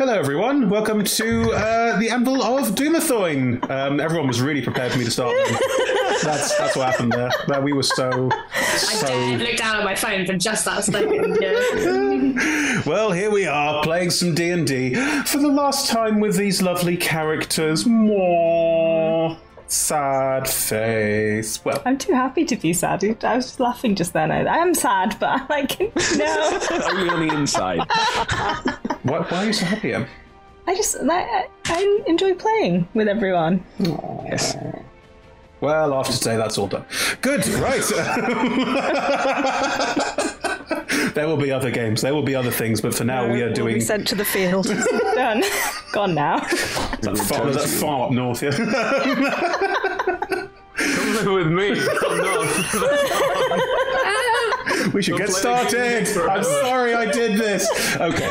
Hello, everyone. Welcome to the Anvil of Dumathoin. Everyone was really prepared for me to start. That's what happened there. We were so... I dared look down at my phone for just that second. Yeah. Well, here we are, playing some D&D for the last time with these lovely characters. More sad face. Well, I'm too happy to be sad. I was just laughing just then. I am sad, but I'm like, no. Only on the inside. why are you so happy, Em? I enjoy playing with everyone. Yes. Well, after today, that's all done. Good, right. There will be other games. There will be other things, but for now we are doing... We'll be sent to the field. Done. Gone now. That far up north, yeah. Come live with me. We should get started. I'm sorry I did this. Okay.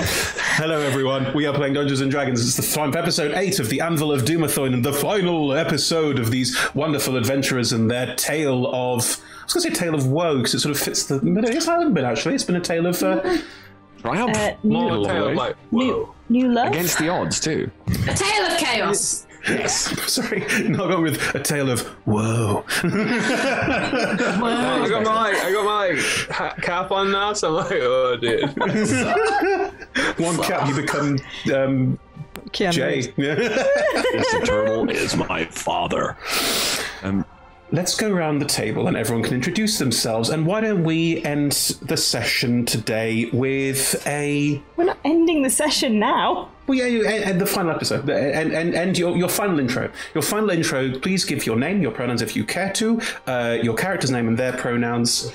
Hello, everyone. We are playing Dungeons & Dragons. It's the final episode 8 of the Anvil of Dumathoin, and the final episode of these wonderful adventurers and their tale of... I was going to say tale of woe, because it sort of fits the... It hasn't been, actually. It's been a tale of... Triumph. More a tale of, like, whoa. New love? Against the odds, too. A tale of chaos. Yes. Sorry. No, I got with a tale of whoa. I got my cap on now, so I'm like, oh, dude. One cap, you become Jay. Mr. Turtle is my father. Let's go around the table and everyone can introduce themselves. And why don't we end the session today with a... We're not ending the session now. Well, yeah, you end the final episode. And your final intro. Your final intro, please give your name, your pronouns if you care to, your character's name and their pronouns,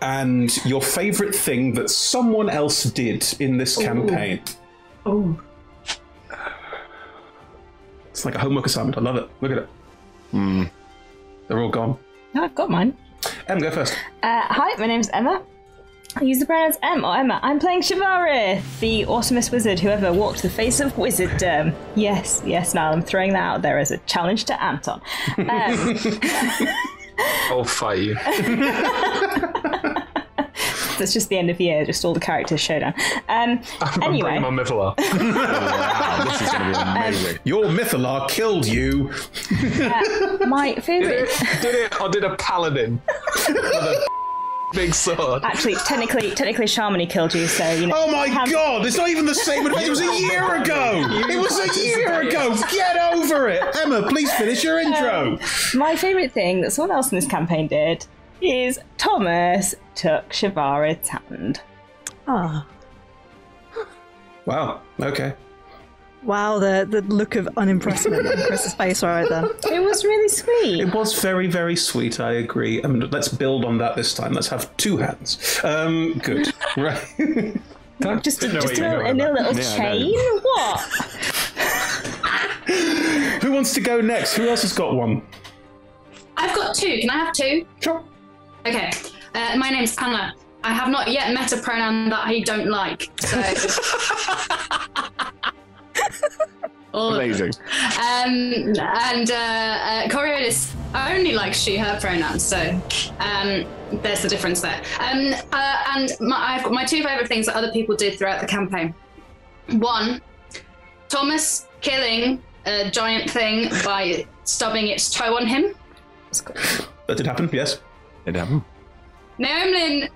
and your favourite thing that someone else did in this campaign. Oh. It's like a homework assignment. I love it. Look at it. They're all gone. No, I've got mine. Em, go first. Hi, my name's Emma. I use the pronouns Em or Emma. I'm playing Shivari, the awesomest wizard who ever walked the face of wizarddom. Yes, Niall, I'm throwing that out there as a challenge to Anton. I'll fight you. That's just the end of the year, just all the characters showdown. I'm anyway. bringing my Mythola. Wow, this is going to be amazing. Your Mythola killed you. My favourite... Did it, or did a paladin? With a big sword. Actually, technically, Shamani killed you, so, you know... Oh my god, it's not even the same adventure. It was a year ago. It was a year ago. Get over it. Emma, please finish your intro. My favourite thing that someone else in this campaign did is Thomas took Shivari's hand. Ah. Wow, okay. Wow, the look of unimpressment on Chris's face right there. It was really sweet. It was very, very sweet, I agree. Let's build on that this time. Let's have two hands. Good. Right. Just a little chain? What? Who wants to go next? Who else has got one? I've got two. Can I have two? Sure. Okay. My name's Anna. I have not yet met a pronoun that I don't like. So. Amazing. Coriolis only likes she, her pronouns, so there's the difference there. I've got my two favourite things that other people did throughout the campaign. One, Thomas killing a giant thing by stubbing its toe on him. That did happen, yes. It happened. Naomlin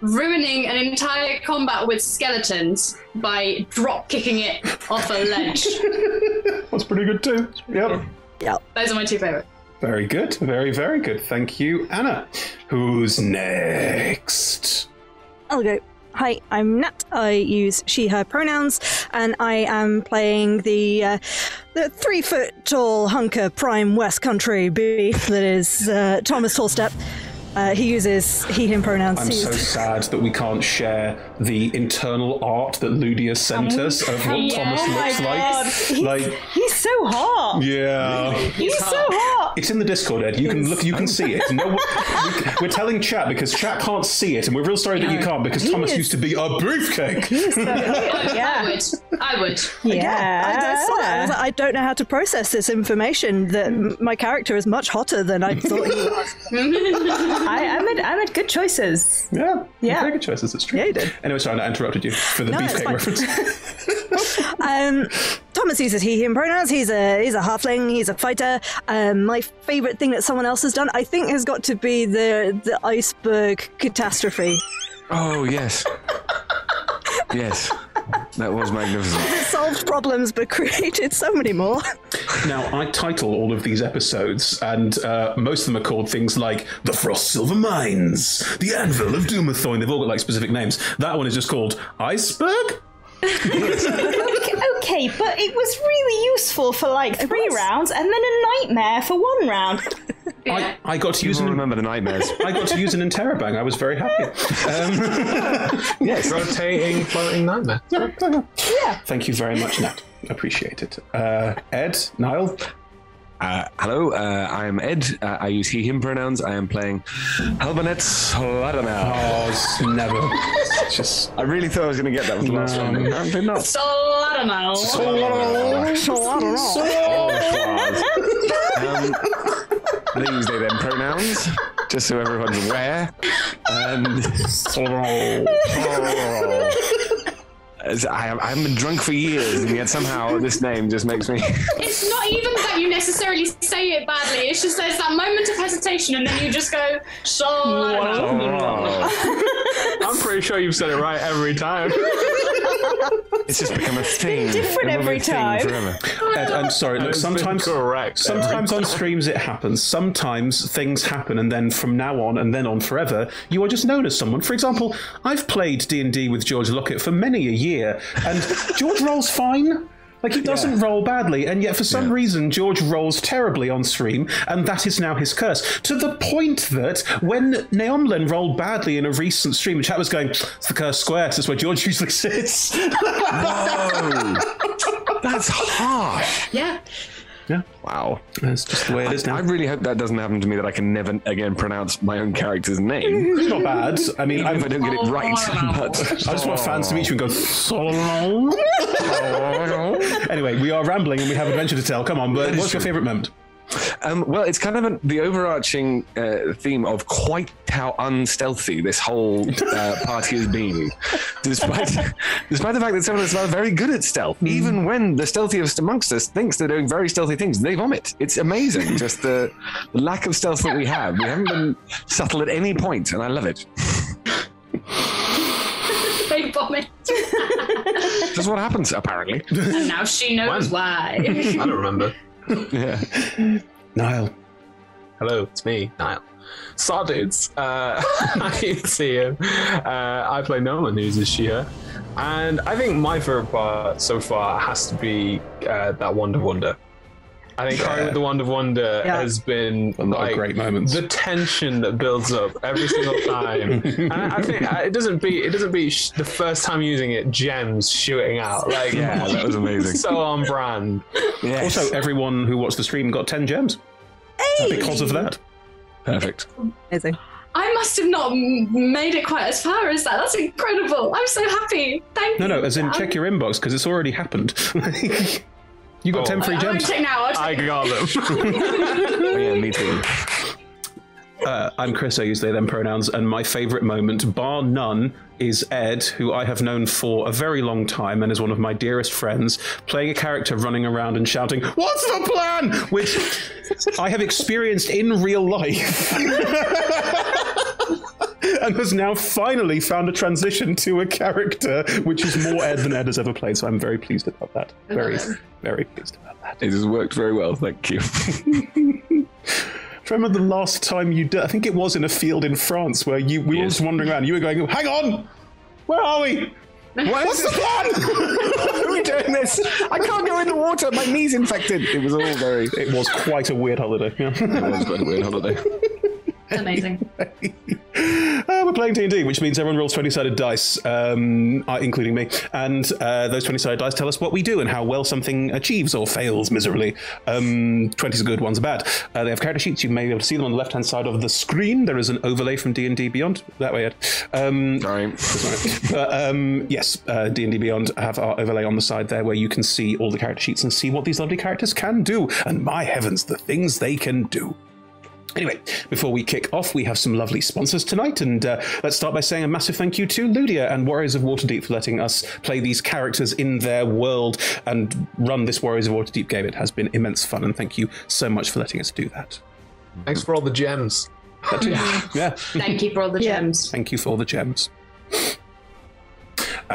ruining an entire combat with skeletons by drop kicking it off a ledge. That's pretty good too. Yep. Those are my two favourite. Very good. Very, very good. Thank you, Anna. Who's next? I'll go. Hi, I'm Nat. I use she, her pronouns, and I am playing the 3-foot-tall hunker prime West Country beef that is Thomas Tallstep. He uses he, him pronouns. I'm so sad that we can't share the internal art that Ludia sent us of what Thomas looks like. He's so hot. Yeah. He's so hot. It's in the Discord, Ed. You can look. You can see it. No, we're telling chat because chat can't see it, and we're real sorry that you can't because Thomas used to be a beefcake. I would. Yeah. I don't know how to process this information. That my character is much hotter than I thought he was. I made good choices. Yeah. Very good choices. It's true. Yeah, you did. Anyway, sorry, I interrupted you for the beefcake reference. Thomas uses he, him pronouns. He's a halfling. He's a fighter. My favourite thing that someone else has done, I think, has got to be the iceberg catastrophe. Oh, yes. Yes. That was magnificent. It solved problems but created so many more. Now, I title all of these episodes, and most of them are called things like The Frost Silver Mines, The Anvil of Dumathoin. They've all got like specific names. That one is just called Iceberg? Okay, but it was really useful for like 3 rounds, and then a nightmare for 1 round. Yeah. I got to use Remember the nightmares. I got to use an interrobang. I was very happy. Yes, rotating, floating nightmare. Yeah. Thank you very much, Nat. Appreciate it. Ed, Niall. Hello, I'm Ed. I use he, him pronouns. I am playing Halbanet Soladana. Oh, it's never. It's just. I really thought I was going to get that with the last one. Apparently not. So I don't know. These they them pronouns, just so everyone's aware. And I haven't been drunk for years, and yet somehow this name just makes me. It's not even that you necessarily say it badly. It's just there's that moment of hesitation, and then you just go, so I don't know. I'm pretty sure you've said it right every time. It's just become a thing. different It will be every a thing time. forever. Ed, I'm sorry. Look, It's been sometimes correct Sometimes on streams it happens. Sometimes things happen, and then from now on, and then on forever, you are just known as someone. For example, I've played D&D with George Lockett for many a year, and George rolls fine. Like, he doesn't roll badly, and yet for some reason George rolls terribly on stream, and that is now his curse. To the point that when Naomlin rolled badly in a recent stream, the chat was going, it's the curse square, 'cause that's where George usually sits. Whoa! That's harsh. Yeah. Yeah, Wow. that's just the way it is now. I really hope that doesn't happen to me, that I can never again pronounce my own character's name. It's not bad. I mean, Even if I don't get it right. But I just want fans to meet you and go, Solomon. Anyway, we are rambling and we have adventure to tell. Come on, but what's your favourite moment? well, it's kind of the overarching theme of quite how unstealthy this whole party has been, despite the fact that some of us are very good at stealth. Even when the stealthiest amongst us thinks they're doing very stealthy things, they vomit. It's amazing, just the lack of stealth that we have. We haven't been subtle at any point, and I love it. They vomit. That's what happens, apparently. And now she knows why. I don't remember. Yeah. Niall. Hello, it's me, Niall. Saw dudes. I can see him. I play Nolan, who's a Shia. And I think my favorite part so far has to be that Wand of Wonder. I think Carry with the Wand of Wonder has been A lot of great moments. the tension that builds up every single time. And I think it doesn't beat the first time using it, gems shooting out. Like, Yeah, that was amazing. so on brand. Yes. Also, everyone who watched the stream got 10 gems. Because of that. Perfect. Amazing. I must have not made it quite as far as that. That's incredible. I'm so happy. Thank you. No, as in check your inbox, because it's already happened. You got 10 free I won't gems. check now. I got them. Oh, yeah, me too. I'm Chris, I use they, them pronouns, and my favourite moment, bar none, is Ed, who I have known for a very long time and is one of my dearest friends, playing a character running around and shouting, "What's the plan?" Which I have experienced in real life. And has now finally found a transition to a character which is more Ed than Ed has ever played, so I'm very pleased about that. Very, very pleased about that. It has worked very well, thank you. Remember the last time you did? I think it was in a field in France where we were just wandering around. You were going, "Hang on, where are we? What's the plan?" Why are we doing this? I can't go in the water. My knee's infected. It was all very. It was quite a weird holiday. Yeah. It was quite a weird holiday. Amazing. We're playing D&D, which means everyone rolls 20-sided dice, including me. And those 20-sided dice tell us what we do and how well something achieves or fails miserably. 20's are good, 1's are bad. They have character sheets. You may be able to see them on the left-hand side of the screen. There is an overlay from D&D Beyond. That way, Ed. Sorry. Yes, D&D Beyond have our overlay on the side there where you can see all the character sheets and see what these lovely characters can do. And my heavens, the things they can do. Anyway, before we kick off, we have some lovely sponsors tonight, and let's start by saying a massive thank you to Ludia and Warriors of Waterdeep for letting us play these characters in their world and run this Warriors of Waterdeep game. It has been immense fun, and thank you so much for letting us do that. Thanks for all the gems. Yeah. Thank you for all the gems. Thank you for all the gems.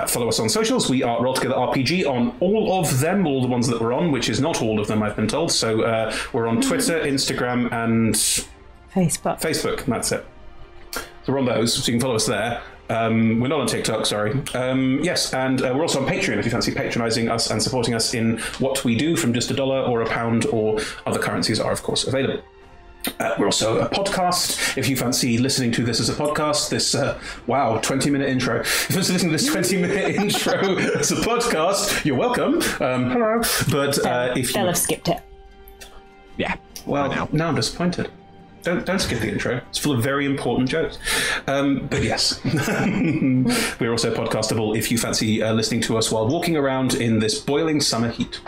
Follow us on socials. We are Roll Together RPG on all of them, all the ones that we're on, which is not all of them, I've been told. So we're on Twitter, Instagram, and Facebook. That's it. So we're on those, so you can follow us there. We're not on TikTok, sorry. Yes, and we're also on Patreon if you fancy patronising us and supporting us in what we do from just $1 or £1 or other currencies are, of course, available. We're also a podcast. If you fancy listening to this as a podcast, this 20-minute intro. If you fancy listening to this 20-minute intro as a podcast, you're welcome. Hello. But if they'll have skipped it. Yeah. Well, now I'm disappointed. Don't skip the intro. It's full of very important jokes. But yes, we're also podcastable if you fancy listening to us while walking around in this boiling summer heat.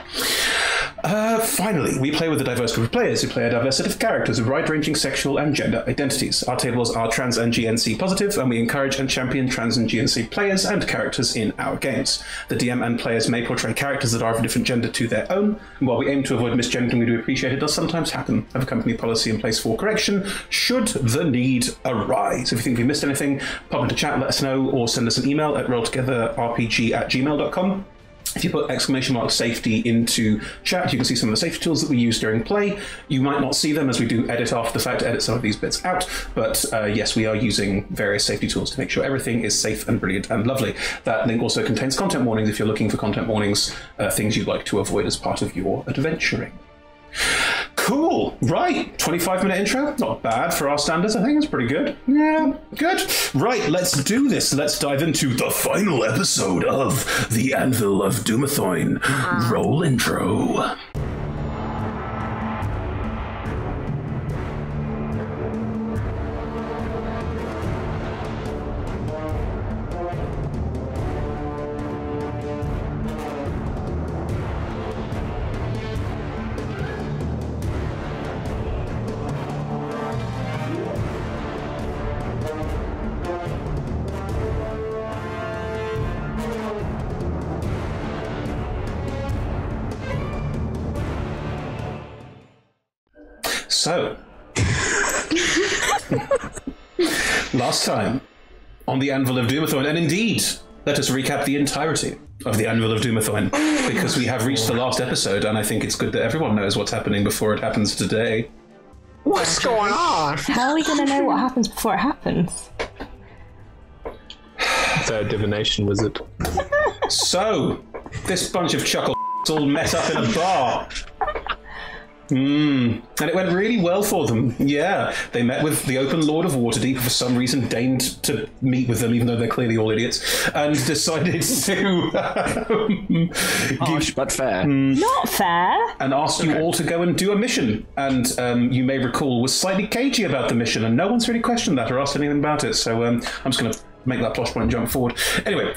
Finally, we play with a diverse group of players who play a diverse set of characters with wide-ranging sexual and gender identities. Our tables are trans and GNC positive, and we encourage and champion trans and GNC players and characters in our games. The DM and players may portray characters that are of a different gender to their own, and while we aim to avoid misgendering, we do appreciate it does sometimes happen. Have a company policy in place for correction should the need arise. If you think we missed anything, pop into chat, let us know, or send us an email at rolltogetherrpg@gmail.com. If you put !safety into chat, you can see some of the safety tools that we use during play. You might not see them as we do edit after the fact to edit some of these bits out, but yes, we are using various safety tools to make sure everything is safe and brilliant and lovely. That link also contains content warnings if you're looking for content warnings, things you'd like to avoid as part of your adventuring. Cool. Right. 25-minute intro. Not bad for our standards, I think. It's pretty good. Yeah, good. Right, let's do this. Let's dive into the final episode of the Anvil of Dumathoin. Roll intro. So, last time on the Anvil of Dumathoin, and indeed, let us recap the entirety of the Anvil of Dumathoin, because we have reached the last episode, and I think it's good that everyone knows what's happening before it happens today. What's going on? How are we going to know what happens before it happens? The divination wizard. So, this bunch of chuckle all met up in a bar. And it went really well for them. Yeah, they met with the Open Lord of Waterdeep, who for some reason deigned to meet with them, even though they're clearly all idiots, and decided to harsh but fair. Not fair. And asked you all to go and do a mission. And you may recall was slightly cagey about the mission, and no one's really questioned that or asked anything about it. So I'm just going to make that plosh point and jump forward. Anyway,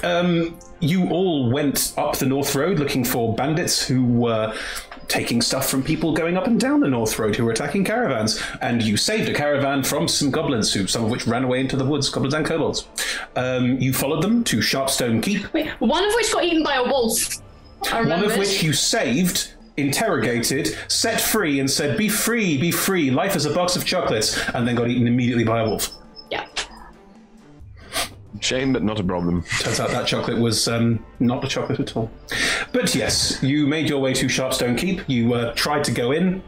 you all went up the North Road looking for bandits who were taking stuff from people going up and down the North Road who were attacking caravans, and you saved a caravan from some goblins, some of which ran away into the woods, goblins and kobolds. You followed them to Sharpstone Keep. Wait, one of which got eaten by a wolf. One of which you saved, interrogated, set free, and said, be free, life is a box of chocolates, and then got eaten immediately by a wolf. Yeah. Shame, but not a problem. Turns out that chocolate was not a chocolate at all. But yes, you made your way to Sharpstone Keep. You tried to go in,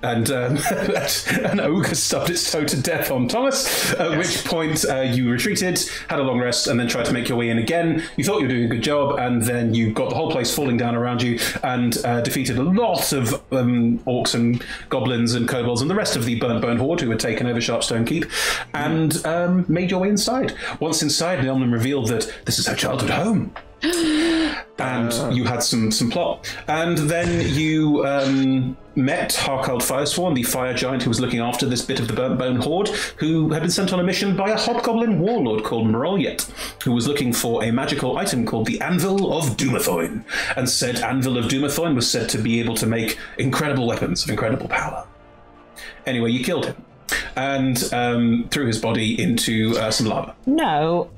and an ogre stubbed its toe to death on Thomas, at which point you retreated, had a long rest, and then tried to make your way in again. You thought you were doing a good job, and then you got the whole place falling down around you, and defeated a lot of orcs and goblins and kobolds and the rest of the burnt bone horde who had taken over Sharpstone Keep, and made your way inside. Once inside, Nilman revealed that this is her childhood home. And you had some plot. And then you met Harkald Firesworn, the fire giant who was looking after this bit of the Burnt Bone Horde, who had been sent on a mission by a hobgoblin warlord called Moroliet, who was looking for a magical item called the Anvil of Dumathoin, and said Anvil of Dumathoin was said to be able to make incredible weapons of incredible power. Anyway, you killed him. and threw his body into some lava. No.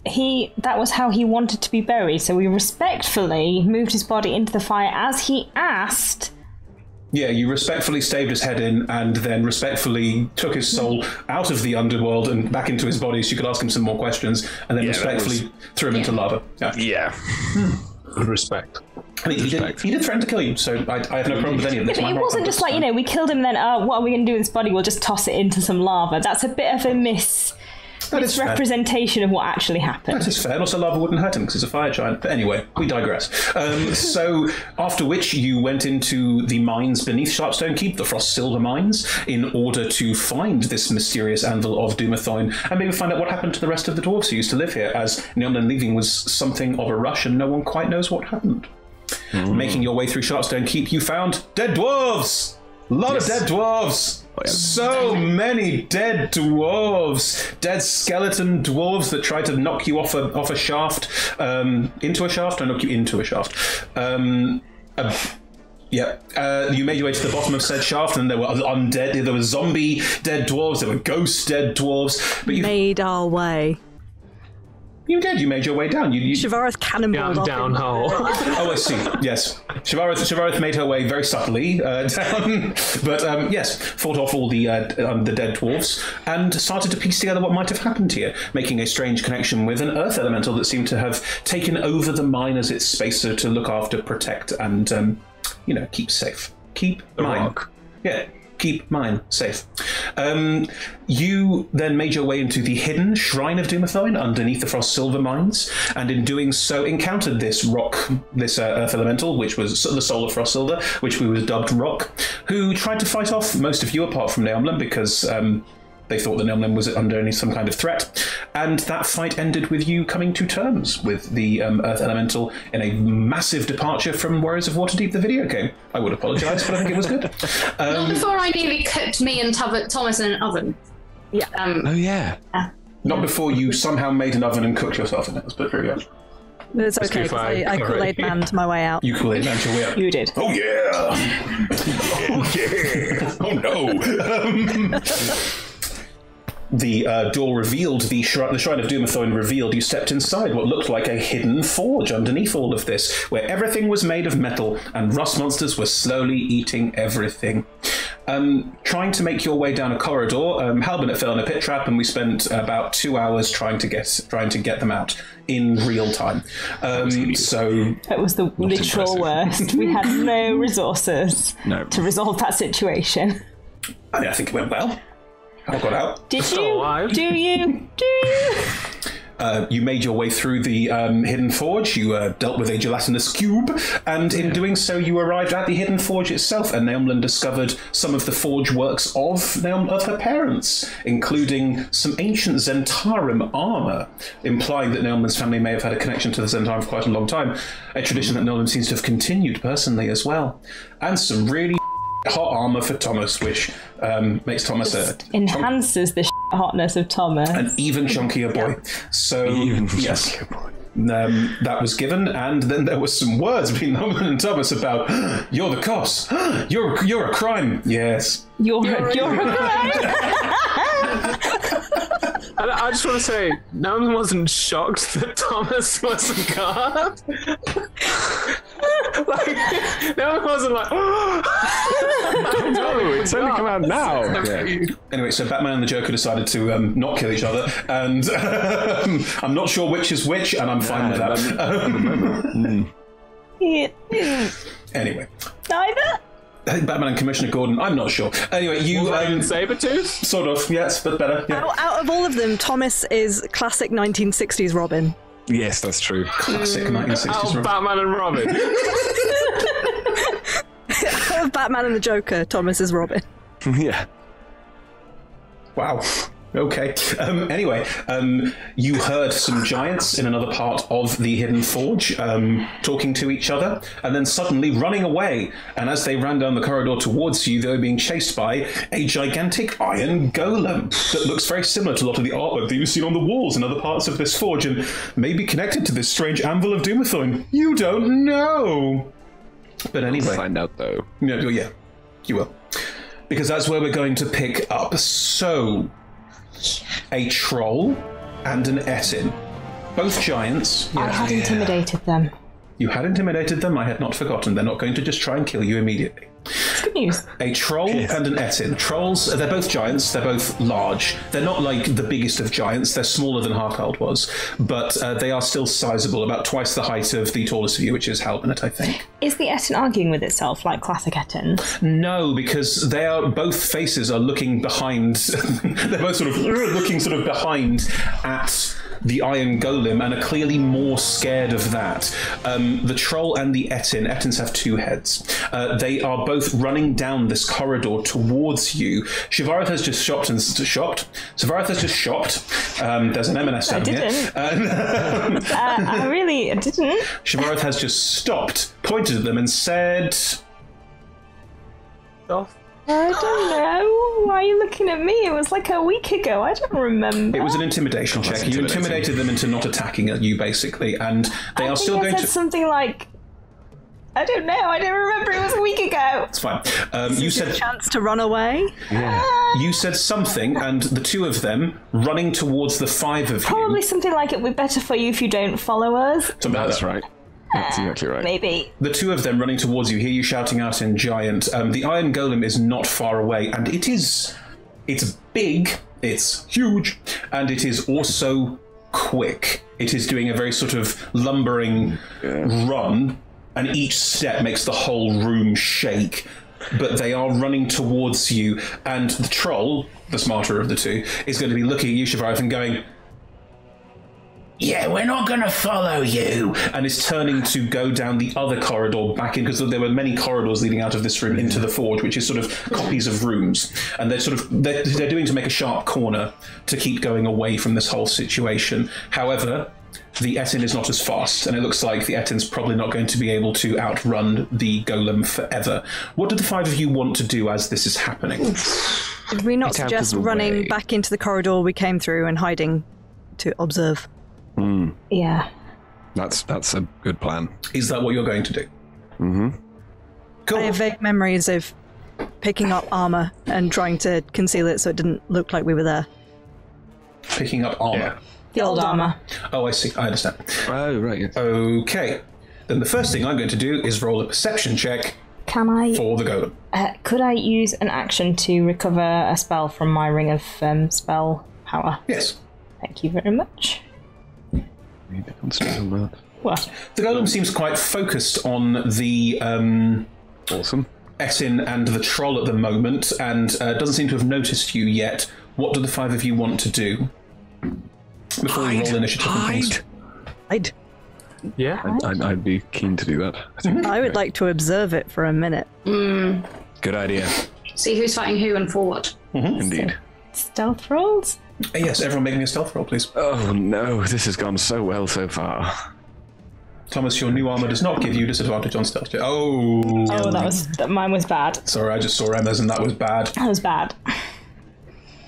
That was how he wanted to be buried, so we respectfully moved his body into the fire as he asked. Yeah, you respectfully staved his head in and then respectfully took his soul out of the underworld and back into his body so you could ask him some more questions, and then respectfully threw him into lava. Yeah. Good respect. I mean, he did threaten to kill you, so I have no problem with any of this. It wasn't just like, we killed him and then, what are we going to do with his body? We'll just toss it into some lava. That's a bit of a misrepresentation of what actually happened. That is fair. Also, lava wouldn't hurt him because he's a fire giant. But anyway, we digress. So, after which you went into the mines beneath Sharpstone Keep, the Frost Silver Mines, in order to find this mysterious Anvil of Dumathoin and maybe find out what happened to the rest of the dwarves who used to live here, as Neomlin leaving was something of a rush and no one quite knows what happened. Making your way through Sharpstone Keep, you found dead dwarves! A lot of dead dwarves! So many dead dwarves, dead skeleton dwarves that try to knock you off a shaft, into a shaft, or knock you into a shaft. You made your way to the bottom of said shaft, and there were undead, there were zombie dead dwarves, there were ghost dead dwarves. But you made our way. You did. You made your way down. Shivarath cannonballed off. Down hole. Oh, I see. Yes. Shivarath made her way very subtly down, but yes, fought off all the dead dwarves and started to piece together what might have happened here, making a strange connection with an earth elemental that seemed to have taken over the mine as its spacer to look after, protect, and keep safe. Keep mine. Rock. Yeah. Keep mine safe. You then made your way into the hidden Shrine of Dumathoin underneath the Frost Silver Mines, and in doing so encountered this earth elemental, which was the soul of Frost Silver, which we was dubbed Rock, who tried to fight off most of you apart from Neomlin because they thought that Neomlin was under some kind of threat, and that fight ended with you coming to terms with the Earth Elemental in a massive departure from Warriors of Waterdeep, the video game. I would apologise, but I think it was good. Not before I nearly cooked me and Thomas in an oven. Yeah. Not before you somehow made an oven and cooked yourself in it. Let's put it through here. It's okay, because I Kool-Aid manned my way out. You Kool-Aid manned your way out. You did. Oh, yeah! Oh, yeah! Oh, no! The door revealed, the Shrine of Dumathoin revealed, you stepped inside what looked like a hidden forge underneath all of this, where everything was made of metal and rust monsters were slowly eating everything. Trying to make your way down a corridor, Halbert fell in a pit trap, and we spent about 2 hours trying to get them out in real time. So it was the literal worst. We had no resources to resolve that situation. I mean, I think it went well. I got out. Did you? Do you? You made your way through the hidden forge. You dealt with a gelatinous cube, and in doing so, you arrived at the hidden forge itself. And Neomlin discovered some of the forge works of her parents, including some ancient Zentarum armor, implying that Neomlin's family may have had a connection to the Zentarum for quite a long time. A tradition that Neomlin seems to have continued personally as well, and some really hot armor for Thomas, which makes Thomas enhances the hotness of Thomas. An even chunkier boy. So yes, that was given, and then there was some words between Norman and Thomas about you're the cops, you're a crime. Yes, you're a crime. And I just want to say, no one wasn't shocked that Thomas was a guard. No one wasn't like, no, it's only come out now. Anyway, so Batman and the Joker decided to not kill each other, and I'm not sure which is which, and I'm fine with that. Anyway. Neither? I think Batman and Commissioner Gordon, I'm not sure. Anyway, you... Sabretooth? Sort of, yes, but better. Yeah. Out of all of them, Thomas is classic 1960s Robin. Yes, that's true. Classic 1960s Robin. Batman and Robin. Out of Batman and the Joker, Thomas is Robin. Yeah. Wow. Okay. Anyway, you heard some giants in another part of the hidden forge talking to each other, and then suddenly running away. And as they ran down the corridor towards you, they were being chased by a gigantic iron golem that looks very similar to a lot of the artwork that you've seen on the walls in other parts of this forge, and may be connected to this strange Anvil of Dumathoin. You don't know. But anyway, We'll find out though. Yeah, you will. because that's where we're going to pick up. So, a troll and an Etin. Both giants. I had intimidated them. You had intimidated them. I had not forgotten. They're not going to just try and kill you immediately. It's good news. A troll and an Etin. Trolls, they're both giants. They're both large. They're not like the biggest of giants. They're smaller than Harkald was. But they are still sizable, about twice the height of the tallest of you, which is Halbernet, I think. Is the Etin arguing with itself like classic Ettins? No, because they are both faces are looking behind. They're both sort of looking sort of behind at the Iron Golem and are clearly more scared of that. The troll and the Etin. Ettins have two heads. They are both running down this corridor towards you. Shivareth has just shopped. Shivareth has just shopped. There's an M&S down here. I didn't. Shivareth has just stopped, pointed at them, and said, I don't know. Why are you looking at me? It was like a week ago. I don't remember. It was an intimidation check. You intimidated them into not attacking you, basically, and they are still going to... something like... I don't know. I don't remember. It was a week ago. It's fine. You said... A chance to run away? Yeah. You said something, and the two of them running towards the five of you... Probably something like, it would be better for you if you don't follow us. That's right. That's exactly right. Maybe. The two of them running towards you, hear you shouting out in Giant. The Iron Golem is not far away, and it's big, it's huge, and it is also quick. It is doing a very sort of lumbering run, and each step makes the whole room shake. But they are running towards you, and the troll, the smarter of the two, is going to be looking at you, Shivareth, and going, yeah, we're not going to follow you, and is turning to go down the other corridor back in, because there were many corridors leading out of this room into the forge, which is sort of copies of rooms, and they're doing to make a sharp corner to keep going away from this whole situation. However, the Etin is not as fast, and it looks like the Etin's probably not going to be able to outrun the golem forever. What do the five of you want to do as this is happening? Did we not suggest running back into the corridor we came through and hiding to observe? Yeah. That's a good plan. Is that what you're going to do? Mm-hmm. Cool. I have vague memories of picking up armor and trying to conceal it so it didn't look like we were there. Picking up armor. Yeah. The old armor. Oh, I see. I understand. Oh, right. Yes. Okay. Then the first thing I'm going to do is roll a perception check Can I... for the golem. could I use an action to recover a spell from my ring of spell power? Yes. Thank you very much. Need to concentrate on that. What? The golem seems quite focused on the Awesome. Etin and the troll at the moment, and doesn't seem to have noticed you yet. What do the five of you want to do before we roll initiative and things? Yeah. I'd be keen to do that. I think. I would like to observe it for a minute. Good idea. See who's fighting who and for what. Indeed. Stealth rolls? Yes, everyone make me a stealth roll, please. Oh no, this has gone so well so far. Thomas, your new armor does not give you disadvantage on stealth check. Oh, Mine was bad. sorry, I just saw Emma's and that was bad. That was bad.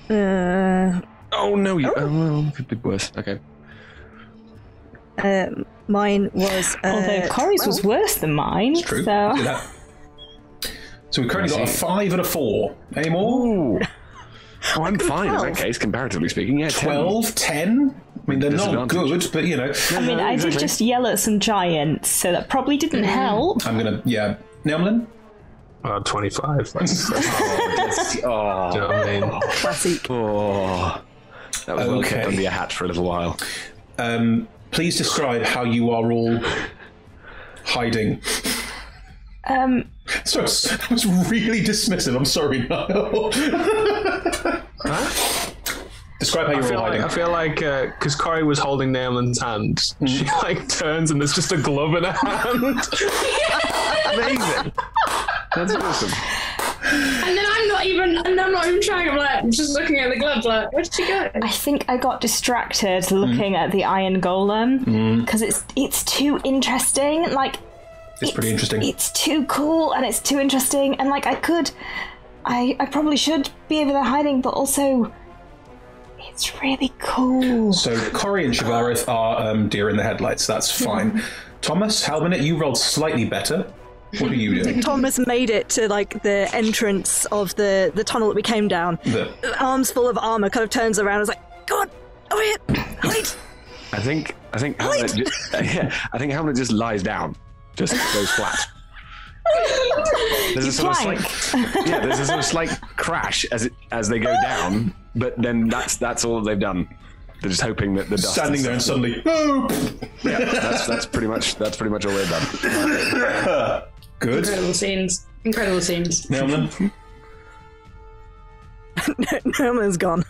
Oh no, well, could be worse. Okay. Mine was... Although Corey's was worse than mine. It's true. So. See that? So we've currently got a 5 and a 4. Any more? Ooh. Oh, I'm fine in that case, comparatively speaking. Yeah, 12, 10? I mean, they're not good, but you know. I mean, I did just yell at some giants, so that probably didn't help. I'm going to, yeah. Neomlin? 25. That's, do you know what I mean? Classic. Oh, that was well kept under your hat for a little while. Please describe how you are all hiding. Sorry, that was really dismissive. I'm sorry, Niall. Describe how you're all hiding. I feel like because Corey was holding Naolin's hand, she like turns and there's just a glove in her hand. Amazing. That's awesome. And then I'm not even trying. I'm just looking at the glove like, where did she go? I think I got distracted looking at the Iron Golem because it's too interesting. Like, it's pretty interesting. It's too cool and it's too interesting, and like I probably should be over there hiding, but also it's really cool. So Corey and Shivareth are deer in the headlights. That's fine. Thomas, Halbernet, you rolled slightly better. What are you doing? Thomas made it to like the entrance of the tunnel that we came down. Arms full of armor, kind of turns around and is like, "Go on, over here, hide." I think Hamlet Hamlet just lies down, just goes flat. There's a sort of slight crash as they go down, but then that's all they've done. They're just hoping that the dust standing there and suddenly, oh! Yeah, that's pretty much all they've done. Good. Incredible scenes. Nailman, Norman's gone.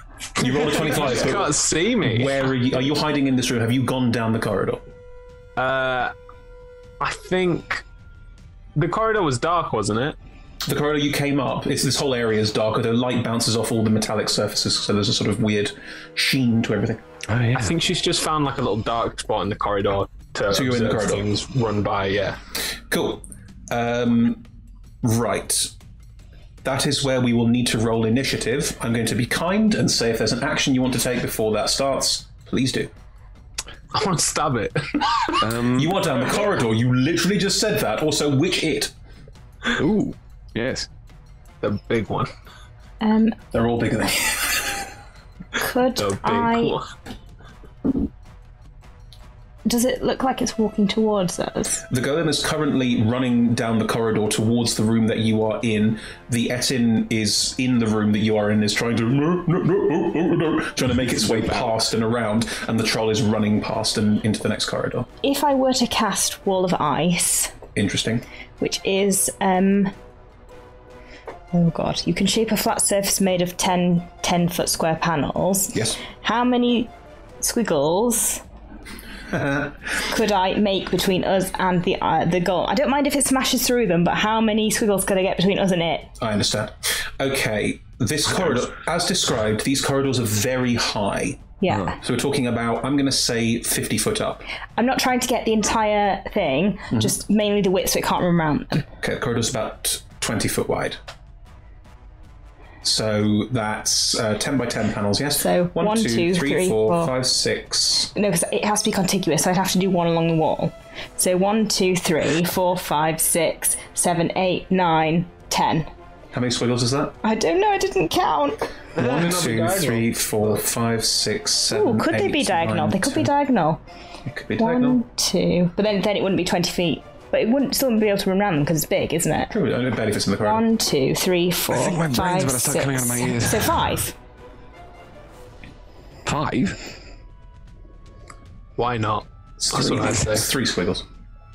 you rolled a 25. You can't see me. Where are you? Are you hiding in this room? Have you gone down the corridor? I think the corridor was dark, wasn't it? The corridor you came up, this whole area is darker. The light bounces off all the metallic surfaces, so there's a sort of weird sheen to everything. Oh, yeah. I think she's just found like a little dark spot in the corridor to So you're in the observe corridor. things run by. Yeah. Cool. Right. That is where we will need to roll initiative. I'm going to be kind and say if there's an action you want to take before that starts, please do. I want to stab it. You are down the corridor. You literally just said that. Also, which it? Ooh, yes. The big one. They're all bigger than you. Could The big I? one. Does it look like it's walking towards us? The golem is currently running down the corridor towards the room that you are in. The Etin is in the room that you are in, is trying to make its way past and around, and the troll is running past and into the next corridor. If I were to cast Wall of Ice, Interesting. which is oh god, you can shape a flat surface made of 10-foot square panels. Yes. How many squiggles could I make between us and the goal? I don't mind if it smashes through them, but how many squiggles could I get between us and it? I understand. Okay, this corridor, as described, these corridors are very high. Yeah. So we're talking about, I'm going to say 50 foot up. I'm not trying to get the entire thing, just mainly the width so it can't run around them. Okay, the corridor's about 20 foot wide. So that's 10 by 10 panels, yes? So 1, 2, 3, 4, 4. 5, 6. No, because it has to be contiguous, so I'd have to do one along the wall. So 1, 2, 3, 4, 5, 6, 7, 8, 9, 10. How many squiggles is that? I don't know, I didn't count. 1, 2, 3, 4, 5, 6, 7, Ooh, could they 8, be diagonal? 9, They could be 10. diagonal. It could be diagonal. 1, 2. But then it wouldn't be 20 feet. But it wouldn't still be able to run around them because it's big, isn't it? True, it barely fits in the corridor. 1, 2, 3, 4, I think my brain's 5, about to start coming out of my 6. ears. So 5. 5? Why not? That's what I say. It's 3 squiggles.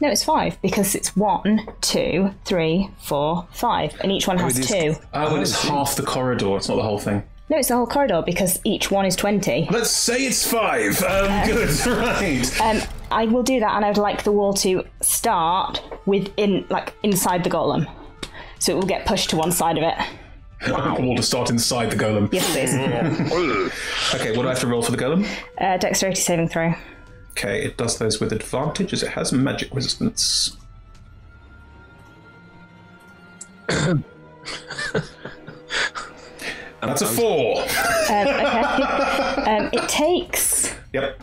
No, it's 5 because it's 1, 2, 3, 4, 5, and each one has it is- 2. Oh, and it's half the corridor, it's not the whole thing. No, it's the whole corridor because each one is 20. Let's say it's 5. Good, right. I will do that, and I would like the wall to start inside the golem, so it will get pushed to one side of it. I want the wall to start inside the golem. Yes, please. Okay, what do I have to roll for the golem? Dexterity saving throw. Okay, it does those with advantage as it has magic resistance. That's a 4. Okay. It takes. Yep.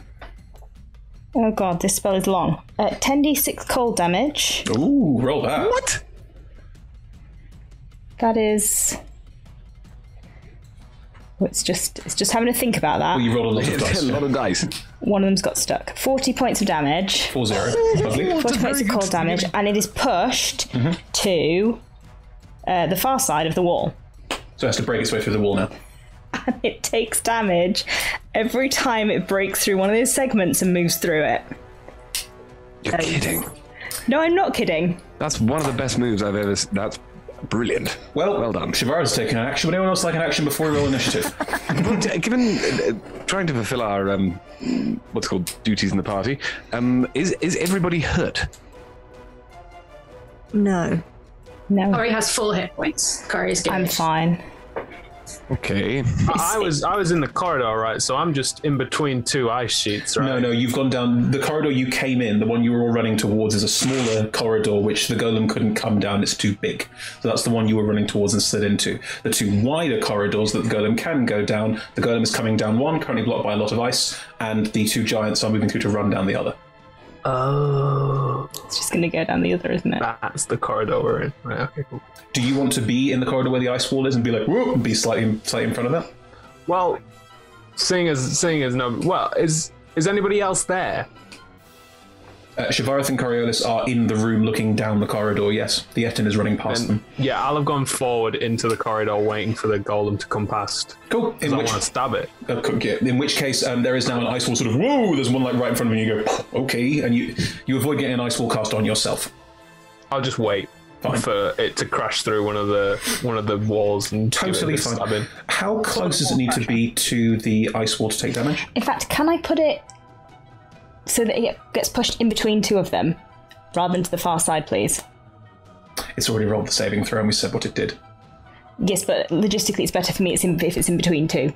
Oh god, this spell is long. 10d6 cold damage. Ooh, roll that. What? That is. Oh, it's just having to think about that. Well, you rolled a lot of It's dice. a lot of dice. One of them's got stuck. 40 points of damage. 4-0. Lovely. 40 points of cold damage, and it is pushed to the far side of the wall. So it has to break its way through the wall now. It takes damage every time it breaks through one of those segments and moves through it. You're kidding. No, I'm not kidding. That's one of the best moves I've ever. That's brilliant. Well done. Shivara's taken an action. Would anyone else like an action before we roll initiative? But given trying to fulfill our what's called duties in the party, is everybody hurt? No. No, Corey has 4 hit points. Corey's good. I'm fine. Okay. I was in the corridor, right? So I'm just in between 2 ice sheets, right? No, you've gone down. The corridor you came in, the one you were all running towards, is a smaller corridor which the golem couldn't come down. It's too big. So that's the one you were running towards and slid into. The 2 wider corridors that the golem can go down, the golem is coming down one, currently blocked by a lot of ice, and the 2 giants are moving through to run down the other. Oh, It's just going to go down the other, isn't it? that's the corridor we're in. Right, okay, cool. Do you want to be in the corridor where the ice wall is and be like, whoa, and be slightly in front of that? Well, seeing as no, well, is anybody else there? Shivareth and Coriolis are in the room looking down the corridor, yes. The Etin is running past them. Yeah, I'll have gone forward into the corridor waiting for the golem to come past. Cool. I want to stab it. In which case, there is now an ice wall sort of, whoa, there's one like right in front of you, and you go, okay, and you avoid getting an ice wall cast on yourself. I'll just wait for it to crash through one of the walls and Totally give it a fine. stabbing. How close does it need to be to the ice wall to take damage? In fact, can I put it so that it gets pushed in between two of them, rather than to the far side, please? It's already rolled the saving throw and we said what it did. Yes, but logistically it's better for me if it's in between two.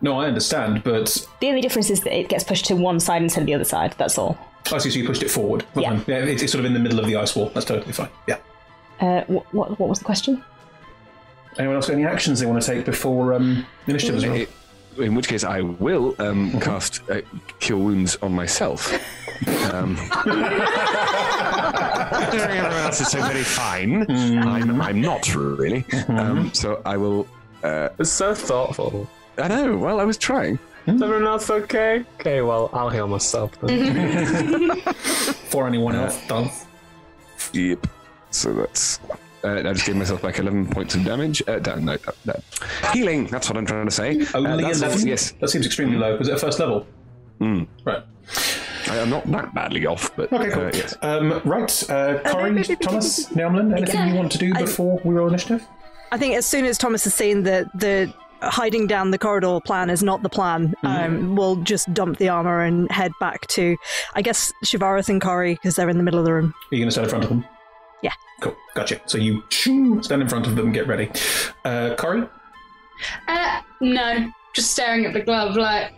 No, I understand, but... The only difference is that it gets pushed to one side instead of the other side, that's all. I see, so you pushed it forward. Yeah. Yeah, it's sort of in the middle of the ice wall. That's totally fine. Yeah. What was the question? Anyone else got any actions they want to take before initiative is rolled? In which case, I will cast Cure Wounds on myself. Everyone else is so very fine. I'm not really. So I will. It's so thoughtful. I know. Well, I was trying. Is everyone else okay? Okay, well, I'll heal myself then. For anyone else does. Yep. So that's. I just gave myself back 11 points of damage. No. Healing, that's what I'm trying to say. Only 11? Yes. That seems extremely low. Was it a first level? Right. I'm not that badly off, but... Okay, cool. Yes. Corey, Thomas, Naumlin, anything you want to do before we roll initiative? I think as soon as Thomas has seen that the hiding down the corridor plan is not the plan, we'll just dump the armor and head back to, I guess, Shivareth and Corey, because they're in the middle of the room. Are you going to stand in front of them? Yeah. Cool, gotcha. So you stand in front of them and get ready. Corey? No, just staring at the glove like...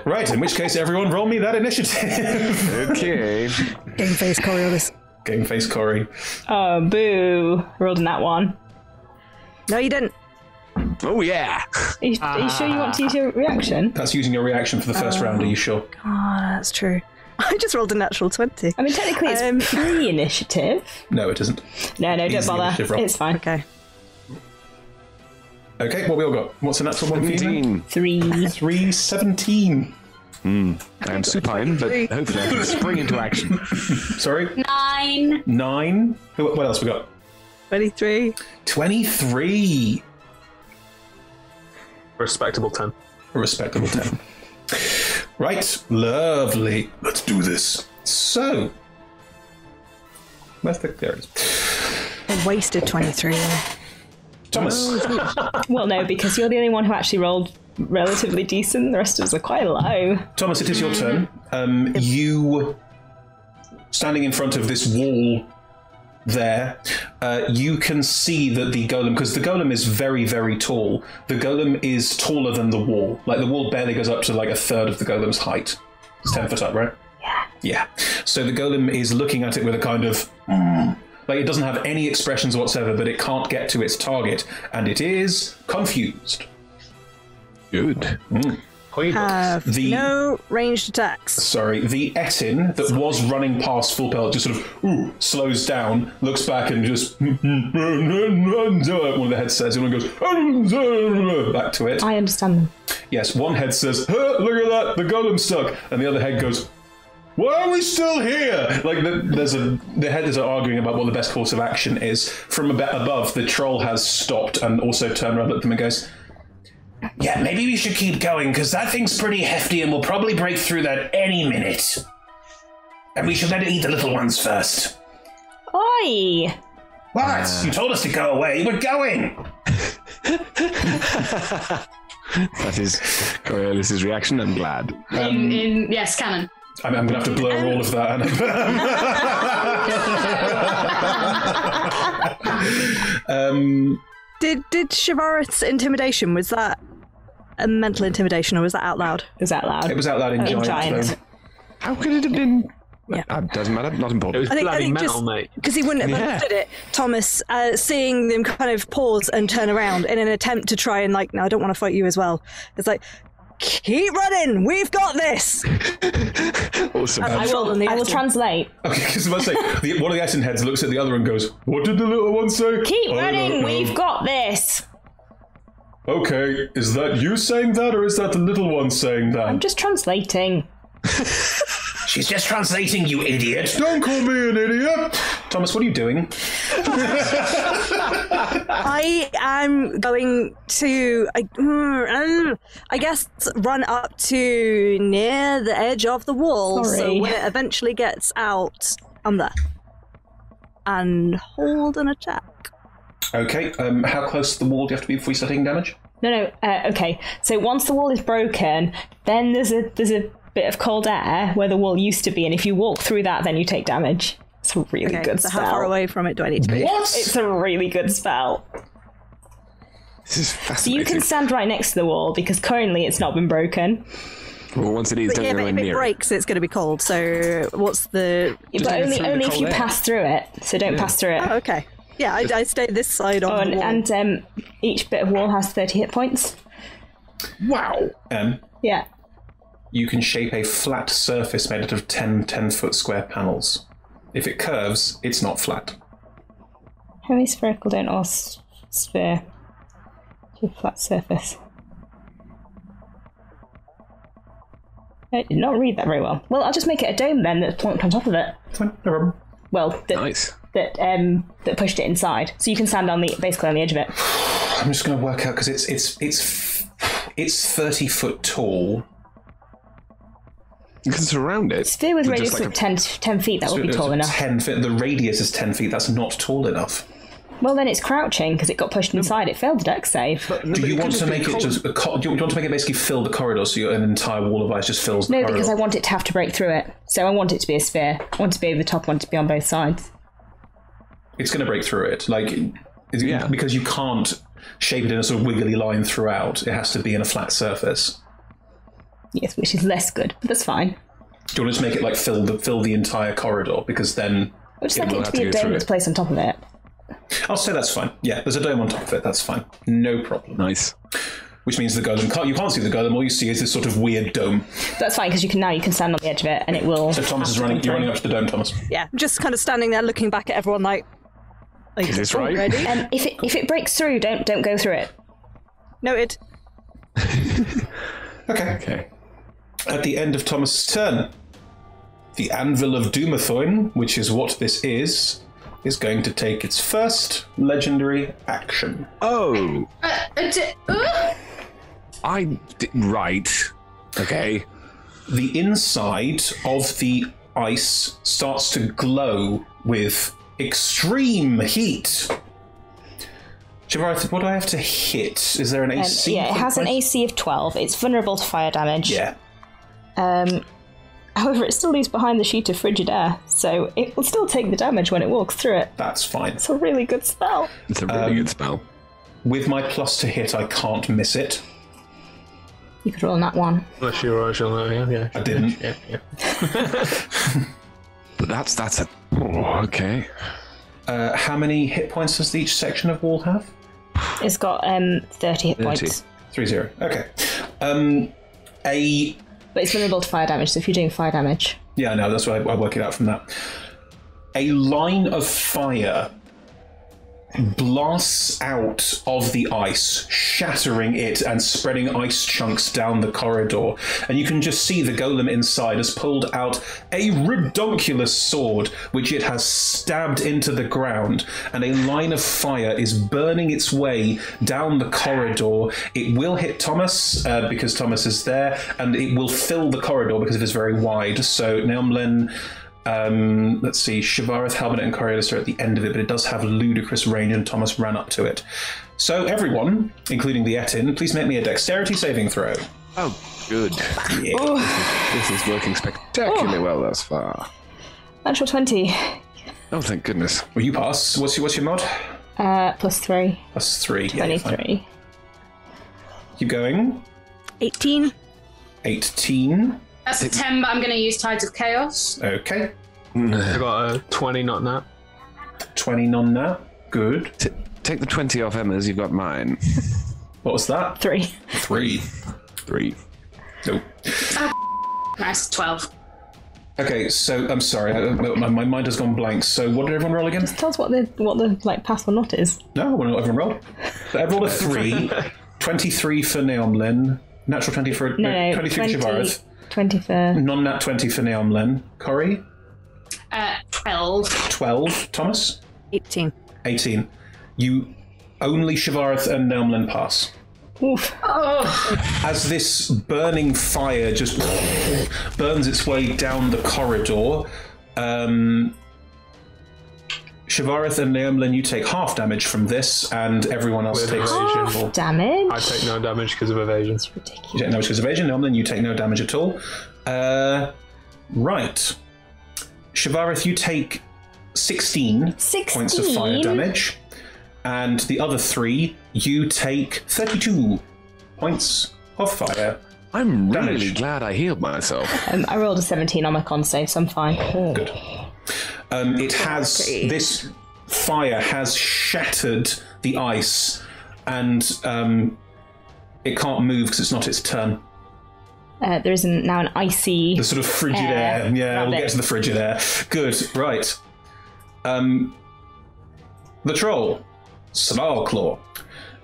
Right, in which case everyone roll me that initiative. Okay. Game face Coriolis. Game face Corey. Oh, boo. Rolled in that one. No, you didn't. Oh, yeah. Are you sure you want to use your reaction? That's using your reaction for the first round, are you sure? Oh, that's true. I just rolled a natural 20. I mean, technically it's pre-initiative. No, it isn't. No, don't Easy bother. initiative roll. It's fine. Okay. Okay, what we all got? What's the natural one for you? 17. 3. 17. I'm supine, but hopefully I can spring into action. Sorry? 9. 9. What else we got? 23. 23. Respectable 10. A respectable 10. Right, lovely. Let's do this. So, where's there it is. I wasted 23. Thomas. Well, no, because you're the only one who actually rolled relatively decent. The rest of us are quite low. Thomas, it is your turn. You, standing in front of this wall there, you can see that the golem, because the golem is very, very tall, the golem is taller than the wall. Like, the wall barely goes up to like a third of the golem's height. It's 10 foot up, right? Yeah. Yeah. So the golem is looking at it with a kind of... like, it doesn't have any expressions whatsoever, but it can't get to its target, and it is confused. Good. Have no ranged attacks. Sorry, the Etin that was running past full pelt just sort of slows down, looks back and just one of the heads says, and one goes back to it. I understand them. Yes, one head says, look at that, the golem's stuck, and the other head goes, why are we still here? Like, the heads are arguing about what the best course of action is. From above, the troll has stopped and also turned around, looked at them and goes, yeah, maybe we should keep going, because that thing's pretty hefty and we'll probably break through that any minute. And we should let it eat the little ones first. Oi! What? You told us to go away. We're going! That is Coriolis' reaction. I'm glad. Yes, canon. I'm going to have to blur all of that. Did Shivareth's intimidation, was that a mental intimidation or was that out loud? Is that loud? It was out loud in Giant. Though. How could it have been? Yeah. Doesn't matter. Not It important. was bloody metal, mate. Because he wouldn't have understood it, Thomas, seeing them kind of pause and turn around in an attempt to try and like, no, I don't want to fight you as well. It's like, keep running. We've got this. Awesome. I will translate. Okay, because I must say, one of the Essen heads looks at the other and goes, "What did the little one say?" Keep "I running. don't know." We've got this. Okay, is that you saying that, or is that the little one saying that? I'm just translating. She's just translating, you idiot. Don't call me an idiot. Thomas, what are you doing? I am going to, I guess, run up to near the edge of the wall. Sorry. So when it eventually gets out, I'm there. And hold an attack. Okay, how close to the wall do you have to be before you start taking damage? No. Okay. So once the wall is broken, then there's a bit of cold air where the wall used to be, and if you walk through that, then you take damage. It's a really good so spell. how far away from it do I need to be? What? It's a really good spell. This is So fascinating. you can stand right next to the wall because currently it's not been broken. Well, once it is, But don't yeah, go but if it near breaks, it's going to be cold. So what's the? But even only through the if cold you air. pass through it. So don't pass through it. Oh, okay. Yeah, I stay this side of the wall. And each bit of wall has 30 hit points. Wow. Yeah. You can shape a flat surface made out of 10-foot square panels. If it curves, it's not flat. Hemispherical don't or sphere. To a flat surface. I did not read that very well. Well, I'll just make it a dome then that's pointed on top of it. Fine, no problem. Well, Nice. that pushed it inside, so you can stand on basically on the edge of it. I'm just going to work out because it's 30 foot tall. You can surround it. Sphere with with radius just like of 10 feet, that would be tall enough. 10 feet. The radius is 10 feet. That's not tall enough. Well, then it's crouching because it got pushed inside. It failed the dex save. Do you want to make it just? Do you want to make it basically fill the corridor so an entire wall of ice just fills the No, corridor? because I want it to have to break through it. So I want it to be a sphere. I want it to be over the top. I want it to be on both sides. It's going to break through it, Yeah. because you can't shape it in a sort of wiggly line throughout. It has to be in a flat surface. Yes, which is less good, but that's fine. Do you want to just make it like fill the entire corridor? Because then I just it like will it to have be to a go dome through that's it. placed on top of it. I'll say that's fine. Yeah, there's a dome on top of it. That's fine. No problem. Nice. Which means the golem you can't see the golem. All you see is this sort of weird dome. That's fine because you can stand on the edge of it and it will. So Thomas is have to running. come You're through. running up to the dome, Thomas. Yeah, just kind of standing there looking back at everyone like Is this right? ready? If it breaks through, don't go through it. Noted. Okay. At the end of Thomas's turn, the Anvil of Dumathoin, which is what this is going to take its first legendary action. Oh, right. Okay. The inside of the ice starts to glow with extreme heat. Shivarith, what do I have to hit? Is there an AC? Yeah, it has an AC of 12. It's vulnerable to fire damage. Yeah. However, it still leaves behind the sheet of frigid air, so it will still take the damage when it walks through it. That's fine. It's a really good spell. It's a really good spell. With my plus to hit, I can't miss it. You could roll on that one. Unless you were yeah. I didn't. Yeah. But that's a... Oh, okay. How many hit points does each section of wall have? It's got 30 hit 30. points. 3-0. Okay. But it's vulnerable to fire damage, so if you're doing fire damage... Yeah, no, that's why I work it out from that. A line of fire blasts out of the ice, shattering it and spreading ice chunks down the corridor. And you can just see the golem inside has pulled out a redonkulous sword, which it has stabbed into the ground. And a line of fire is burning its way down the corridor. It will hit Thomas, because Thomas is there, and it will fill the corridor because it is very wide. So Naumlen... let's see, Shivarith, Halbert, and Coriolis are at the end of it, but it does have ludicrous range, and Thomas ran up to it. So everyone, including the Etin, please make me a dexterity saving throw. Oh, good. Yeah. This is working spectacularly well thus far. Natural 20. Oh, thank goodness. Will you pass? What's your mod? Plus 3. Plus 3. Yeah, you're fine. 23. Keep going. 18. 18. That's a 10, but I'm going to use Tides of Chaos. Okay. I got a 20, not that. 20 non-nat. Good. Take the 20 off Emma's, you've got mine. What was that? 3. 3. 3. Nope. Nice, 12. Okay, so I'm sorry, my mind has gone blank. So what did everyone roll again? Tell us what the like pass or not is. No, what everyone rolled. So everyone rolled a 3, 23 for Neomlin, natural 20 for 23 for Shivareth, 20 for non-nat 20 for Neomlin. Corey? 12. 12. Thomas? 18. 18. You only Shivareth and Neomlin pass. Oof. As this burning fire just burns its way down the corridor, Shivareth and Neomlin, you take half damage from this, and everyone else takes evasion. Damage? I take no damage because of evasion. It's ridiculous. You take no damage because of evasion. Neomlin, you take no damage at all. Right. Shivareth, you take 16 points of fire damage. And the other 3, you take 32 points of fire. I'm really damage. glad I healed myself. I rolled a 17 on my con save, so I'm fine. Good. It has... This fire has shattered the ice, and it can't move because it's not its turn. There isn't now an icy... The sort of frigid air. Yeah, we'll get to the frigid air. Good, right. The troll, Snarlclaw,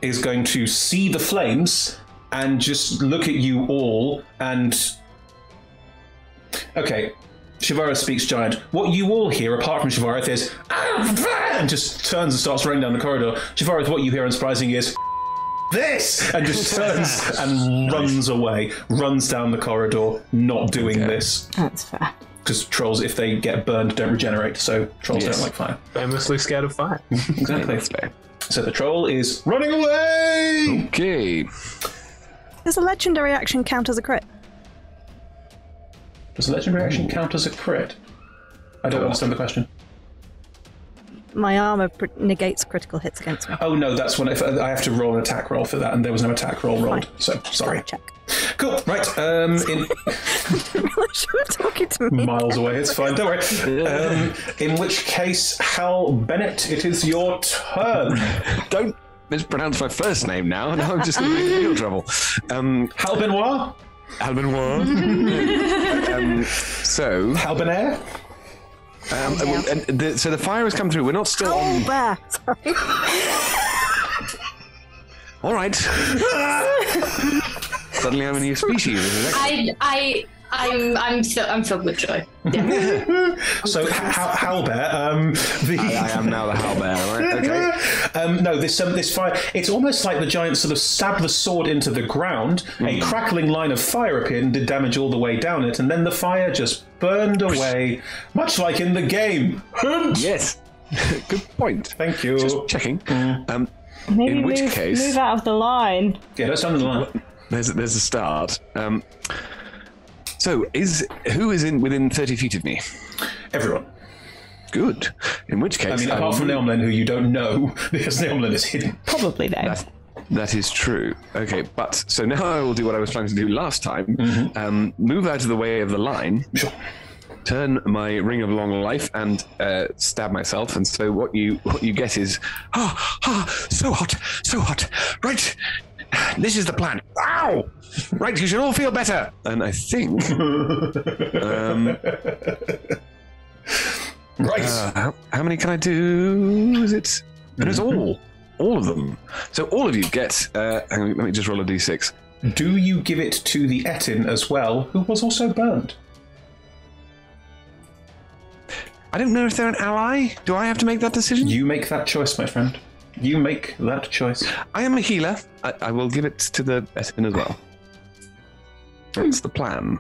is going to see the flames and just look at you all and... Okay, Shivareth speaks giant. What you all hear, apart from Shivareth, is... and just turns and starts running down the corridor. Shivareth, what you hear unsurprisingly is... this! And just turns and runs away. Runs down the corridor, not doing this. That's fair. Because trolls, if they get burned, don't regenerate, so trolls don't like fire. Famously scared of fire. Exactly. So the troll is running away! Okay. Does a legendary action count as a crit? Does a legendary action count as a crit? I don't understand the question. My armor negates critical hits against me. Oh no, that's when I have to roll an attack roll for that, and there was no attack roll rolled, so sorry. Check. Cool, right, You were talking to me. miles away, it's fine, don't worry. In which case, Hal Bennett, it is your turn. Don't mispronounce my first name now. Now I'm just going to make real trouble. Hal Benoit? Hal Benoit. So... Hal Benair? So the fire has come through. We're not still on... Bear. Sorry. All right. Suddenly I'm a new species. I'm filled with joy. Yeah. So, Halbear, I am now the Howlbear, right? Okay. No, this fire, it's almost like the giant sort of stabbed the sword into the ground, a crackling line of fire appeared and did damage all the way down it, and then the fire just burned away, much like in the game. Yes. Good point. Thank you. Just checking. Maybe in which case... move out of the line. Yeah, let's down the line. There's a start. So, who is within 30 feet of me? Everyone. Good. In which case... I mean, apart from Neomlin, who you don't know, because Neomlin is hidden. Probably though. That is true. Okay, but so now I will do what I was trying to do last time. Move out of the way of the line. Sure. Turn my ring of long life and stab myself. And so what you get is so hot. Right. This is the plan. Ow! Right, you should all feel better. And I think... right. How many can I do? Is it... And it's all of them. So all of you get... hang on, let me just roll a d6. Do you give it to the Etin as well, who was also burned? I don't know if they're an ally. Do I have to make that decision? You make that choice, my friend. You make that choice. I am a healer. I will give it to the Etin as well. That's the plan.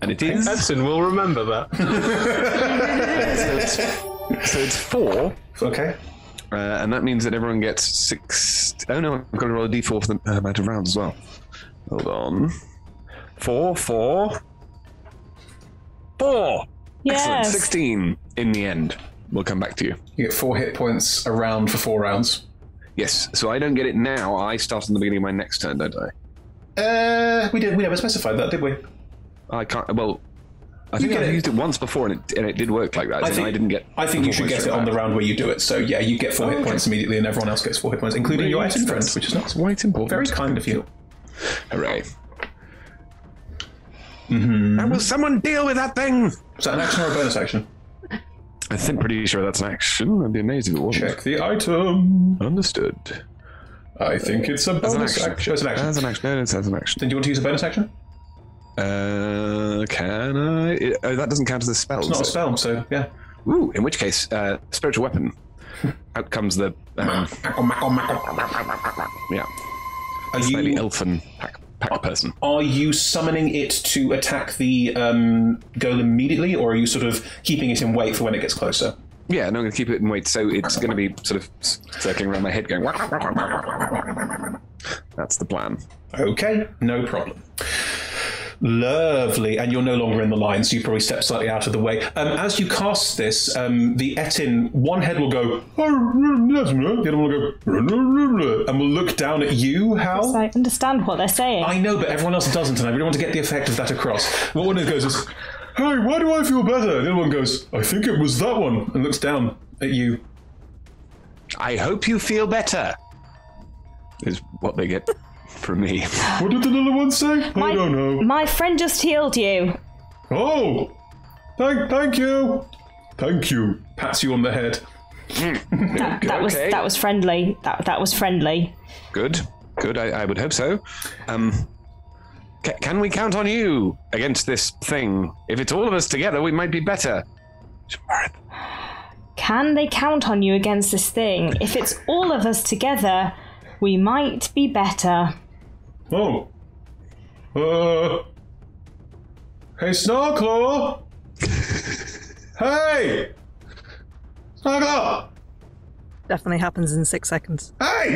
And it is... Edson will remember that. So it's 4. Okay. And that means that everyone gets 6... Oh no, I've got to roll a d4 for the amount of rounds as well. Hold on. 4. Yes. Excellent. 16 in the end. We'll come back to you. You get 4 hit points a round for 4 rounds. Yes, so I don't get it now. I start in the beginning of my next turn, don't I? We never specified that, did we? I can't... Well, I think I've used it once before and it did work like that. I didn't get... I think you should get it on the round where you do it. So yeah, you get 4 hit points immediately and everyone else gets 4 hit points, including your item friend, which is nice. Quite important. Very kind of you. Hooray. Now will someone deal with that thing? Is that an action or a bonus action? I think pretty sure that's an action. I'd be amazed if it wasn't. Check the item. Understood. I think it's a bonus action. It's an action. That's an action. No, it's an action. Then do you want to use a bonus action? Can I? That doesn't count as a spell. It's not a spell, so yeah. Ooh, in which case, spiritual weapon. Out comes the yeah, slightly elfin pack person. Are you summoning it to attack the golem immediately, or are you sort of keeping it in wait for when it gets closer? Yeah, no, I'm going to keep it in wait, so it's going to be sort of circling around my head going... That's the plan. Okay, no problem. Lovely, and you're no longer in the line, so you probably step slightly out of the way. As you cast this, the Etin, one head will go, the other one will go, and will look down at you, Hal. I understand what they're saying. I know, but everyone else doesn't, and I really want to get the effect of that across. What one of goes is, hey, why do I feel better? The other one goes, I think it was that one, and looks down at you. I hope you feel better, is what they get from me. What did another one say? I don't know. My friend just healed you. Oh, thank you. Thank you. Pats you on the head. That was friendly. That was friendly. Good. I would hope so. Can we count on you against this thing? If it's all of us together, we might be better. Can they count on you against this thing? If it's all of us together, we might be better. Oh. Hey, Snarklaw! Hey! Snarklaw! Definitely happens in 6 seconds. Hey!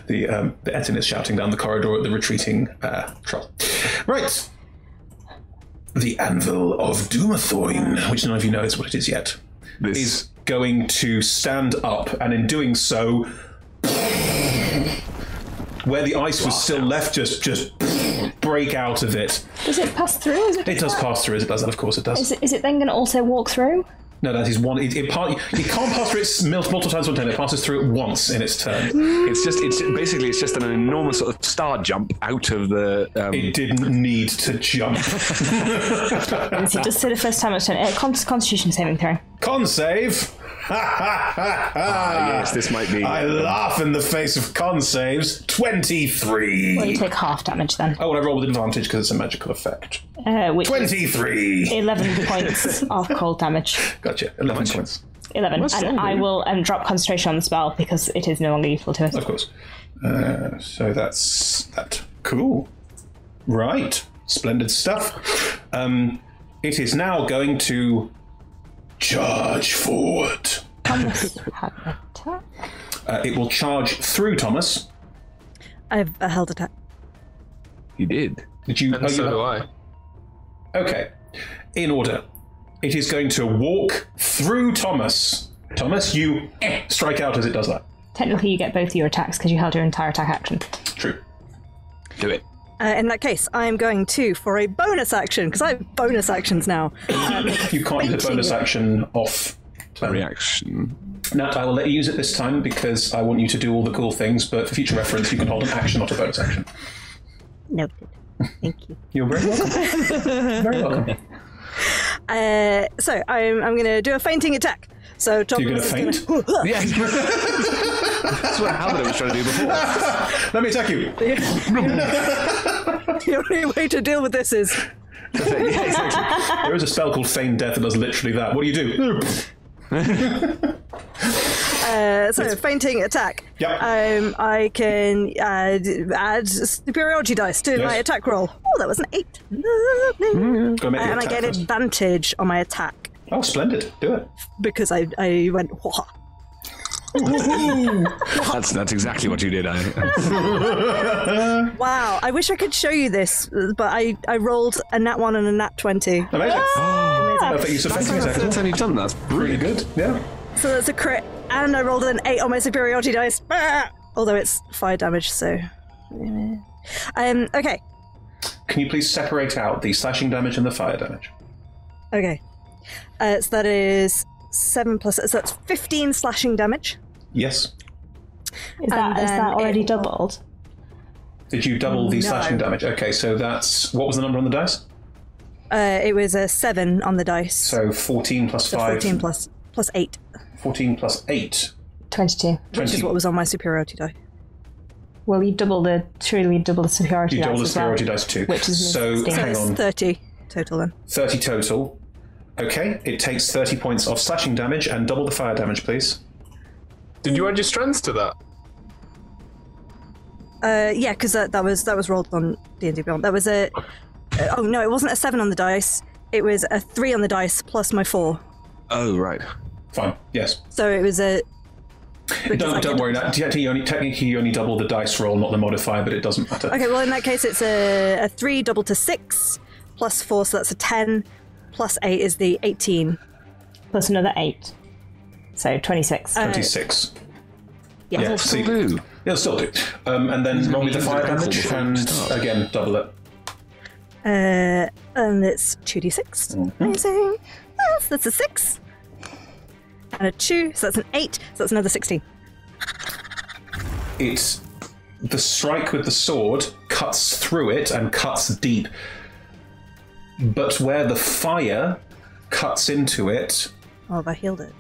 The Etin is shouting down the corridor at the retreating troll. Right. The Anvil of Dumathoin, which none of you knows what it is yet, is going to stand up, and in doing so, where the ice was still left, just break out of it. Does it pass through? It does pass through as it does that, of course it does. Is it then going to also walk through? No, that is one. It can't pass through it multiple times one turn. It passes through it once in its turn. It's just an enormous sort of star jump out of the. It didn't need to jump. So just say the first time it's turn. Constitution saving throw. Con save. Yes, this might be. I laugh in the face of con saves. 23. Well, you take half damage then. Oh, and I roll with advantage because it's a magical effect. Which 23. 11 points of cold damage. Gotcha. 11 points. 11. That's And still I good. will drop concentration on the spell because it is no longer useful to us. Of course. So that's that. Cool. Right. Splendid stuff. It is now going to charge forward. Thomas had an attack. It will charge through Thomas. I've a held attack. You did. Did you? And so do I. Okay. In order. It is going to walk through Thomas. Thomas, you strike out as it does that. Technically, you get both your attacks because you held your entire attack action. True. Do it. In that case, I'm going to, for a bonus action, because I have bonus actions now. You can't use a bonus action off plan. Reaction. Nat, I will let you use it this time because I want you to do all the cool things, but for future reference, you can hold an action, not a bonus action. Noted. Thank you. You're very welcome. Very welcome. So I'm going to do a fainting attack. So Thomas You're going to faint? Yeah. That's what Albert was trying to do before. Let me attack you. The only way to deal with this is... Yeah, exactly. There is a spell called Feign Death that does literally that. What do you do? So fainting attack. Yep. I can add superiority dice to my attack roll. Oh, that was an 8. Lovely. Gotta make the And I attack get first. advantage on my attack Oh, splendid. Do it. because I went, whoa. That's exactly what you did. Wow, I wish I could show you this, but I rolled a nat 1 and a nat 20. Amazing. Perfect use of That's fainting the third attack. time you've done that. That's Really brilliant. good. Yeah. So that's a crit, and I rolled an 8 on my superiority dice. Although it's fire damage, so... okay. Can you please separate out the slashing damage and the fire damage? Okay. So that is 7 plus... So that's 15 slashing damage. Yes. Is that then already it- doubled? Did you double the slashing damage? Okay, so that's... What was the number on the dice? It was a 7 on the dice. So 14 plus 5. 14 plus 8. 14 plus 8. 22. Which is what was on my superiority die. Well, you double the superiority You dice. double the as well, superiority dice too. Which is so 16. hang It's on. 30 total then. 30 total. Okay, it takes 30 points of slashing damage and double the fire damage, please. Did you add your strengths to that? Yeah, because that was rolled on D&D Beyond. That was a... oh, no, it wasn't a 7 on the dice. It was a 3 on the dice plus my 4. Oh, right. Fine, yes. So it was a... Don't worry, technically you only double the dice roll, not the modifier, but it doesn't matter. Okay, well, in that case, it's a 3 doubled to 6 plus 4, so that's a 10. Plus 8 is the 18. Plus another 8. So 26. 26. Yeah. It'll still do. It'll still do. And then roll me the fire damage and again double it. And it's 2d6. Amazing. So that's a 6. And a 2, so that's an 8. So that's another 16. It's the strike with the sword cuts through it and cuts deep. But where the fire cuts into it, Oh, have I healed it?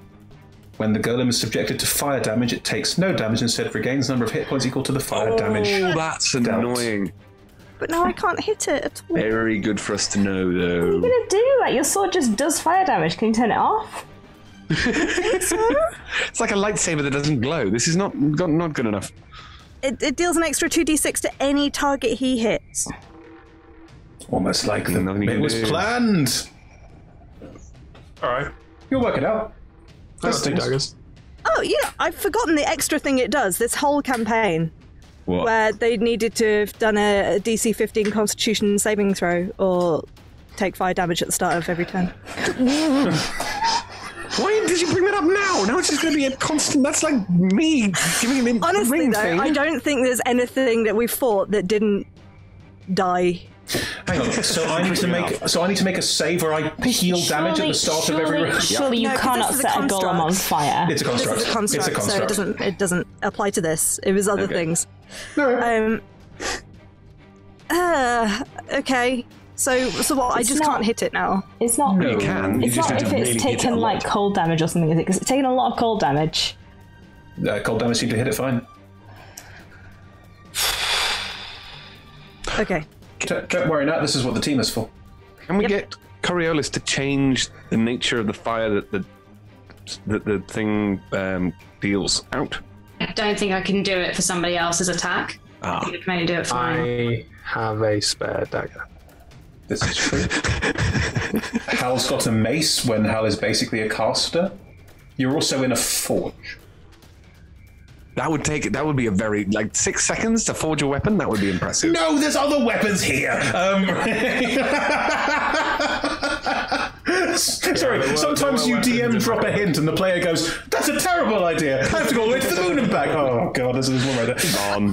when the golem is subjected to fire damage, it takes no damage, instead regains number of hit points equal to the fire damage. Oh, that's annoying. But now I can't hit it at all. Very good for us to know, though. What are you going to do? Like, your sword just does fire damage. Can you turn it off? It's like a lightsaber that doesn't glow. This is not good enough. It deals an extra 2d6 to any target he hits. Almost like Nothing you it can was do. planned. All right. You'll work it out. That's 2 daggers. Oh, yeah, I've forgotten the extra thing it does this whole campaign. What? Where they needed to have done a DC 15 Constitution saving throw or take fire damage at the start of every turn. Why did you bring that up now? Now it's just going to be a constant... That's like me giving an Honestly, ring though, thing. I don't think there's anything that we fought that didn't die. Hang on. So I need to make a save where I heal damage at the start of every round. Surely you No, 'cause cannot this is a set a golem on construct. fire. It's a This construct. is a construct, It's a construct. so it doesn't apply to this. It was other things. No. Okay. So what? I It's just not- can't hit it now. It's not. No, you can. You It's just not have if to it's really hit it taken a like lot. cold damage or something, is it? Because it's taken a lot of cold damage. Cold damage seemed to hit it fine. Okay. Don't worry, Nat. This is what the team is for. Can we get Coriolis to change the nature of the fire that the thing deals out? I don't think I can do it for somebody else's attack. I think I can only do it for mine. I have a spare dagger. This is true. Hal's got a mace when Hal is basically a caster. You're also in a forge. That would be a very, 6 seconds to forge a weapon? That would be impressive. No, there's other weapons here. Sorry, sometimes you DM drop a hint and the player goes, "That's a terrible idea. I have to go all the way to the moon and back." Oh god, there's one right there.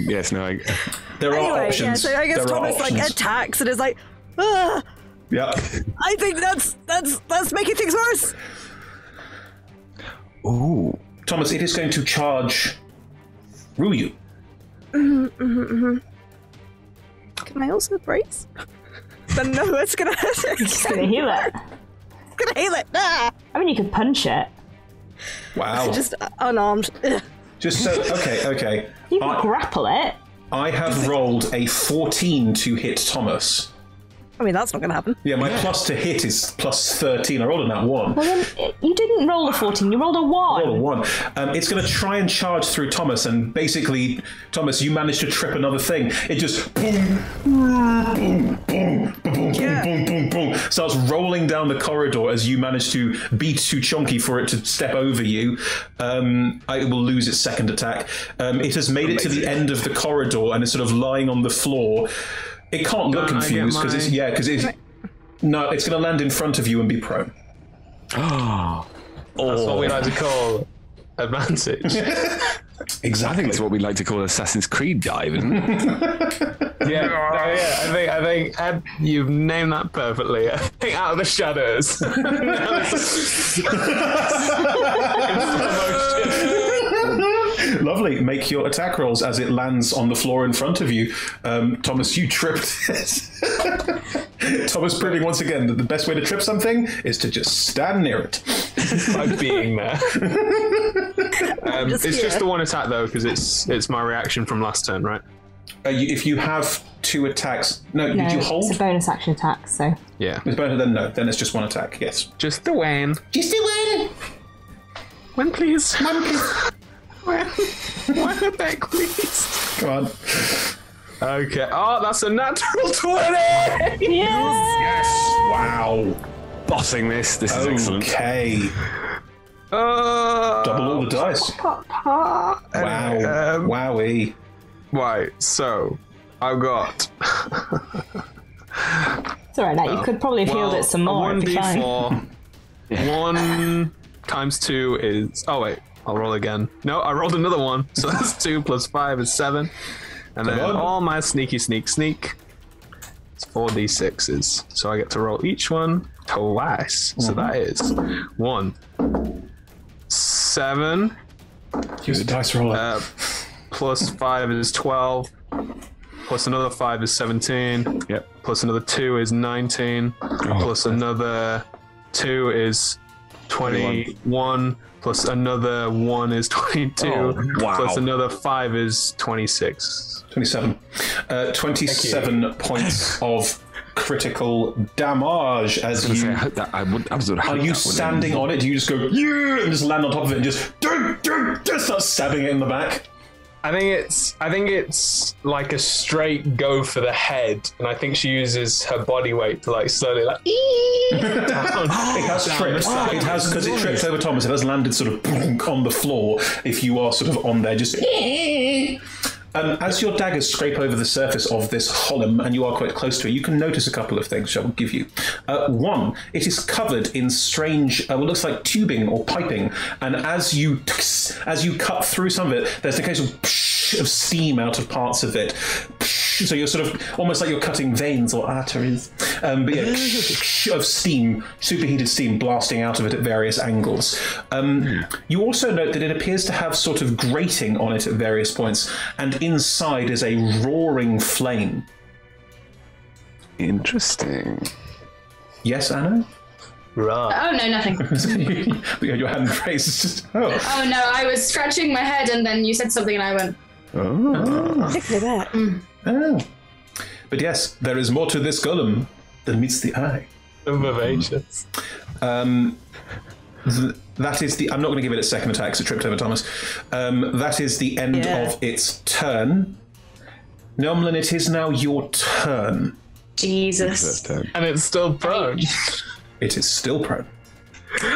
Yes, no. There are Anyway, options. yeah. So I guess there Thomas are options. attacks and is like, ah, Yeah. I think that's making things worse. Ooh. Thomas, it is going to charge Ryu. Can I also brace? But no, it's gonna hurt it. It's going to heal it. It's gonna heal it. Ah! I mean, you could punch it. Wow. Just unarmed. Ugh. Just so okay. You can grapple it. I have rolled a 14 to hit Thomas. I mean, that's not gonna happen. Yeah, my plus to hit is plus 13. I rolled in that one. Well, then you didn't roll a 14. You rolled a 1. Roll a 1. It's going to try and charge through Thomas, and basically, Thomas, you managed to trip another thing. It just boom, boom, boom, boom, boom, boom, boom, boom, starts rolling down the corridor as you manage to be too chonky for it to step over you. It will lose its second attack. It has made it to the end of the corridor and is sort of lying on the floor. It can't look confused because it's it's going to land in front of you and be prone. That's what we like to call advantage. Exactly. I think it's what we like to call Assassin's Creed dive, isn't it? Yeah. I think Ed, you've named that perfectly. I think out of the shadows. Lovely. Make make your attack rolls as it lands on the floor in front of you. Thomas, you tripped it. Thomas proving once again that the best way to trip something is to just stand near it. By being there. It's just the one attack though, because it's my reaction from last turn, right? If you have 2 attacks, did you hold? It's a bonus action attack, so. Yeah. It's bonus, then no, then it's just 1 attack. Yes. Just the when. Just the one. When, please. One, please. When? One attack, please. Come on. Okay. Oh, that's a natural 20. Yes! Wow. Bossing this. This is excellent. Okay. Double all the dice. Wow. Wowie. Right, so I've got. It's alright, now you could probably have healed it some more if you try. 1 times 2 is. Oh, wait. I'll roll again. No, I rolled another 1. So that's 2 plus 5 is 7. And then all my sneak. It's 4d6s. So I get to roll each one twice. So that is 1, 7. Use the dice roller. Plus 5 is 12. Plus another 5 is 17. Yep. Plus another 2 is 19. Plus another 2 is 21. Plus another 1 is 22. Wow. Plus another 5 is 26. 27. 27 points of critical damage as you. Are you standing on it? Do you just go, yeah, and just land on top of it and just start stabbing it in the back? I think it's like a straight go for the head, and I think she uses her body weight to like slowly like. Down, it has tripped. It has, because it tripped over Thomas. It has landed sort of on the floor. If you are sort of on there, just. As your daggers scrape over the surface of this column, and you are quite close to it, you can notice a couple of things, which I will give you. 1, it is covered in strange, what looks like tubing or piping, and as you cut through some of it, there's an occasional of steam out of parts of it. So you're sort of almost like you're cutting veins or arteries, but yeah, of steam, superheated steam blasting out of it at various angles. You also note that it appears to have sort of grating on it at various points, and inside is a roaring flame. Interesting. Yes, Anna? Right. Oh, no, nothing. You had your hand raised. It's just, Oh, no, I was scratching my head and then you said something and I went, Particularly that. Oh. But yes, there is more to this golem than meets the eye. Vivacious. That is the. I'm not going to give it its second attack, so it tripped over Thomas. That is the end of its turn. Nomlin, it is now your turn. Jesus. And it's still prone. It is still prone.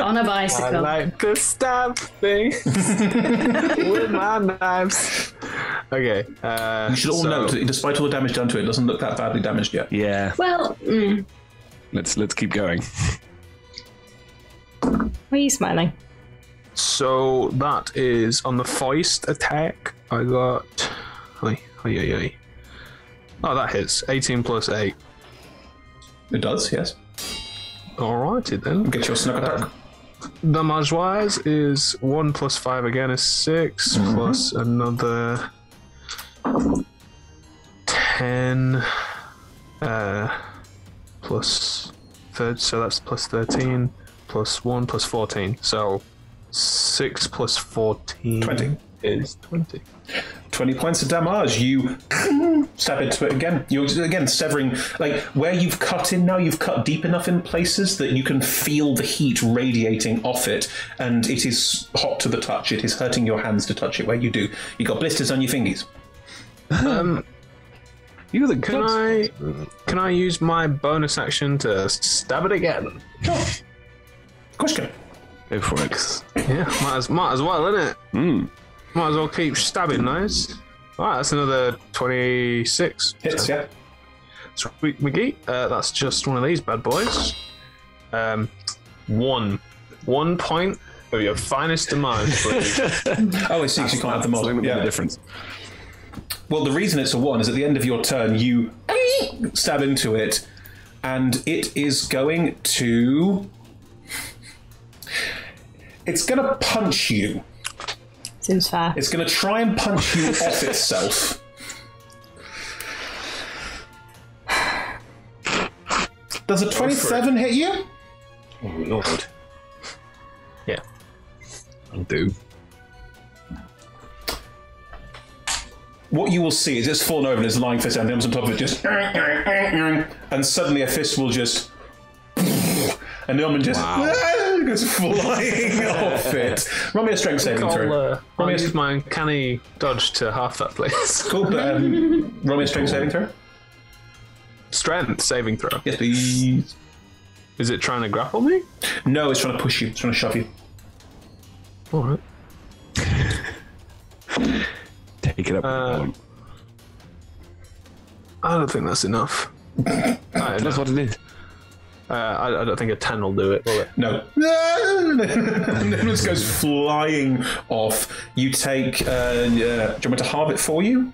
On a I bicycle. like to stab things with my knives. Okay. You should all note that despite all the damage done to it, it doesn't look that badly damaged yet. Yeah. Well, Let's keep going. Why are you smiling? So that is on the foist attack. I got. Oh, that hits. 18 plus 8. It does, yes. Alrighty then. Get your snuck attack. Damage wise is 1 plus 5 again is 6, plus another 10 plus third, so that's plus 13 plus 1 plus 14. So 6 plus 14 20 is 20. 20 points of damage. You stab into it again. You're again severing, like where you've cut in now, you've cut deep enough in places that you can feel the heat radiating off it, and it is hot to the touch. It is hurting your hands to touch it. Where you do, you got blisters on your fingers. You the Can I use my bonus action to stab it again? Sure. Of course you can. Go for it. Yeah, might as well, innit? Might as well keep stabbing those. Alright, that's another 26. Hits, yeah. Sweet McGee. That's just one of these bad boys. 1 point of your finest damage, please. Oh, I see, 'cause you can't have the mod. Yeah. Yeah. The difference. Well, the reason it's a 1 is at the end of your turn, you stab into it, and it is going to... It's going to punch you. Is Seems fair. It's going to try and punch you off itself. Does a 27 hit you? Oh, Lord. Yeah. I'll do. What you will see is it's fallen over and it's lying fist and the arms on top of it just... And suddenly a fist will just... And the arm just goes flying off it. Roll me a strength saving throw. I'll use my uncanny dodge to half that, please. Cool, but roll me a strength saving throw. Strength saving throw. Yes, please. Is it trying to grapple me? No, it's trying to push you. It's trying to shove you. All right. Take it up. I don't think that's enough. That's what it is. I don't think a 10 will do it, will it? No. And it just goes flying off. You take... do you want me to halve it for you?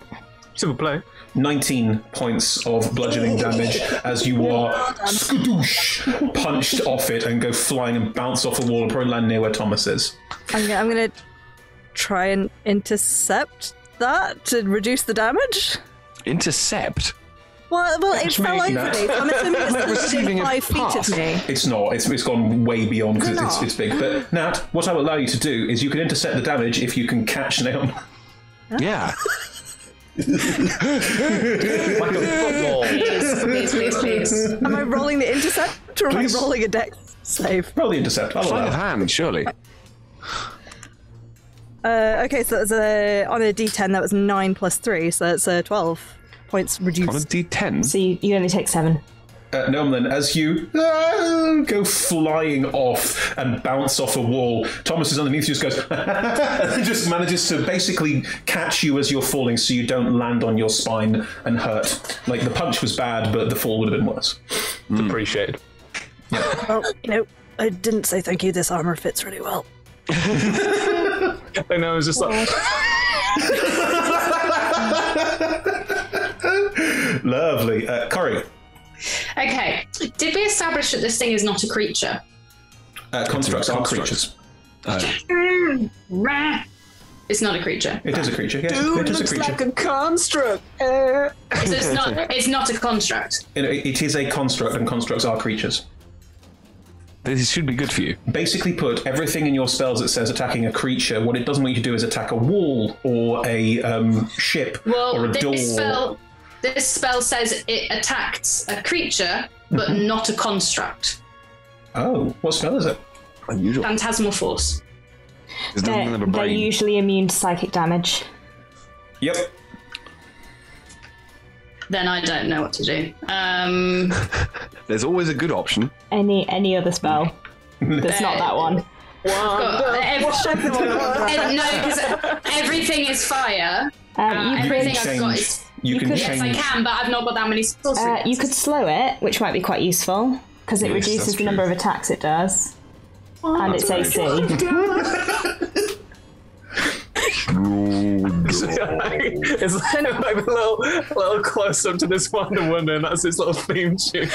Simple play. 19 points of bludgeoning damage as you are skadoosh, punched off it and go flying and bounce off a wall and probably land near where Thomas is. I'm going to try and intercept that to reduce the damage. Intercept? Well, it fell over me. I'm assuming it's receiving within a 5 feet of pass. me. It's not. It's gone way beyond because it's big. But Nat, what I will allow you to do is you can intercept the damage if you can catch Naomi. Yeah. Like a football. Please. Am I rolling the intercept or Please. am I rolling a dex save? Roll the intercept. I'll Sleight allow of it. hand, surely. Okay, so that's on a d10 that was 9 plus 3, so that's 12 points reduced. On a d10. So you only take 7. Noam, then, as you go flying off and bounce off a wall, Thomas is underneath you, just goes, and just manages to basically catch you as you're falling so you don't land on your spine and hurt. Like, the punch was bad, but the fall would have been worse. Appreciated. Well, I didn't say thank you. This armor fits really well. I know, it's just like... Lovely. Corey. Okay. Did we establish that this thing is not a creature? Constructs are creatures. It's not a creature. It is a creature, yes. It is a creature. a construct. So it's not a construct. It is a construct, and constructs are creatures. This should be good for you. Basically put, everything in your spells that says attacking a creature, what it doesn't want you to do is attack a wall or a ship or a door. This spell says it attacks a creature, but not a construct. Oh, what spell is it? Unusual. Phantasmal Force. There's nothing in the They're brain. usually immune to psychic damage. Yep. Then I don't know what to do. There's always a good option. Any other spell that's not that one. No, because everything is fire. Everything I've got is... You can Yes, I change. can, but I've not got that many sorcery. You could slow it, which might be quite useful, because it Yes, reduces that's the number true. of attacks it does. And it's AC. It's kind of like a little close up to this Wonder Woman, and that's its little theme tune.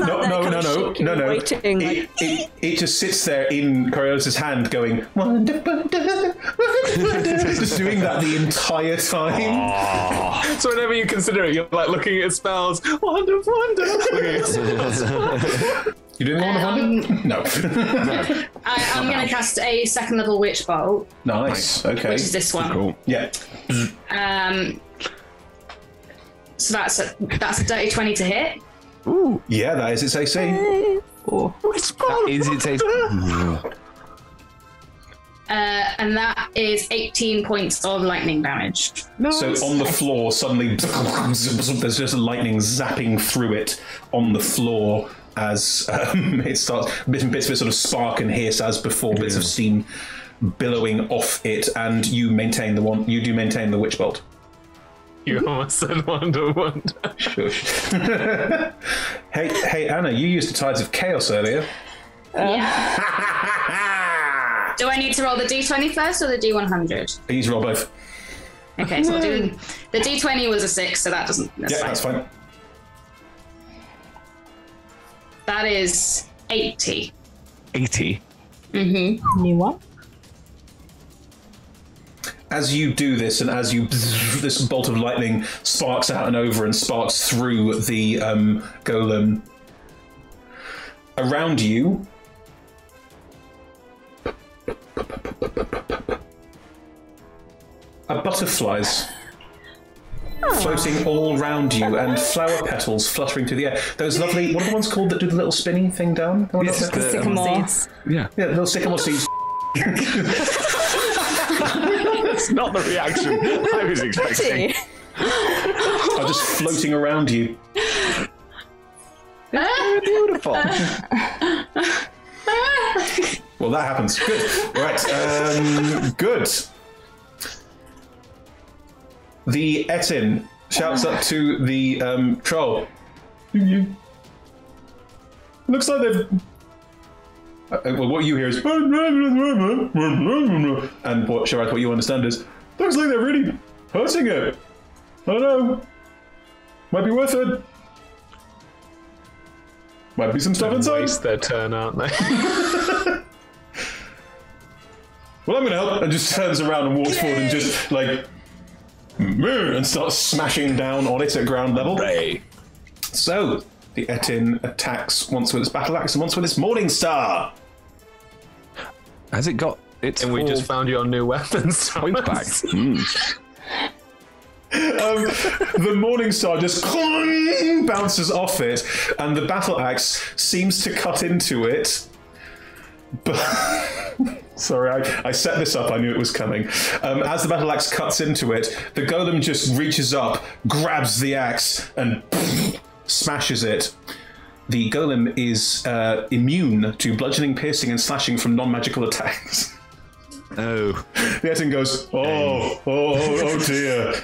No. Waiting. It just sits there in Coriolis' hand going, Wonder, wonder, wonder, just doing that the entire time. So whenever you consider it, you're like looking at spells. Wonder. You doing Wonder Wonder? No. I'm going to cast a second level Witch Bolt, Nice. Okay. which is this one. Cool. Yeah. So that's a dirty 20 to hit. Yeah, that is its AC. That is its AC. And that is 18 points of lightning damage. So on the floor, suddenly there's just lightning zapping through it on the floor as it starts. Bits of it sort of spark and hiss as before. Bits of steam billowing off it, and you maintain the one. You do maintain the witch bolt. You almost said Wonder. Shush. Hey, Anna, you used the Tides of Chaos earlier. Yeah. Do I need to roll the d20 first or the d100? You need to roll both. Okay, so I'll do the d20 was a 6, so that doesn't. That's fine. That is 80. 80. New one. as you do this, and as you this bolt of lightning sparks out and over and sparks through the golem, around you are butterflies floating all round you, and flower petals fluttering through the air. Those lovely, what are the ones called that do the little spinning thing down? The sycamore. Yeah. Yeah, little sycamore seeds. That's not the reaction I was expecting. Are just floating around you. Beautiful. Well, that happens. Good. Right. Good. The Etin shouts up to the troll. Looks like they've... well, what you hear is... And what, Sharath, what you understand is... Looks like they're really hurting it. I don't know. Might be worth it. Might be some stuff inside. Waste their turn, aren't they? Well, I'm going to help. And just turns around and walks forward and just, like... and starts smashing down on it at ground level. Ray. So, the Etin attacks once with its battle axe and once with its morning star. Has it got its And we just found your new weapons. point back? The morning star just bounces off it, and the battle axe seems to cut into it. But sorry, I set this up. I knew it was coming. As the battle axe cuts into it, the golem just reaches up, grabs the axe, and smashes it. The golem is immune to bludgeoning, piercing, and slashing from non-magical attacks. Oh. The Etin goes, oh dear.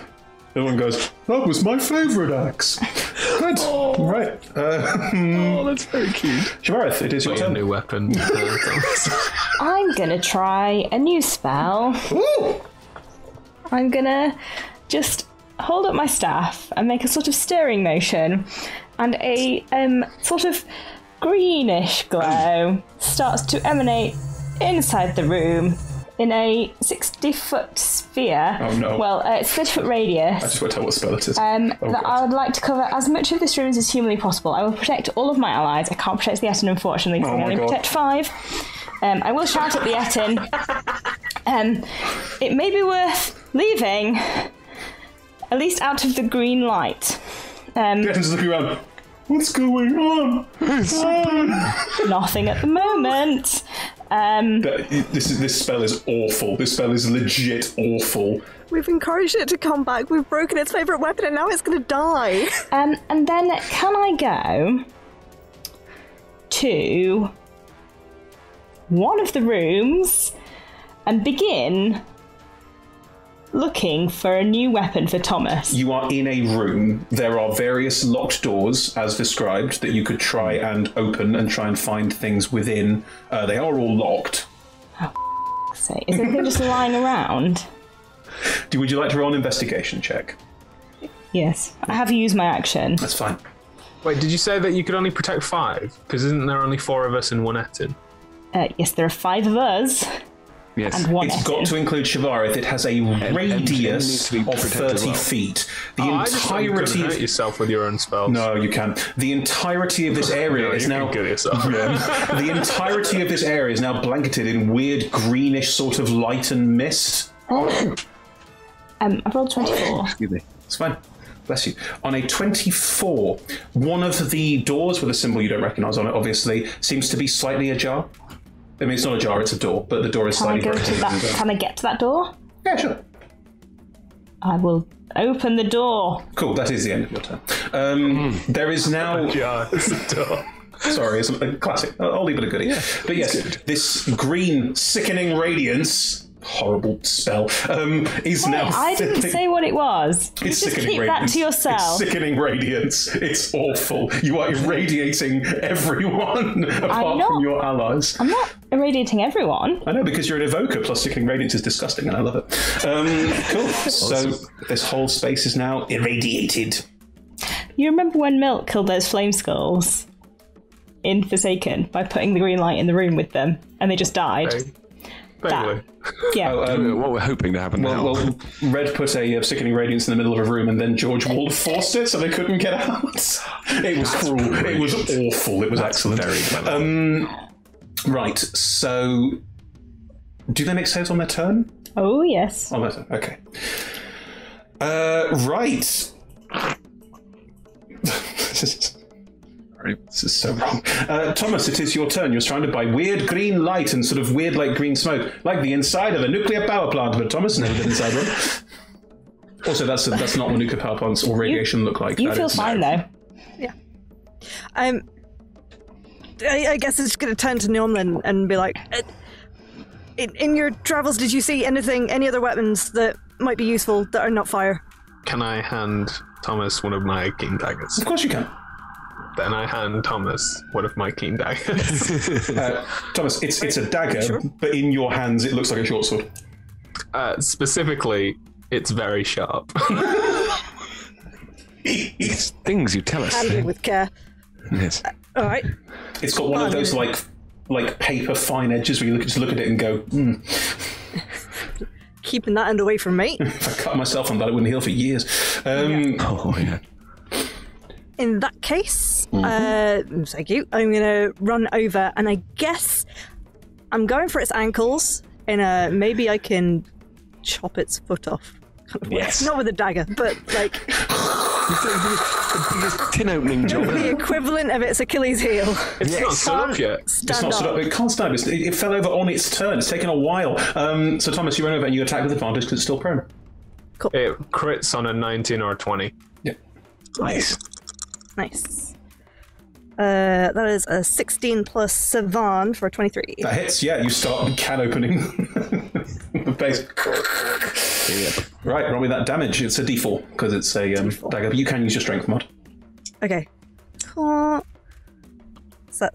The one goes, that was my favourite axe. Good. Right. Oh, that's very cute. Shavarith, it is your Got your turn. new weapon. I'm gonna try a new spell. Ooh. I'm gonna just hold up my staff and make a sort of stirring motion, and a sort of greenish glow starts to emanate inside the room in a 60-foot sphere. Oh, no. Well, it's 30-foot radius. I just won't tell what spell it is. That God. I would like to cover as much of this room as is humanly possible. I will protect all of my allies. I can't protect the Etin, unfortunately, because I Oh can my only God. protect 5. I will shout at the Etin. It may be worth leaving, at least out of the green light. The Etin's looking around. What's going on? Nothing at the moment. This spell is awful. This spell is legit awful. We've encouraged it to come back. We've broken its favourite weapon, and now it's going to die. And then can I go to one of the rooms and begin looking for a new weapon for Thomas? You are in a room. There are various locked doors, as described, that you could try and open and try and find things within. They are all locked. So, is anything just lying around? Would you like to roll an investigation check? Yes. I have used my action. That's fine. Wait, did you say that you could only protect 5? Because isn't there only 4 of us in one Etin? Yes, there are 5 of us. Yes. And one It's got Etin. to include Shavarith. It has a needs radius to be of protected 30 well. feet. The I just thought you couldn't hurt yourself with your own spells. No, you can. The entirety of this area No, is you now. can kill yourself. The entirety of this area is now blanketed in weird greenish sort of light and mist. I rolled 24. Excuse me. It's fine. Bless you. On a 24, one of the doors with a symbol you don't recognise on it, obviously, seems to be slightly ajar. I mean, it's not a jar, it's a door, but the door is Can I slightly go to broken. that? Can I get to that door? Yeah, sure. I will open the door. Cool, that is the end of your turn. There is now... Yeah, it's a door. Sorry, it's a classic. I'll leave it a goodie. But yes, this green, sickening radiance, horrible spell, is now... I didn't filling- say what it was. You It's just sickening keep radiance. that to yourself. It's sickening radiance. It's awful. You are irradiating everyone apart not. from your allies. I'm not irradiating everyone. I know, because you're an evoker, plus sickening radiance is disgusting, and I love it. Cool. So this whole space is now irradiated. You remember when Milk killed those flame skulls in Forsaken by putting the green light in the room with them, and they just died? Okay. Vaguely. Yeah. What we're hoping to happen now. Well, Red put a sickening radiance in the middle of a room, and then George Wald forced it so they couldn't get out. It was cruel. It was awful. It was excellent. Very clever. Right, so do they make saves on their turn? Oh, yes. On their turn, okay. Right. This is so wrong. Thomas, it is your turn. You're surrounded by weird green light and sort of weird like green smoke, like the inside of a nuclear power plant, but Thomas has never been inside one. Also, that's not what nuclear power plants or radiation look like. You feel fine, though. Yeah. I guess it's going to turn to Neomlin and be like, in your travels, did you see any other weapons that might be useful that are not fire? Can I hand Thomas one of my keen daggers? Of course you can. Then I hand Thomas one of my keen daggers. Thomas, it's a dagger, Sure. but in your hands it looks like a short sword. Specifically, it's very sharp. These things you tell us. Handling with care. Yes. All right. It's got one of those like paper fine edges where you just look at it and go, Keeping that end away from me. if I cut myself on that, it wouldn't heal for years. Oh, yeah. In that case, thank you. I'm going to run over, and I guess I'm going for its ankles, and maybe I can chop its foot off. Kind of way. Yes. Not with a dagger, but like The biggest tin opening job the ever. equivalent of its Achilles heel. It's not stood up yet. Stand It's not stood up. It can't stand up. It fell over on its turn. It's taken a while. So Thomas, you run over and you attack with advantage because it's still prone. It crits on a 19 or a 20. Yeah. Nice. Nice. That is a 16 plus Savan for 23. That hits. Yeah, you start can opening the base. Yep. Right, roll me that damage. It's a D4 because it's a dagger, but you can use your strength mod. Okay. Cool. So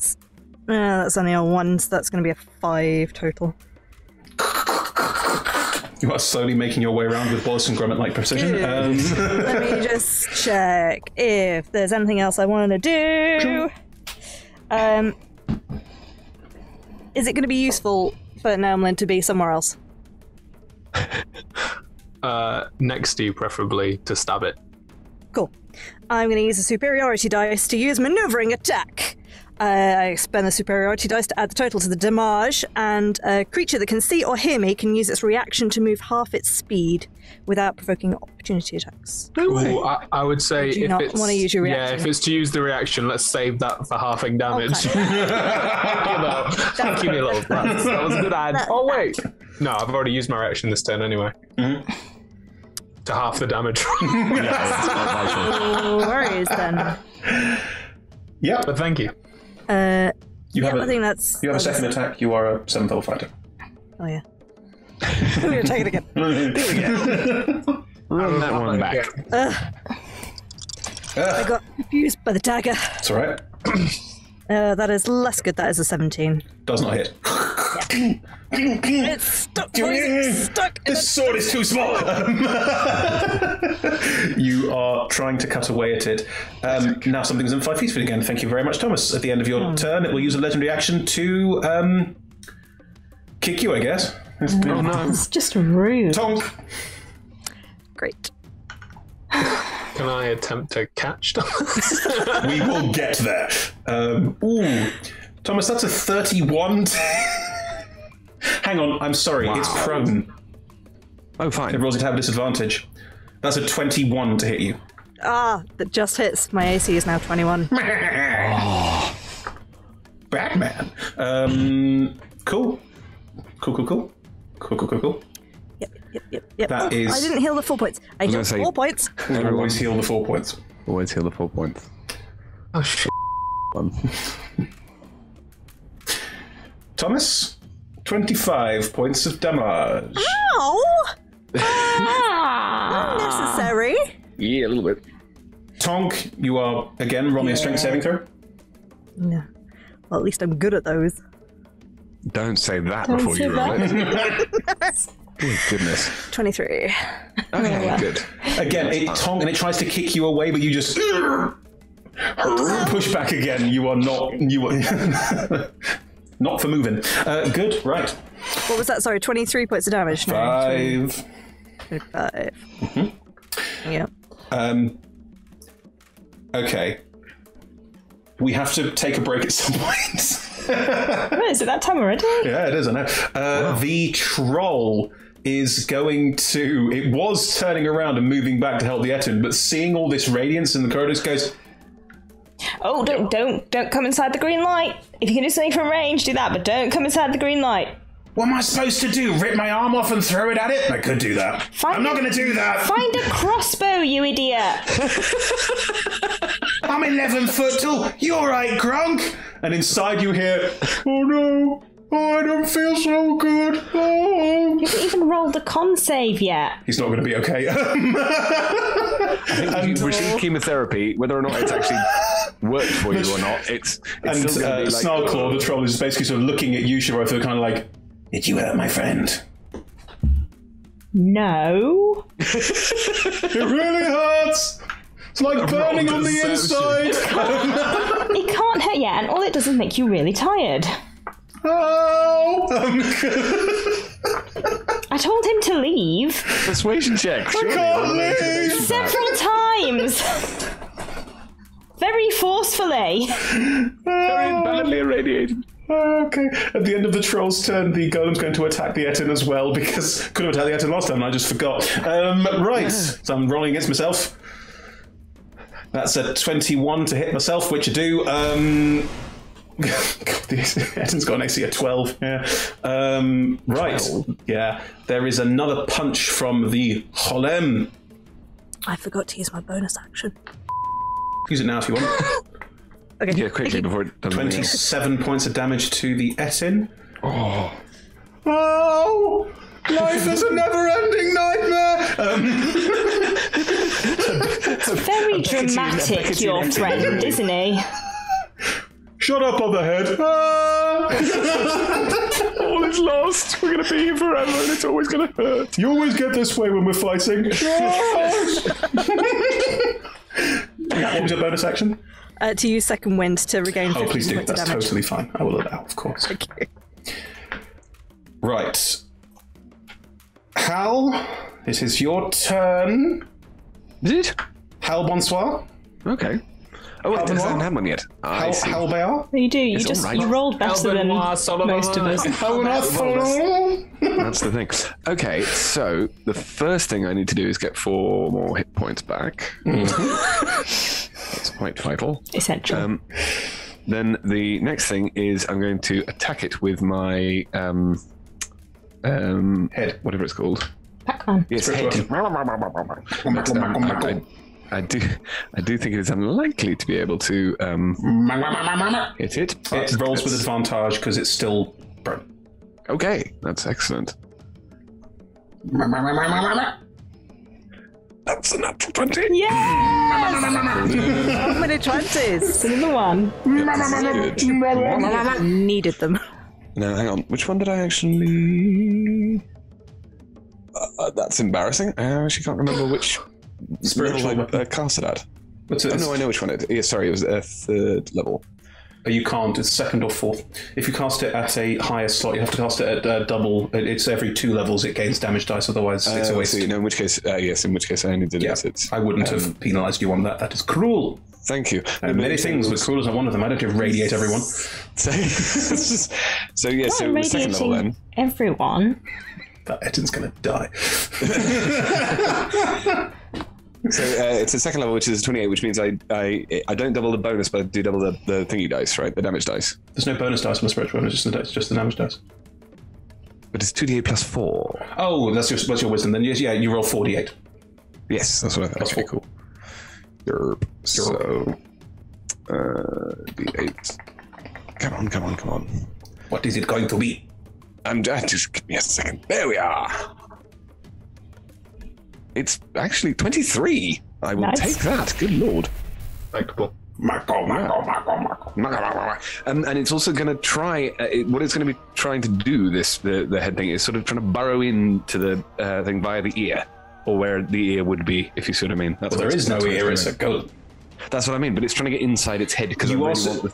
that's only a 1, so that's going to be a 5 total. You are slowly making your way around with Wallace and Gromit-like precision. Let me just check if there's anything else I want to do. Is it going to be useful for Naumlin to be somewhere else? Next to you, preferably, to stab it. Cool. I'm going to use a superiority dice to use maneuvering attack. I expend the superiority dice to add the total to the damage, and a creature that can see or hear me can use its reaction to move half its speed without provoking opportunity attacks. Ooh, I would say Do you if not it's wanna use your yeah, reaction? if it's to use the reaction, let's save that for halving damage. Okay. You know, give me a little. That was a good ad. Oh wait, no, I've already used my reaction this turn anyway. To half the damage. No worries then. Yeah, But thank you. I you have think that's. a second attack. You are a 7th level fighter. Oh yeah. I'm gonna take it again. Run that one back. I got confused by the dagger. It's all right. That is less good. That is a 17. Does not hit. It's stuck. Stuck. In This sword is too small. You are trying to cut away at it. Now something's in 5 feet of it again. Thank you very much, Thomas. At the end of your turn, it will use a legendary action to kick you, I guess. Oh no. It's just rude. Tonk. Great. Can I attempt to catch Thomas? We will get there. Ooh, Thomas, that's a 31. Hang on, I'm sorry. It's prone. Oh, It fine. rolls it to have a disadvantage. That's a 21 to hit you. That just hits. My AC is now 21. Batman. Cool. Cool. Yep. That is- I didn't heal the 4 points. I gonna healed say- 4 points. Always heal the 4 points. Always heal the 4 points. Oh shit. Thomas, 25 points of damage. Ow! Unnecessary. Yeah, a little bit. Tonk, you are, again, roll me a strength saving throw. No. Well, at least I'm good at those. Don't say that Don't before say you roll that. it. Oh, goodness. 23. Okay, good. Again, it tonk and it tries to kick you away, but you just push back again. You are not for moving. Good, right. What was that? Sorry, 23 points of damage. 5. 5. Mm-hmm. Yeah. Okay. We have to take a break at some point. Oh, is it that time already? Yeah, it is, I know. The troll is going to... It was turning around and moving back to help the Etten, but seeing all this radiance in the corridors goes... Oh, don't come inside the green light. If you can do something from range, do that, but don't come inside the green light. What am I supposed to do? Rip my arm off and throw it at it? I could do that. I'm not going to do that. Find a crossbow, you idiot. I'm 11 foot tall. You're right, Gronk. And inside you hear, oh no, oh, I don't feel so good. Oh. You haven't even rolled the con save yet. He's not going to be okay. I think if you receive chemotherapy, whether or not it's actually worked for you or not, it's still going to be like... Snarlclaw, the troll, is basically sort of looking at you, Shiva, kind of like, did you hurt my friend? No. It really hurts. It's like burning on the inside. It can't hurt yet, and all it does is make you really tired. Oh! I told him to leave. Persuasion check. I can't leave. Several times. Very forcefully. Very badly irradiated. Okay. At the end of the troll's turn, the golem's going to attack the Etten as well, because could have attacked the Etten last time and I just forgot. Right. So I'm rolling against myself. That's a 21 to hit myself, which I do. God, the Etten's got an AC of 12. Yeah. Right. 12. Yeah. There is another punch from the Holem. I forgot to use my bonus action. Use it now if you want. Okay. Yeah, quickly before it does 27 points of damage to the Etten. Oh. Oh! Life is a never-ending nightmare! It's very dramatic, your friend, isn't he? Shut up on the head. Ah! All is lost. We're going to be here forever and it's always going to hurt. You always get this way when we're fighting. What was your bonus action? To use second wind to regain 15 please do. points of That's damage. totally fine. I will allow, of course. Okay. Right. Hal, this is your turn. Is it? Hal, bonsoir. Okay. Oh, wait, I haven't had one yet. I see. Hal Bayar. You do. You It's just all right. you rolled better than most of us. That's the thing. Okay, so the first thing I need to do is get 4 more hit points back. That's quite vital. Essential. Then the next thing is I'm going to attack it with my Head. whatever it's called. Pac-Man. Yes, head. I do think it is unlikely to be able to hit it. It rolls with advantage because it's still burnt. Okay, that's excellent. That's a natural 20. Yes! How many 20s? Another one. Good. Needed them. Now, hang on. Which one did I actually... that's embarrassing. I actually can't remember which Spiritual level I cast it at. What's it? Oh, no, I know which one it is. Yeah, sorry, it was a 3rd level. You can't. It's 2nd or 4th. If you cast it at a higher slot, you have to cast it at double. It's every 2 levels. It gains damage dice. Otherwise, it's a waste. So, no, in which case, yes, in which case I only did it. I wouldn't have penalised you on that. That is cruel. Thank you. Many things were cruel as one of them. I don't have to radiate everyone. So yeah, so the second level then. Everyone. That Etten's going to die. So it's the second level, which is 28, which means I don't double the bonus, but I do double the thingy dice, right? The damage dice. There's no bonus dice on the spiritual one. It's just the damage dice. But it's 2d8 plus 4. Oh, that's your wisdom. Then yeah, you roll 48. Yes, that's what I thought. Plus Okay, 4. cool. Yerp. So d8. Come on. What is it going to be? Just give me a second. There we are. It's actually 23. I will take that. Good lord. Respectable. And it's also going to try. What it's going to be trying to do, the head thing, is sort of trying to burrow into the thing via the ear, or where the ear would be, if you see what I mean. There is no ear. It's a goat. That's what I mean. But it's trying to get inside its head because I really want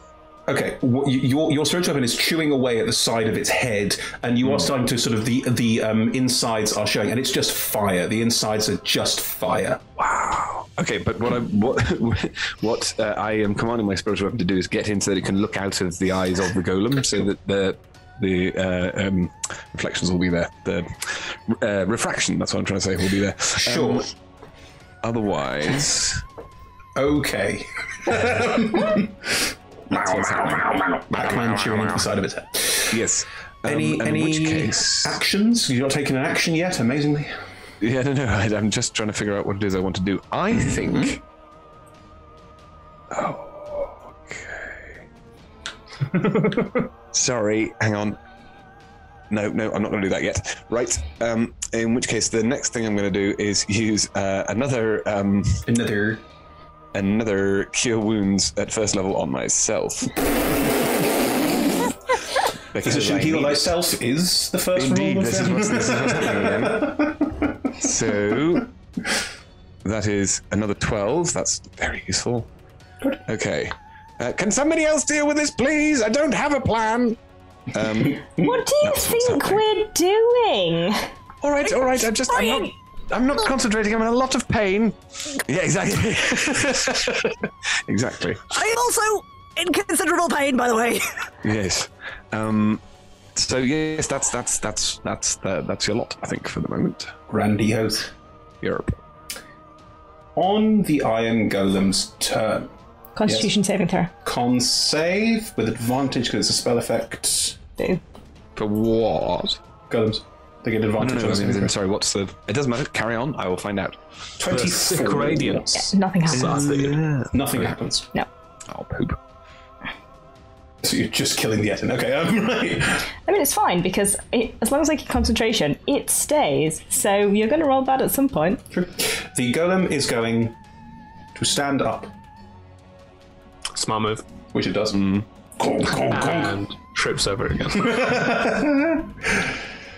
Okay, your spiritual weapon is chewing away at the side of its head, and you are starting to sort of the insides are showing, and it's just fire. The insides are just fire. Wow. Okay, but what I am commanding my spiritual weapon to do is get in so that it can look out of the eyes of the golem, so that the reflections will be there. The refraction, that's what I'm trying to say, will be there. Sure. Otherwise... Okay. Pac-Man chewing into the side of its head. Yes. Any in which case... actions? You're not taking an action yet, amazingly. Yeah, no. I'm just trying to figure out what it is I want to do. I think... Oh, okay. Sorry, hang on. No, I'm not going to do that yet. Right. In which case, the next thing I'm going to do is use another Cure Wounds at first level on myself. Because heal thyself is the first Indeed, rule of this is what's happening again. So, that is another 12. That's very useful. Good. Okay. Can somebody else deal with this, please? I don't have a plan. What do you think we're doing? All right. I'm not concentrating. I'm in a lot of pain. Yeah, exactly. Exactly. I'm also in considerable pain, by the way. Yes. So yes, that's your lot, I think, for the moment. Grandiose. Europe. On the Iron Golem's turn. Constitution saving throw. Con save with advantage because it's a spell effect. Do. For what? Golems. They get advantage on saving throw. Sorry, what's the... It doesn't matter. Carry on. I will find out. 24 radiance. Yeah, nothing happens. Nothing happens. No. Oh, poop. So you're just killing the Etten. Okay, right. I mean, it's fine because as long as I keep concentration, it stays. So you're going to roll bad at some point. True. The golem is going to stand up, Smart move. which it does. Conk, conk, conk. And trips over again.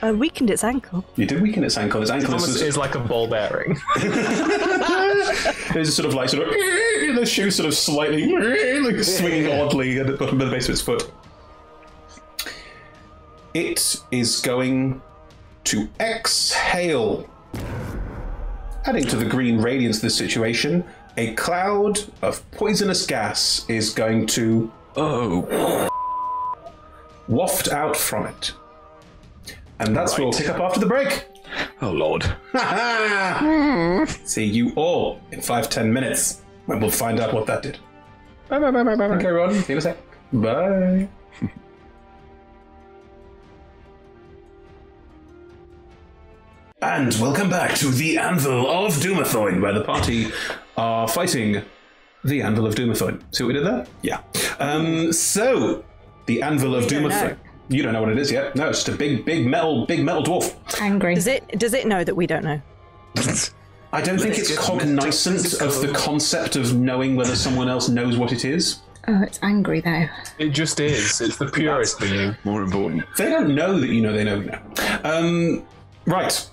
I weakened its ankle. You did weaken its ankle. Its ankle Thomas is like a ball bearing. There's a sort of the shoe sort of slightly swinging oddly at the bottom of the base of its foot. It is going to exhale. Adding to the green radiance of this situation, a cloud of poisonous gas is going to waft out from it. And that's what we'll pick up after the break. Oh, Lord. See you all in 5-10 minutes when we'll find out what that did. Bye. Okay, Ron, see you in a sec. Bye. And welcome back to the Anvil of Dumathoin, where the party are fighting the Anvil of Dumathoin. See what we did there? Yeah. So, the Anvil of Dumathoin. You don't know what it is yet. No, it's just a big metal dwarf. Angry. Does it know that we don't know? I don't think it's cognizant of the concept of knowing whether someone else knows what it is. Oh, it's angry though. It just is. It's the purest being. More important. They don't know that you know they know now. Right.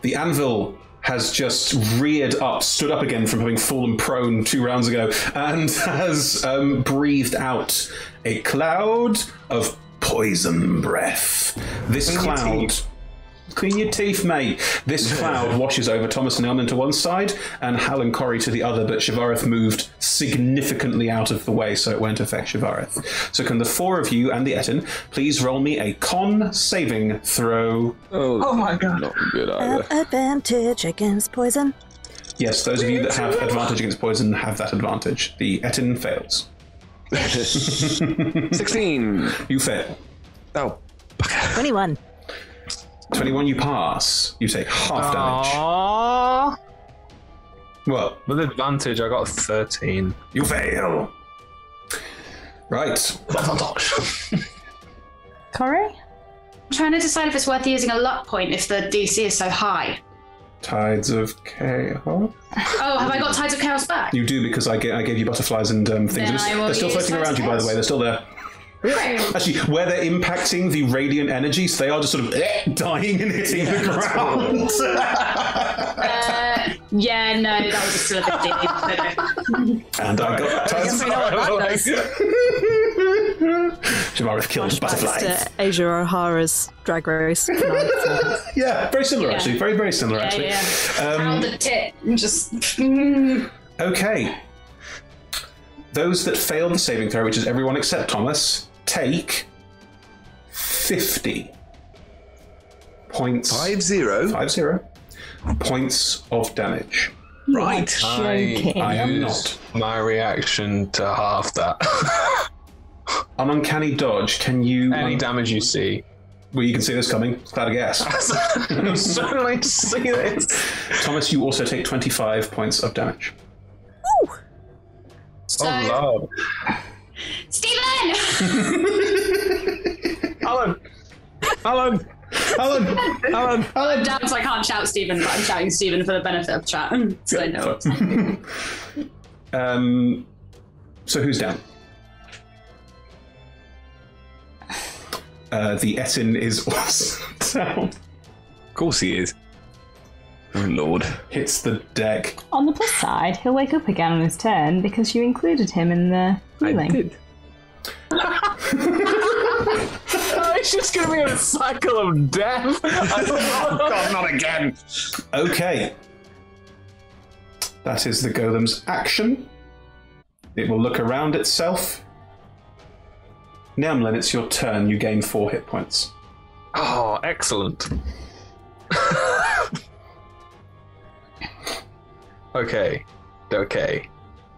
The Anvil has just reared up, stood up again from having fallen prone 2 rounds ago, and has breathed out a cloud of poison breath. This cloud... Clean your teeth, mate. This cloud washes over Thomas and Elman to one side and Hal and Corey to the other, but Shivareth moved significantly out of the way, so it won't affect Shivareth. So can the 4 of you and the Etten please roll me a con saving throw? Oh my god. Not good either. Advantage against poison. Yes, those of you that have advantage against poison have that advantage. The Etten fails. 16. You fail. Oh. 21. 21 you pass. You take half damage. Aww. What? With advantage, I got 13. You fail. Right. Corey? I'm trying to decide if it's worth using a luck point if the DC is so high. Tides of Chaos. Oh, have I got Tides of Chaos back? You do, because I gave you butterflies and things. They're still floating around you, by the way. They're still there. Actually, where they're impacting the radiant energies, they are just sort of dying and hitting the ground. Yeah, no, that was still a 15. And I got tides of Shimara kills Flashbacks butterflies. to Asia O'Hara's Drag Race. Yeah, very similar actually. Very, very similar actually. Yeah. Round the tit. Just. Okay. Those that fail the saving throw, which is everyone except Thomas, take 50 points. 5-0. 50 points of damage. Right. Joking. I am not. My reaction to half that. An uncanny dodge. Can you? Any damage you see. Well, you can see this coming. Cloud of gas. I'm certainly to see this. Thomas, you also take 25 points of damage. So, Oh, Lord. Stephen! Alan! I'm down, so I can't shout Stephen, but I'm shouting Stephen for the benefit of chat. So I know what's happening. So who's down? The Etin is also down. Of course he is. Oh, Lord. Hits the deck. On the plus side, he'll wake up again on his turn because you included him in the healing. I did. It's just going to be a cycle of death. Oh, God, not again. Okay. That is the golem's action. It will look around itself. Nemlin, it's your turn. You gain 4 hit points. Oh, excellent. Okay.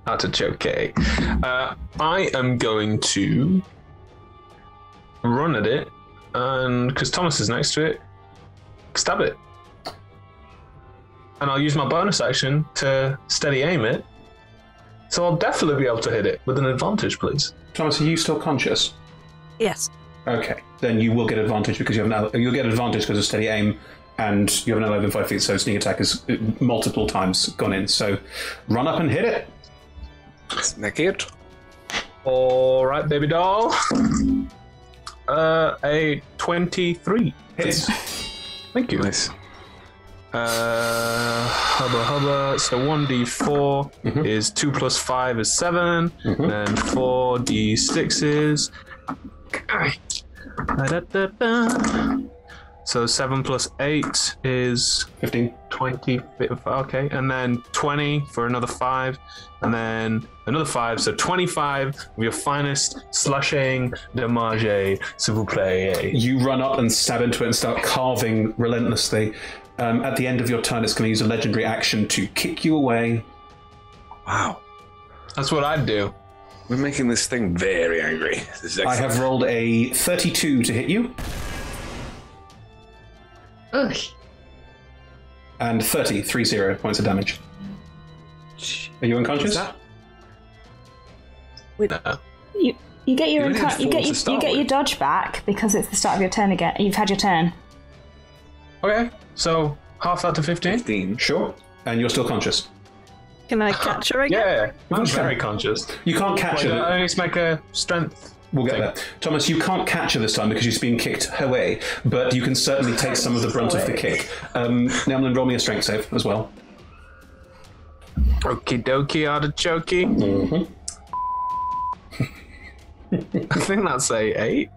Artichoke. I am going to run at it, and because Thomas is next to it, stab it. And I'll use my bonus action to steady aim it. So I'll definitely be able to hit it with an advantage, please. Thomas, are you still conscious? Yes. Okay, then you will get advantage because you'll get advantage because of steady aim, and you have an 11 5 feet, so sneak attack is multiple times gone in. So run up and hit it. Smack it. All right, baby doll. A 23 Hits. Thank you. Nice. Hubba. So 1d4 is 2 plus 5 is 7. Then 4d6 So 7 plus 8 is 15. 20. Okay, and then 20 for another 5, and then another 5. So 25 of your finest slushing damage, s'il vous plaît. You run up and stab into it and start carving relentlessly. At the end of your turn, it's going to use a legendary action to kick you away. Wow. That's what I'd do. We're making this thing very angry. This is I excellent. have rolled a 32 to hit you, Ugh. and 30 points of damage. Are you unconscious? No. You get your You only had you four get to you start get your with. dodge back because it's the start of your turn again. You've had your turn. Okay, so half that to 15? 15. Sure. And you're still conscious. Can I catch her again? Yeah, I'm can. very conscious. You can't catch Wait, her. I need to make a strength. We'll get there. Thomas, you can't catch her this time because she's being kicked away, but you can certainly take some of the brunt of the kick. Nemlin, roll me a strength save as well. Okie dokie, artichoke. I think that's a 8.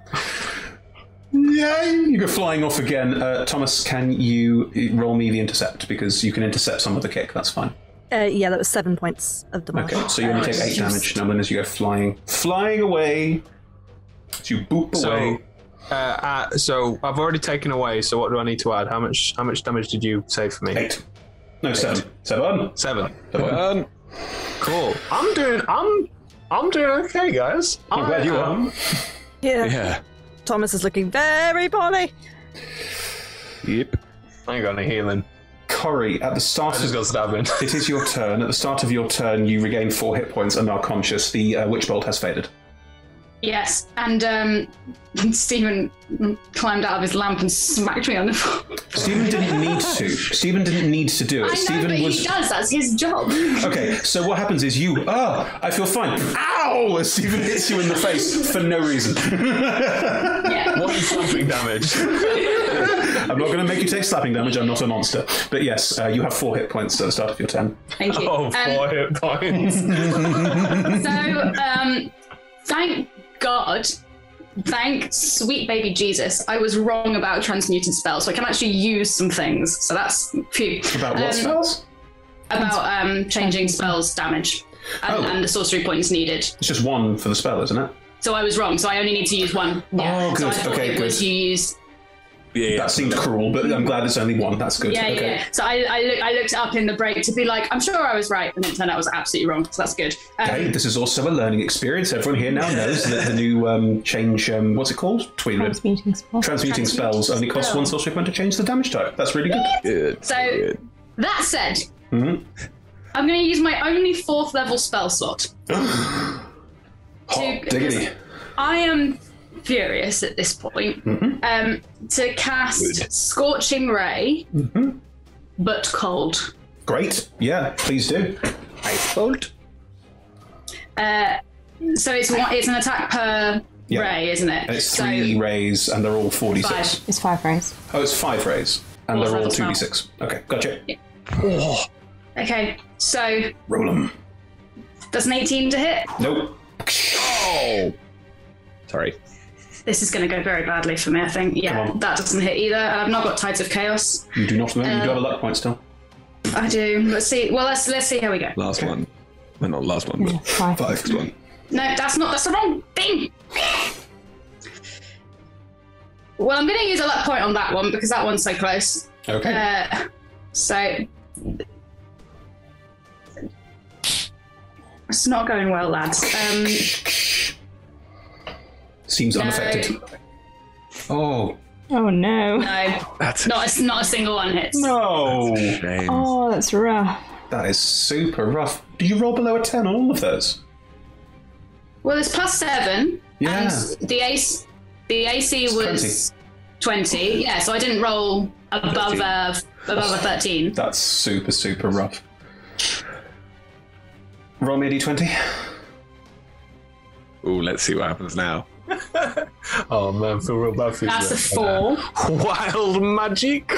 Yeah, you go flying off again. Thomas, can you roll me the intercept? Because you can intercept some of the kick, that's fine. Yeah, that was 7 points of damage. Okay, so you only take 8 damage, Nemlin, as you go flying away. As you boop away. So I've already taken away, so what do I need to add? How much damage did you say for me? 8. No, 7. 7. 7. Cool. I'm doing okay, guys. I'm glad you are. Yeah. Yeah. Thomas is looking very poorly. Yep. I ain't got any healing. Corey, at the start I just got stabbing. it is your turn. At the start of your turn, you regain 4 hit points and are conscious. The witch bolt has faded. Yes, and Stephen climbed out of his lamp and smacked me on the floor. Stephen didn't need to. Stephen didn't need to do it. I know, Stephen but was. he does. That's his job. Okay, so what happens is I feel fine. Ow! As Stephen hits you in the face for no reason. Yeah. 1 slapping damage. I'm not going to make you take slapping damage. I'm not a monster. But yes, you have 4 hit points at the start of your turn. Thank you. Oh, 4 hit points. So, thank God thank sweet baby Jesus, I was wrong about transmutant spells, so I can actually use some things. So that's phew. About what spells? About changing spells damage and the sorcery points needed. It's just one for the spell, isn't it? So I was wrong. So I only need to use one. Yeah. Oh, good. So I thought Okay, it was good. you use. Yeah. That seemed cruel, but I'm glad it's only one. That's good. Yeah, okay. yeah. So I looked up in the break to be like, I'm sure I was right, and it turned out I was absolutely wrong. So that's good. Hey, this is also a learning experience. Everyone here now knows that the new change, what's it called? Transmuting spells. Transmuting spells only cost one sorcery point to change the damage type. That's really good. Good. So that said, Mm-hmm. I'm going to use my only 4th level spell slot. Hot diggity. I am furious at this point to cast Scorching Ray, but cold. Great. Yeah, please do. Ice cold. So it's an attack per ray, isn't it? And it's 3 rays, and they're all 46. 5. It's 5 rays. Oh, it's 5 rays, and Fourth they're all level 2d6. Okay, gotcha. Yeah. Okay, so Roll them. does an 18 to hit? Nope. Oh. Sorry. This is going to go very badly for me, I think. Come Yeah, on. that doesn't hit either. And I've not got Tides of Chaos. You do not know. You do have a luck point still. I do. Let's see. Well, let's see how we go. Last one. Well, not last one, but 5. next one. No, that's the wrong thing. Well, I'm going to use a luck point on that one because that one's so close. Okay. So it's not going well, lads. Seems unaffected. Oh. Oh no. No, That's not a single one hits. No. shame. Oh, that's rough. That is super rough. Did you roll below a 10 on all of those? Well, it's +7, Yeah. and the AC was 20. Yeah, so I didn't roll above a 13. That's super, super rough. Roll me a d20. Ooh, let's see what happens now. Oh man, I feel real bad for you. That's a 4. Wild magic.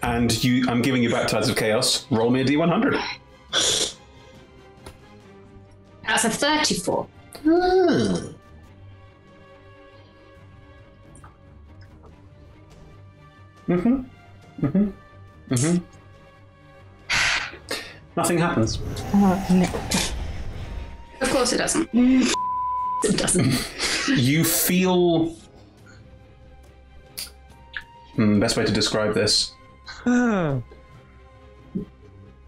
And I'm giving you back Tides of Chaos. Roll me a d100. That's a 34. Nothing happens. Oh, no. Of course it doesn't. It doesn't. You feel... best way to describe this.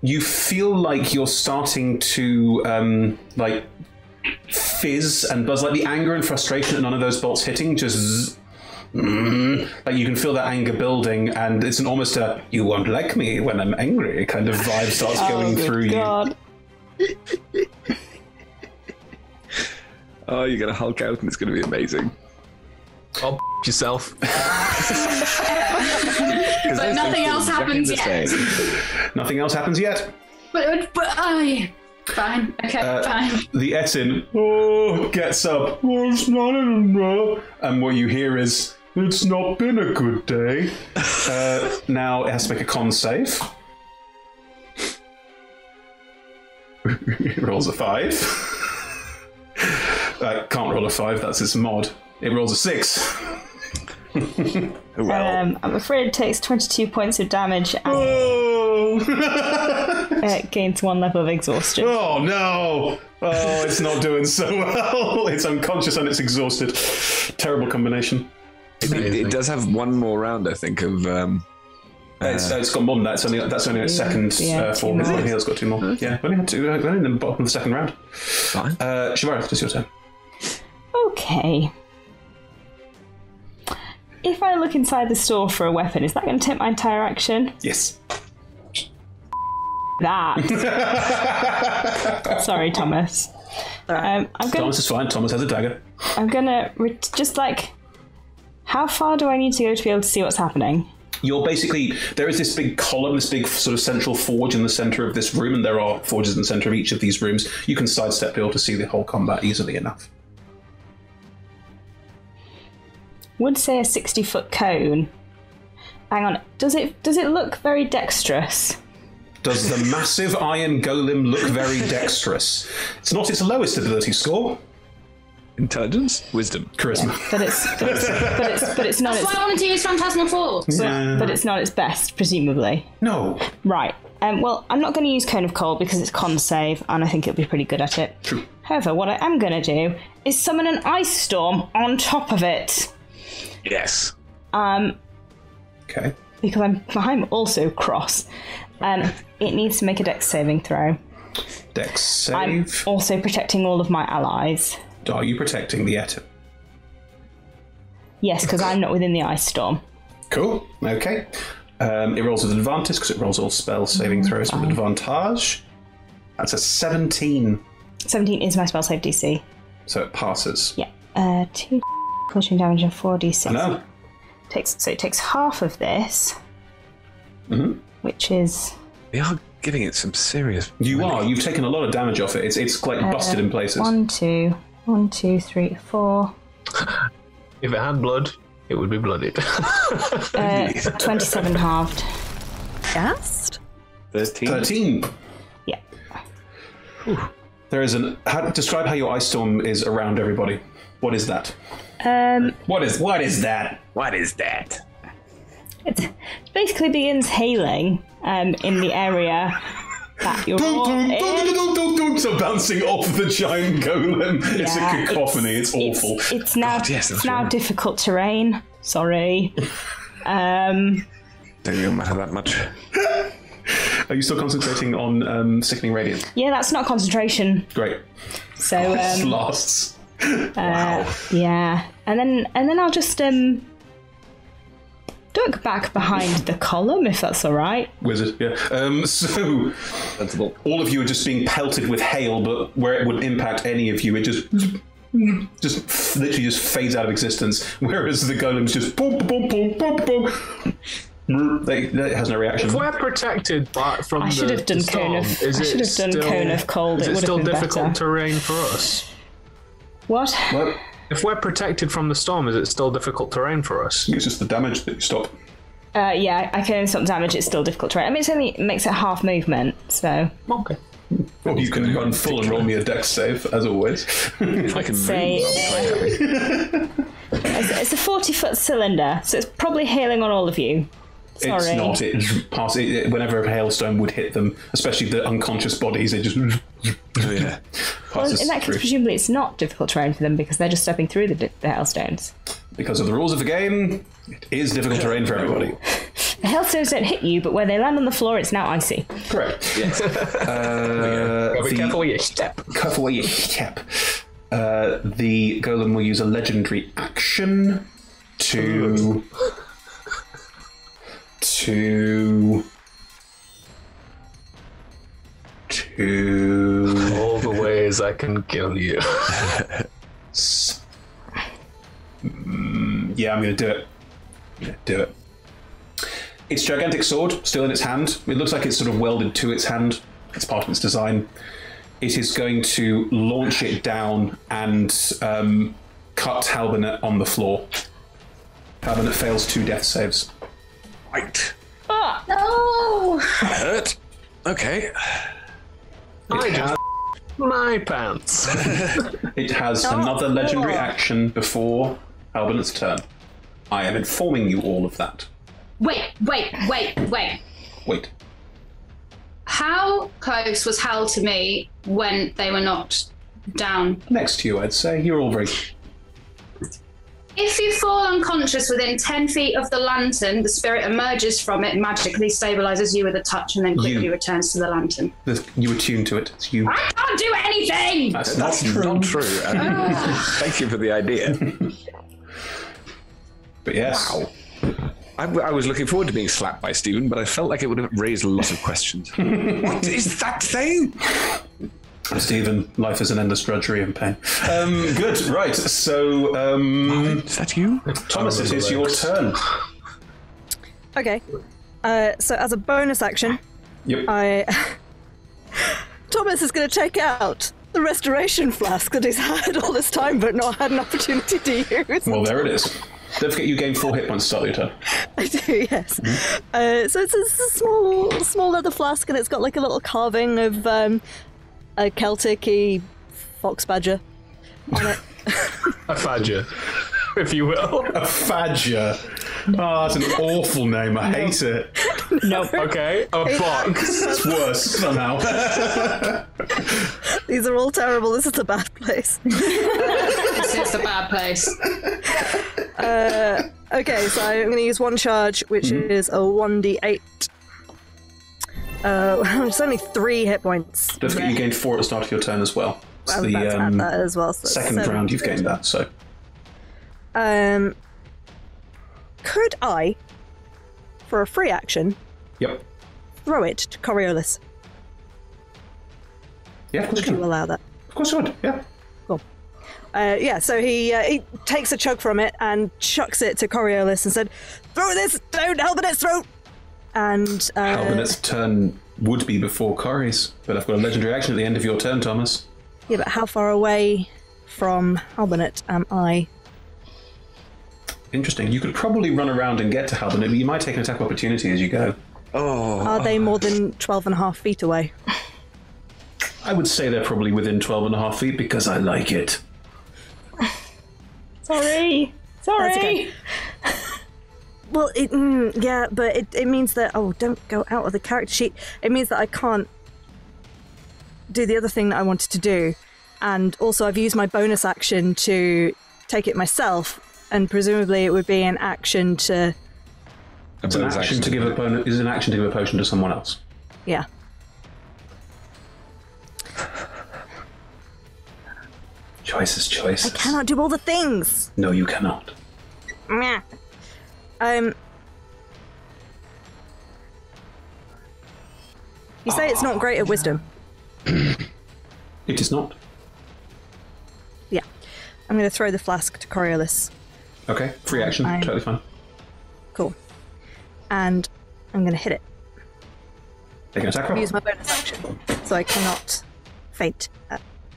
You feel like you're starting to, fizz and buzz, like the anger and frustration at none of those bolts hitting, just... like you can feel that anger building, and it's almost a "you won't like me when I'm angry" kind of vibe starts going through God. Oh, you're going to Hulk out and it's going to be amazing. Oh, yourself. But nothing else happens yet. you. Nothing else happens yet. But fine. Okay, fine. The Etin gets up. Oh, it's not enough. And what you hear is, "It's not been a good day." Now it has to make a con save. It rolls a 5. Can't roll a 5, that's its mod. It rolls a 6. Well, I'm afraid it takes 22 points of damage and Oh! it gains 1 level of exhaustion. Oh no! Oh, it's not doing so well. It's unconscious and it's exhausted. Terrible combination. it does have one more round, I think, of... It's got more than that. That's only its second yeah, form. two more. I think it's got 2 more. Yeah, we only had 2. Only in the bottom of the second round. Fine. Shivara, it's your turn. Okay. If I look inside the store for a weapon, is that going to take my entire action? Yes. That. Sorry, Thomas. I'm gonna. Thomas is fine. Thomas has a dagger. I'm gonna just like. How far do I need to go to be able to see what's happening? You're basically, there is this big column, this big sort of central forge in the center of this room, and there are forges in the center of each of these rooms. You can sidestep to be able to see the whole combat easily enough. Would say a 60-foot cone. Hang on. Does it look very dexterous? Does the massive iron golem look very dexterous? It's not its lowest ability score. Intelligence? Wisdom? Charisma. But it's not. That's why I wanted to use Phantasmal Force. But it's not its best, presumably. No. Right. Well, I'm not going to use Cone of Cold because it's con save, and I think it'll be pretty good at it. True. However, what I am going to do is summon an ice storm on top of it. Yes. Okay. Because I'm also cross. It needs to make a dex saving throw. Dex save. I'm also protecting all of my allies. Are you protecting the Etim? Yes, because I'm not within the ice storm. Cool. Okay. It rolls with advantage because it rolls all spell saving throws with advantage. That's a 17. 17 is my spell save DC. So it passes. Yeah. 2 fortune damage and 4d6. I know. So it takes half of this, which is... They are giving it some serious... You've taken a lot of damage off it. It's like busted in places. 1, 2, 4. If it had blood, it would be blooded. 27 halved. Gassed? 13. Yeah. There is describe how your ice storm is around everybody. What is that? What is that? What is that? It basically begins hailing in the area that you're all in. So bouncing off the giant golem. It's a cacophony. It's awful. It's now, it's now difficult terrain. Sorry. Don't even matter that much. Are you still concentrating on Sickening Radiance? Yeah, that's not concentration. Great. So This lasts. Wow. Yeah, and then I'll just duck back behind the column if that's all right. Wizard, yeah. So all of you are just being pelted with hail, but where it would impact any of you, it just literally just fades out of existence. Whereas the golem's just boom, boom, boom, boom, boom. It has no reaction. If we're protected from I should have done Cone of Cold. Is it it would still have been difficult better. terrain for us? What? If we're protected from the storm, is it still difficult terrain for us? It's just the damage that you stop. Yeah, I can only stop damage. It's still difficult terrain. I mean, it makes it half movement, so. Okay. Well, you can run full and roll me a dex save, as always. If I can Say- move, I'll be quite happy. It's a 40-foot cylinder, so it's probably hailing on all of you. Sorry. It's not. Whenever a hailstone would hit them, especially the unconscious bodies, it just Yeah. Well, passes in that case, through. presumably it's not difficult terrain for them because they're just stepping through the hailstones. Because of the rules of the game, it is difficult terrain for everybody. The hailstones don't hit you, but where they land on the floor, it's now icy. Correct. Yes. Be careful where you step. Careful where you step. The golem will use a legendary action to All the ways I can kill you. Yeah, I'm going to do it. Its gigantic sword, still in its hand. It looks like it's sort of welded to its hand. It's part of its design. It is going to launch it down and cut Halbernet on the floor. Halbernet fails 2 death saves. Right. No! Hurt. Okay. I just my pants. It has another legendary action before Halbernet's turn. I am informing you all of that. Wait. Wait. How close was Hal to me when they were knocked down? Next to you, I'd say. You're all very... If you fall unconscious within 10 feet of the lantern, the spirit emerges from it, magically stabilizes you with a touch, and then quickly returns to the lantern. You attune to it. It's you. I can't do anything! That's Not true. Thank you for the idea. But yes. Wow. I was looking forward to being slapped by Stephen, but I felt like it would have raised a lot of questions. What is that thing? Stephen, life is an endless drudgery and pain. Good, right. So, Is that you? Thomas, it is your turn. Okay. So as a bonus action, Yep. Thomas is going to take out the restoration flask that he's had all this time but not had an opportunity to use. Well, there it is. Don't forget you gain 4 hit points to start your turn. I do, yes. So it's a small leather flask, and it's got like a little carving of a Celtic-y fox badger on it. A fadger, if you will. A fadger. Oh, that's an awful name. I hate it. Nope. Okay, a box. It's worse somehow. These are all terrible. This is a bad place. This is a bad place. Okay, so I'm going to use one charge, which is a 1d8. It's only 3 hit points. Don't forget you gained 4 at the start of your turn as well. It's Well, the that's add that as well. So that's second 7. round you've gained that, so. Could I, for a free action, Yep. throw it to Coriolis? Yeah, of course Would you you can. allow that? Of course you would, yeah. Cool. Yeah, so he takes a chug from it and chucks it to Coriolis and said, "Throw this down Halbernet's throat!" And Halbernet's turn would be before Corey's, but I've got a legendary action at the end of your turn, Thomas. yeah, but how far away from Halbernet am I? Interesting. You could probably run around and get to Halbernet, but you might take an attack opportunity as you go. Are they more than 12.5 feet away? I would say they're probably within 12.5 feet because I like it. Sorry. That's okay. Well, yeah, but it means that... Oh, don't go out of the character sheet. It means that I can't do the other thing that I wanted to do. And also I've used my bonus action to take it myself, and presumably it would be an action to... It's an action to give a bonus. Is an action to give a potion to someone else. Yeah. Choices, choices. I cannot do all the things! No, you cannot. Meh. You say it's not great at wisdom. It is not. Yeah. I'm going to throw the flask to Coriolis. Okay, free action. Totally fine. Cool. And I'm going to hit it. Take an attack roll. Use my bonus action. So I cannot faint.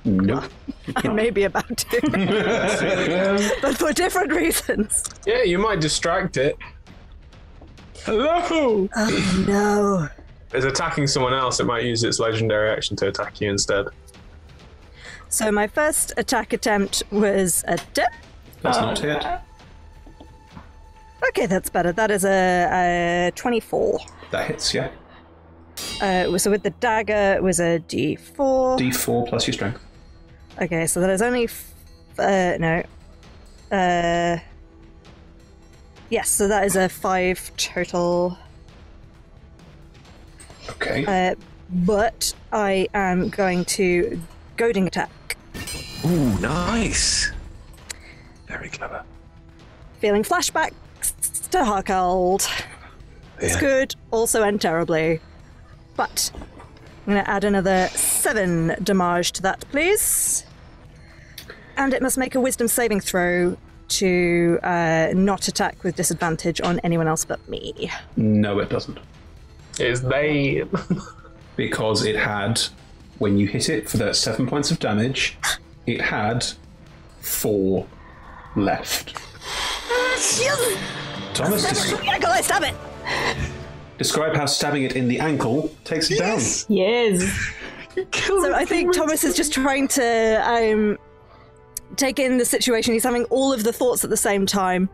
Nope. I may be about to. But for different reasons. Yeah, you might distract it. Hello! Oh, no. It's attacking someone else. It might use its legendary action to attack you instead. So my first attack attempt was a dip. That's not hit. Okay, that's better. That is a 24. That hits, yeah. So with the dagger, it was a d4. D4 plus your strength. Okay, so that is only... no. Yes, so that is a 5 total. Okay. But I am going to goading attack. Ooh, nice. Very clever. Feeling flashbacks to Harkold. It's good, also end terribly. But I'm going to add another 7 damage to that, please. And it must make a wisdom saving throw to not attack with disadvantage on anyone else but me. No, it doesn't. It's they. Because it had, when you hit it for that 7 points of damage, it had 4 left. Thomas, I stab it! describe how stabbing it in the ankle takes it down. Yes. So I think Thomas is just trying to take in the situation. He's having all of the thoughts at the same time.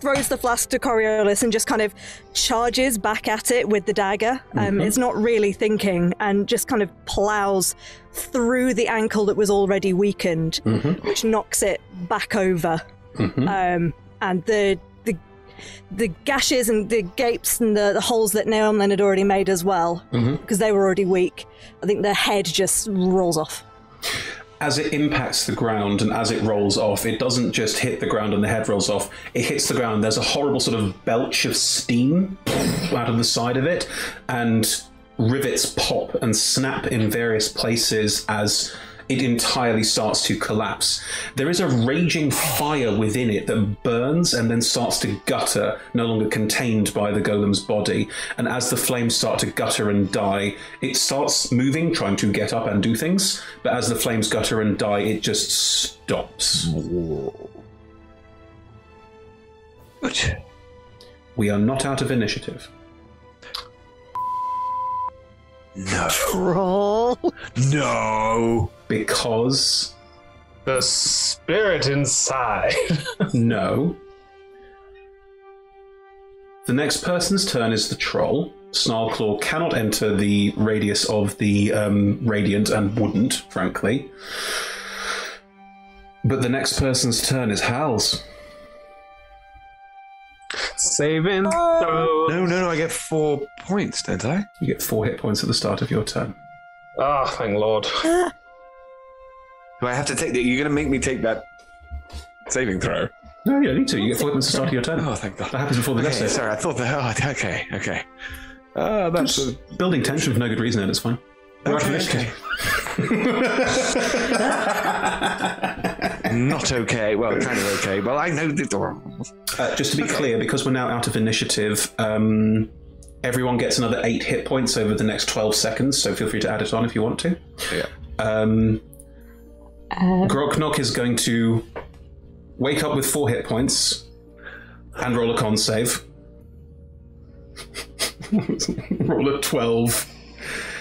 Throws the flask to Coriolis and just kind of charges back at it with the dagger. It's not really thinking and just kind of plows through the ankle that was already weakened, which knocks it back over. And the gashes and the gapes and the holes that Naomi had already made as well, because they were already weak, I think the head just rolls off. As it impacts the ground and as it rolls off, it doesn't just hit the ground and the head rolls off. It hits the ground. There's a horrible sort of belch of steam out of the side of it, and rivets pop and snap in various places as it entirely starts to collapse. There is a raging fire within it that burns and then starts to gutter, no longer contained by the golem's body. And as the flames start to gutter and die, it starts moving, trying to get up and do things. But as the flames gutter and die, it just stops. Good. We are not out of initiative. No. Troll. No. Because The spirit inside. No. The next person's turn is the troll. Snarlclaw cannot enter the radius of the radiant and wouldn't, frankly. But the next person's turn is Hal's. Saving. No, I get 4 points, don't I? You get 4 hit points at the start of your turn. Oh, thank Lord. Do I have to take that? You're going to make me take that saving throw? No, you don't need to. You get 4 hit points at the start of your turn. Oh, thank God. That happens before the death save. Sorry, I thought that... Oh, okay. That's... Building tension for no good reason, and it's fine. Okay. Not okay. Well, kind of okay. Well, I know... Just to be clear, because we're now out of initiative, everyone gets another 8 hit points over the next 12 seconds, so feel free to add it on if you want to. Yeah. Groknok is going to wake up with 4 hit points and roll a con save. Roll a 12.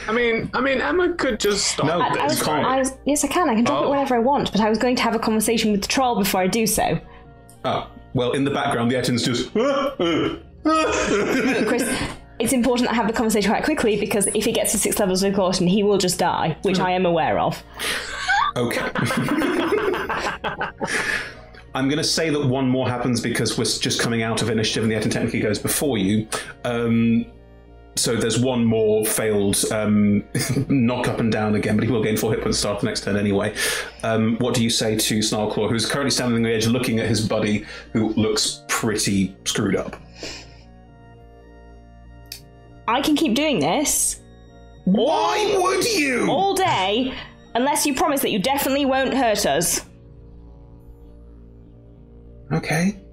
I mean, Emma could just stop. No, you can't. Yes, I can. I can drop it whenever I want, but I was going to have a conversation with the troll before I do so. Oh, well, in the background, the Ettin's just... Chris, it's important I have the conversation quite quickly, because if he gets to 6 levels of caution, he will just die, which I am aware of. Okay. I'm going to say that one more happens because we're just coming out of initiative and the Ettin technically goes before you. So there's one more failed knock up and down again, but he will gain 4 hit points to start the next turn anyway. What do you say to Snarlclaw, who's currently standing on the edge looking at his buddy, who looks pretty screwed up? I can keep doing this. Why would you? All day, unless you promise that you definitely won't hurt us. Okay.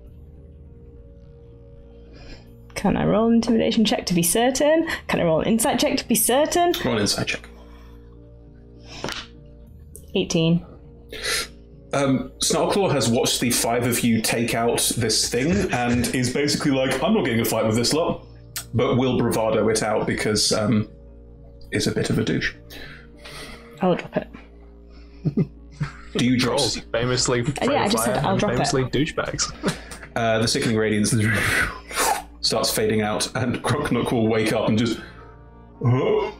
Can I roll an intimidation check to be certain? Can I roll an insight check to be certain? Roll an insight check. 18. Snarlclaw has watched the 5 of you take out this thing and is basically like, I'm not getting a fight with this lot, but will bravado it out because it's a bit of a douche. I'll drop it. Do you drop? Famously, I just said I'll drop it. famously douchebags. The sickening radiance starts fading out, and Groknok will wake up and just... The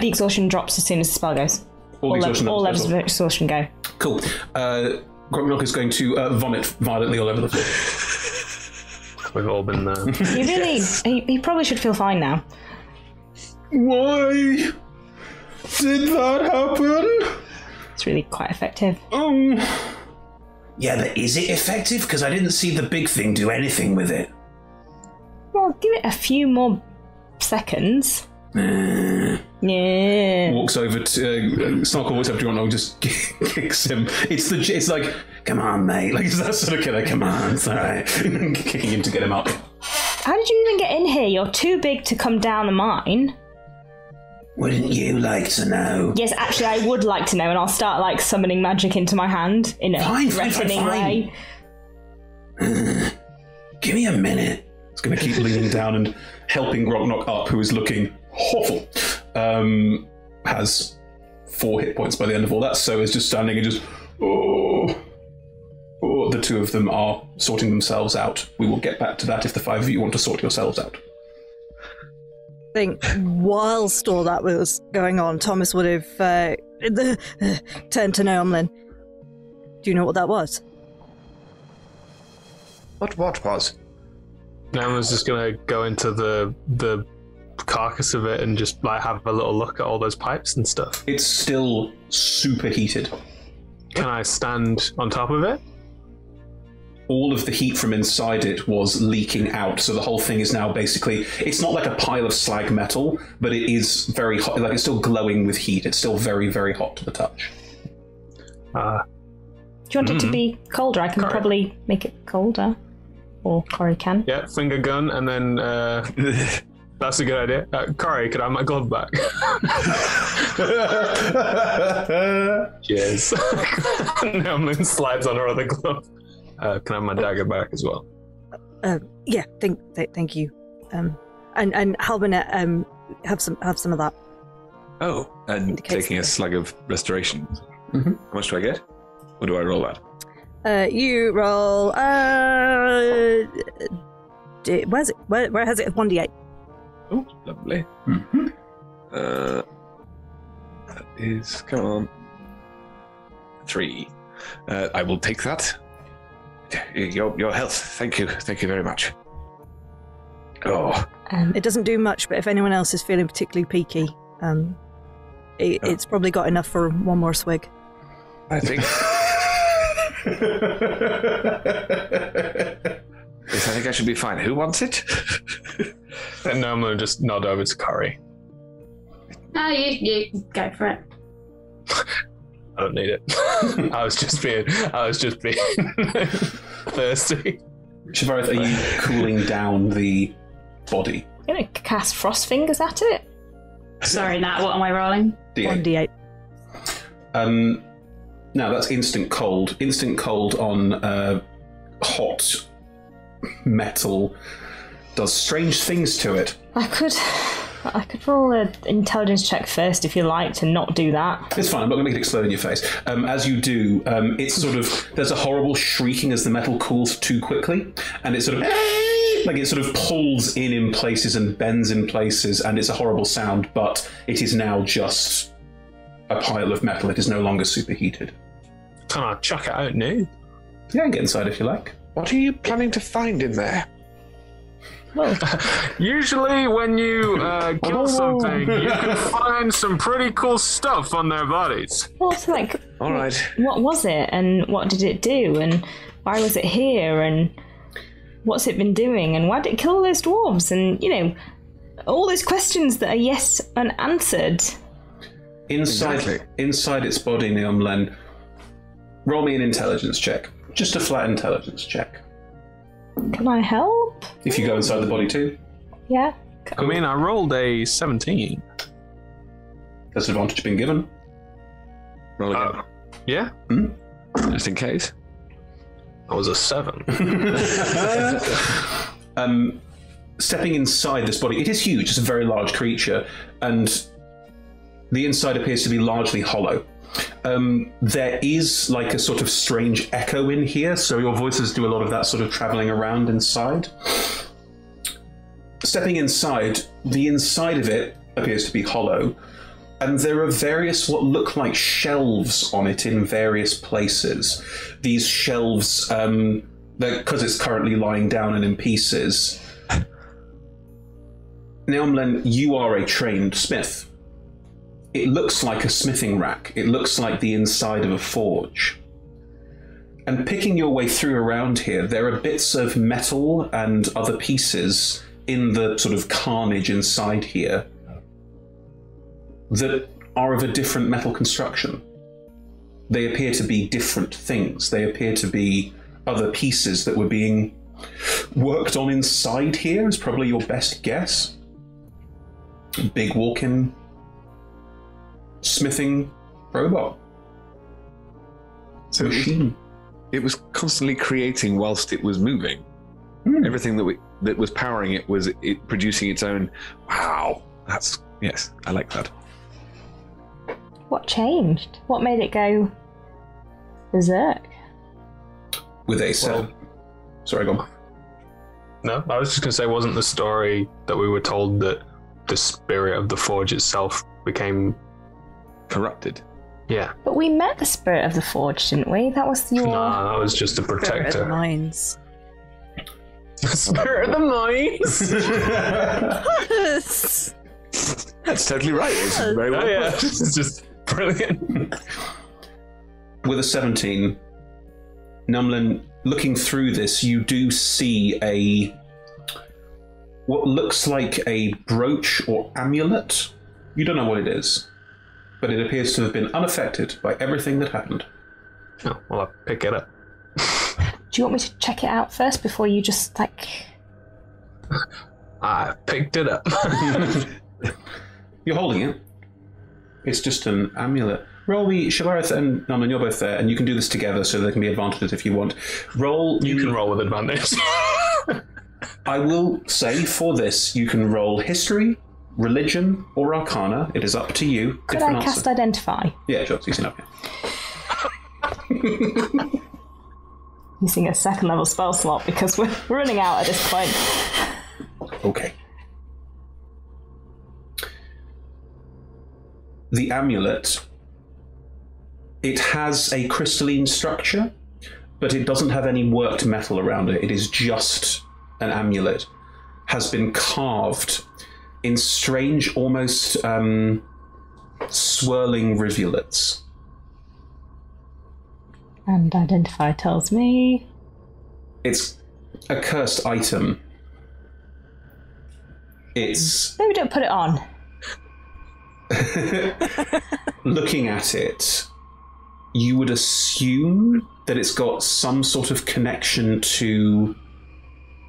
exhaustion drops as soon as the spell goes. All levels of exhaustion go. Cool. Groknok is going to vomit violently all over the floor. We've all been there. He probably should feel fine now. Why did that happen? It's really quite effective. Yeah, but is it effective? Because I didn't see the big thing do anything with it. Well, give it a few more seconds. Yeah. Walks over to Snarkle walks up to Groknok and just kicks him. It's like, come on, mate. Like, it's that sort of killer. Come on, it's all right. Kicking him to get him up. How did you even get in here? You're too big to come down the mine. Wouldn't you like to know? Yes, actually, I would like to know, and I'll start summoning magic into my hand in a threatening way. Give me a minute. It's going to keep leaning down and helping Groknok up, who is looking awful. Has 4 hit points by the end of all that, so is just standing and just... the 2 of them are sorting themselves out. We will get back to that if the 5 of you want to sort yourselves out. I think whilst all that was going on, Thomas would have turned to Noamlin. Do you know what that was? What was? Now I was just gonna go into the carcass of it and just have a little look at all those pipes and stuff. It's still super heated. Can I stand on top of it? All of the heat from inside it was leaking out, so the whole thing is now basically... It's not like a pile of slag metal, but it is very hot. It's still glowing with heat. It's still very, very hot to the touch. Do you want it to be colder? I can probably make it colder. Or Corey can. Yeah, finger gun, and then... that's a good idea. Corey, could I have my glove back? Cheers. Noamlin slides on her other glove. Can I have my dagger back as well? Yeah, thank you. And Halbina, have some of that. Oh, and taking a slug of restoration. Mm-hmm. How much do I get? Or do I roll that? You roll. Where's it? Where has it? 1d8. Oh, lovely. That is, come on, 3. I will take that. Your health. Thank you very much. Oh, It doesn't do much, but if anyone else is feeling particularly peaky, it's probably got enough for one more swig. I think. Yes, I think I should be fine. Who wants it? Then I'm going to just nod over to Curry. No, you go for it. I don't need it. I was just being thirsty. Shivarith, are you cooling down the body? I'm going to cast Frost Fingers at it. Sorry, Nat, what am I rolling? D8. 1d8. Now that's instant cold. Instant cold on hot metal does strange things to it. I could roll an intelligence check first if you like to not do that. It's fine. I'm not going to make it explode in your face. As you do, it's sort of there's a horrible shrieking as the metal cools too quickly, and it sort of pulls in places and bends in places, and it's a horrible sound. But it is now just a pile of metal. It is no longer superheated. Can I chuck it out now? Yeah, get inside if you like. What are you planning to find in there? Well, Usually when you kill something, you can find some pretty cool stuff on their bodies. also, like, All right. what was it, and what did it do, and why was it here, and what's it been doing, and why did it kill those dwarves, and, all those questions that are yes unanswered. Inside its body, Neomlen, roll me an intelligence check. Just a flat intelligence check. Can I help? If you go inside the body too. Yeah. I mean, I rolled a 17. Has advantage been given? Roll again. Yeah, Just in case. that was a 7. Stepping inside this body, it is huge. It's a very large creature, and the inside appears to be largely hollow. There is like a sort of strange echo in here, so your voices do a lot of that sort of traveling around inside. Stepping inside, the inside of it appears to be hollow, and there are various what look like shelves on it in various places. These shelves, because it's currently lying down and in pieces. Neomlen, you are a trained smith. It looks like a smithing rack. It looks like the inside of a forge. And picking your way through around here, there are bits of metal and other pieces in the sort of carnage inside here that are of a different metal construction. They appear to be different things. They appear to be other pieces that were being worked on inside here, is probably your best guess. Big walk-in smithing robot. So Machine. it was constantly creating whilst it was moving. Everything that was powering it was it producing its own. Wow, yes, I like that. What changed? What made it go berserk? With a cell. Sorry, go on. No, I was just going to say, wasn't the story that we were told that the spirit of the forge itself became Corrupted. Yeah. But we met the spirit of the forge, didn't we? That was your... No, that was just a protector. Mines. The spirit of the mines. That's totally right. It's very well. Oh yeah, it's just brilliant. With a 17, Numlin, looking through this, you do see what looks like a brooch or amulet. You don't know what it is, but it appears to have been unaffected by everything that happened. Oh, well, I'll pick it up. Do you want me to check it out first before you just, like... I picked it up. You're holding it. It's just an amulet. Roll me, Shalarith and Numlin, you're both there, and you can do this together so there can be advantages if you want. You can roll with advantage. I will say for this, you can roll history, religion, or arcana. It is up to you. Could I cast Identify? Yeah, sure. It's easy enough. Using a second level spell slot because we're running out at this point. Okay. The amulet, it has a crystalline structure, but it doesn't have any worked metal around it. It is just an amulet. Has been carved in strange, almost swirling rivulets. And identify tells me... It's a cursed item. It's... Maybe don't put it on. Looking at it, you would assume that it's got some sort of connection to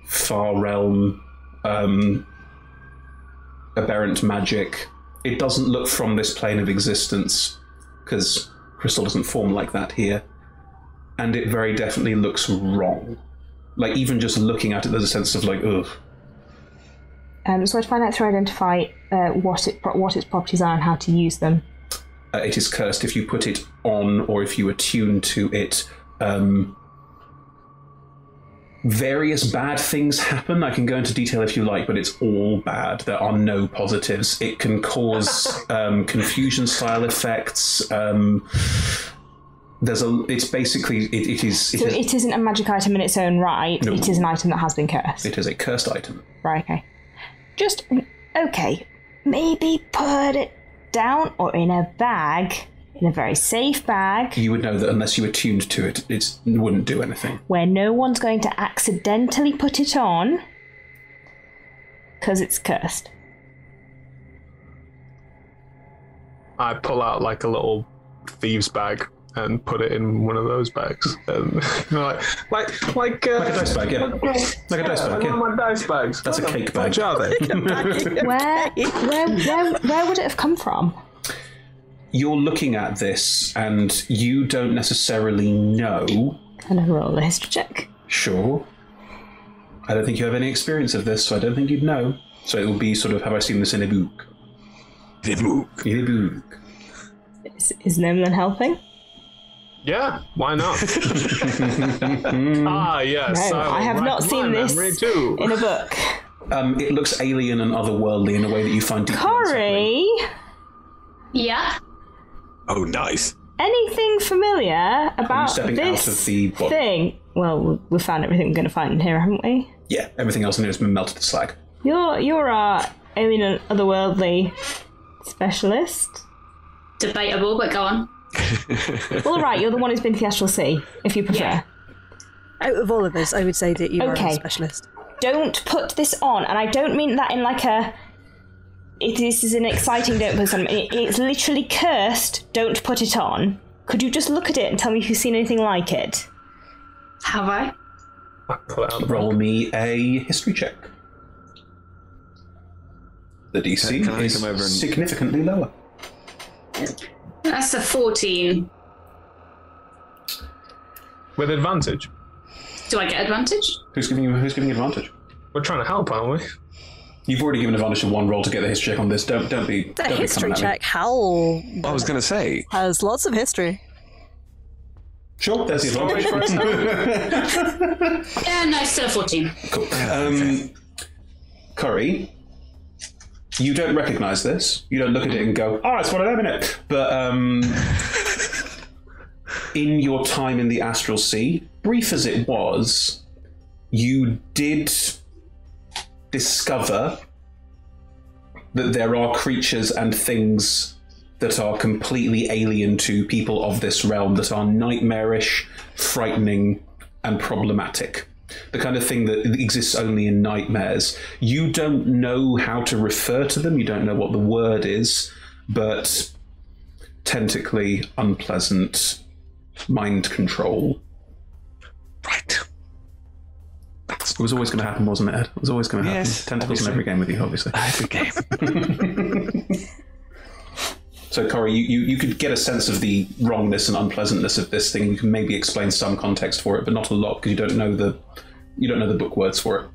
Far Realm, aberrant magic. It doesn't look from this plane of existence, because crystal doesn't form like that here. And it very definitely looks wrong. Like, even just looking at it, there's a sense of, like, ugh. So I'd find out through identify what its properties are and how to use them. It is cursed. If you put it on, or if you attune to it, various bad things happen. I can go into detail if you like, but it's all bad. There are no positives. It can cause confusion-style effects. It's basically, it is... So it isn't a magic item in its own right. No. It is an item that has been cursed. It is a cursed item. Right, okay. Just, okay, maybe put it down or in a bag, in a very safe bag. You would know that unless you were tuned to it, it wouldn't do anything. Where no one's going to accidentally put it on, because it's cursed. I pull out like a little thieves bag and put it in one of those bags. Like a dice bag, yeah. Like a dice bag, yeah. One of my dice bags. That's a cake bag. Are they? Where would it have come from? You're looking at this, and you don't necessarily know. Can I roll a history check? Sure. I don't think you have any experience of this, so I don't think you'd know. So it will be sort of, have I seen this in a book? In a book. In a book. Is Nimlin helping? Yeah, why not? Yes. No, I have not seen this in a book. It looks alien and otherworldly in a way that you find deeply Corey? Yeah? Oh, nice. Anything familiar about stepping this out of the body? thing? Well, we've found everything we're going to find in here, haven't we? Yeah, everything else in here has been melted to slag. You're our alien and otherworldly specialist. Debatable, but go on. Well, all right, you're the one who's been to the Astral Sea, if you prefer. Yeah. Out of all of us, I would say that you are a specialist. Don't put this on, and I don't mean that in like a... This is an exciting don't put this on. It's literally cursed, don't put it on. Could you just look at it and tell me if you've seen anything like it? Have I? Roll me a history check. The DC is significantly lower. That's a 14. With advantage? Do I get advantage? Who's giving you advantage? We're trying to help, aren't we? You've already given advantage to one roll to get the history check on this. Don't be. The history check. Hal. I was going to say has lots of history. Sure, there's the advantage. Yeah, no, still 14. Cool. Corey, you don't recognise this. You don't look at it and go, "Oh, it's one of them, innit?" But in your time in the Astral Sea, brief as it was, you did discover that there are creatures and things that are completely alien to people of this realm, that are nightmarish, frightening, and problematic. The kind of thing that exists only in nightmares. You don't know how to refer to them, you don't know what the word is, but tentacly, unpleasant, mind control. Right. It was always going to happen, wasn't it, Ed? It was always going to happen. Yes, Tentacles in every game with you, obviously. Every game. So, Corey, you could get a sense of the wrongness and unpleasantness of this thing. You can maybe explain some context for it, but not a lot, because you don't know the book words for it.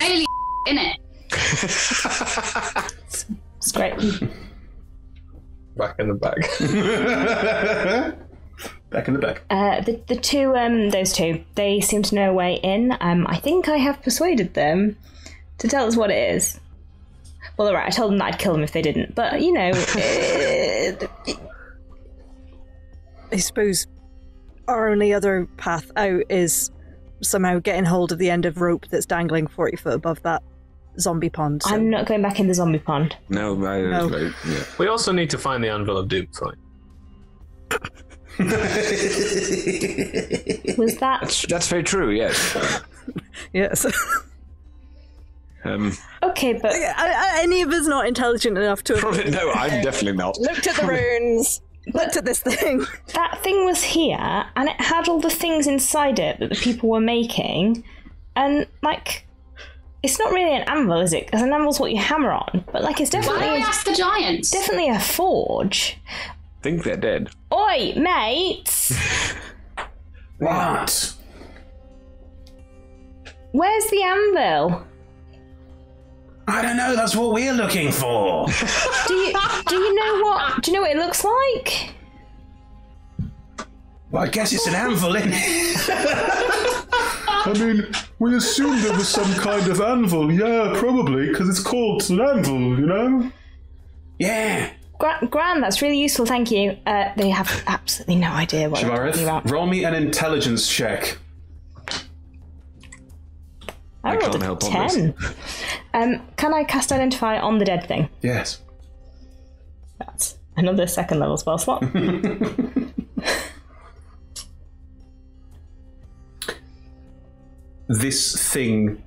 Alien in it. It's great. Back in the bag. Back in the back. The two, those two, they seem to know a way in. I think I have persuaded them to tell us what it is. Well, all right, I told them that I'd kill them if they didn't, but, you know... I suppose our only other path out is somehow getting hold of the end of rope that's dangling 40 foot above that zombie pond. So. I'm not going back in the zombie pond. No. Yeah. We also need to find the Anvil of Dumathoin. Was that... That's very true, yes. Yes. Okay, but... Any of us not intelligent enough to have No, I'm definitely not. looked at the runes, looked at this thing. That thing was here, and it had all the things inside it that the people were making, and, like... It's not really an anvil, is it? Because an anvil's what you hammer on, but, like, it's definitely... Why don't we ask the giants? Definitely a forge. Think they're dead. Oi, mates! What? Where's the anvil? I don't know, that's what we're looking for. Do you know what it looks like? Well, I guess it's an anvil, isn't it? I mean, we assumed it was some kind of anvil. Yeah, probably, because it's called an anvil, you know? Yeah. Gran, that's really useful, thank you. They have absolutely no idea what I'm talking about. Shavarith, roll me an intelligence check. I rolled can't a help on 10. Can I cast Identify on the dead thing? Yes. That's another second level spell slot. This thing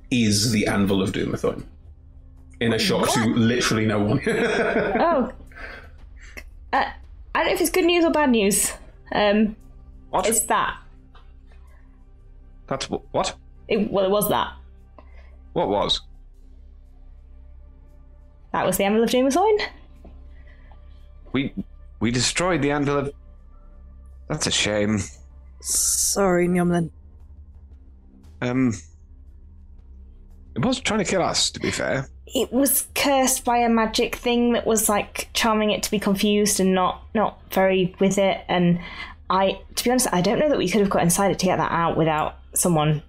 is the Anvil of Dumathoin. In a shock to literally no one. Oh. I don't know if it's good news or bad news. What? It's that. That's what? It was that. What was? That was the Anvil of Dumathoin? We destroyed the Anvil of... That's a shame. Sorry, Njomlin. It was trying to kill us, to be fair. It was cursed by a magic thing that was like charming it to be confused and not very with it. And to be honest, I don't know that we could have got inside it to get that out without someone.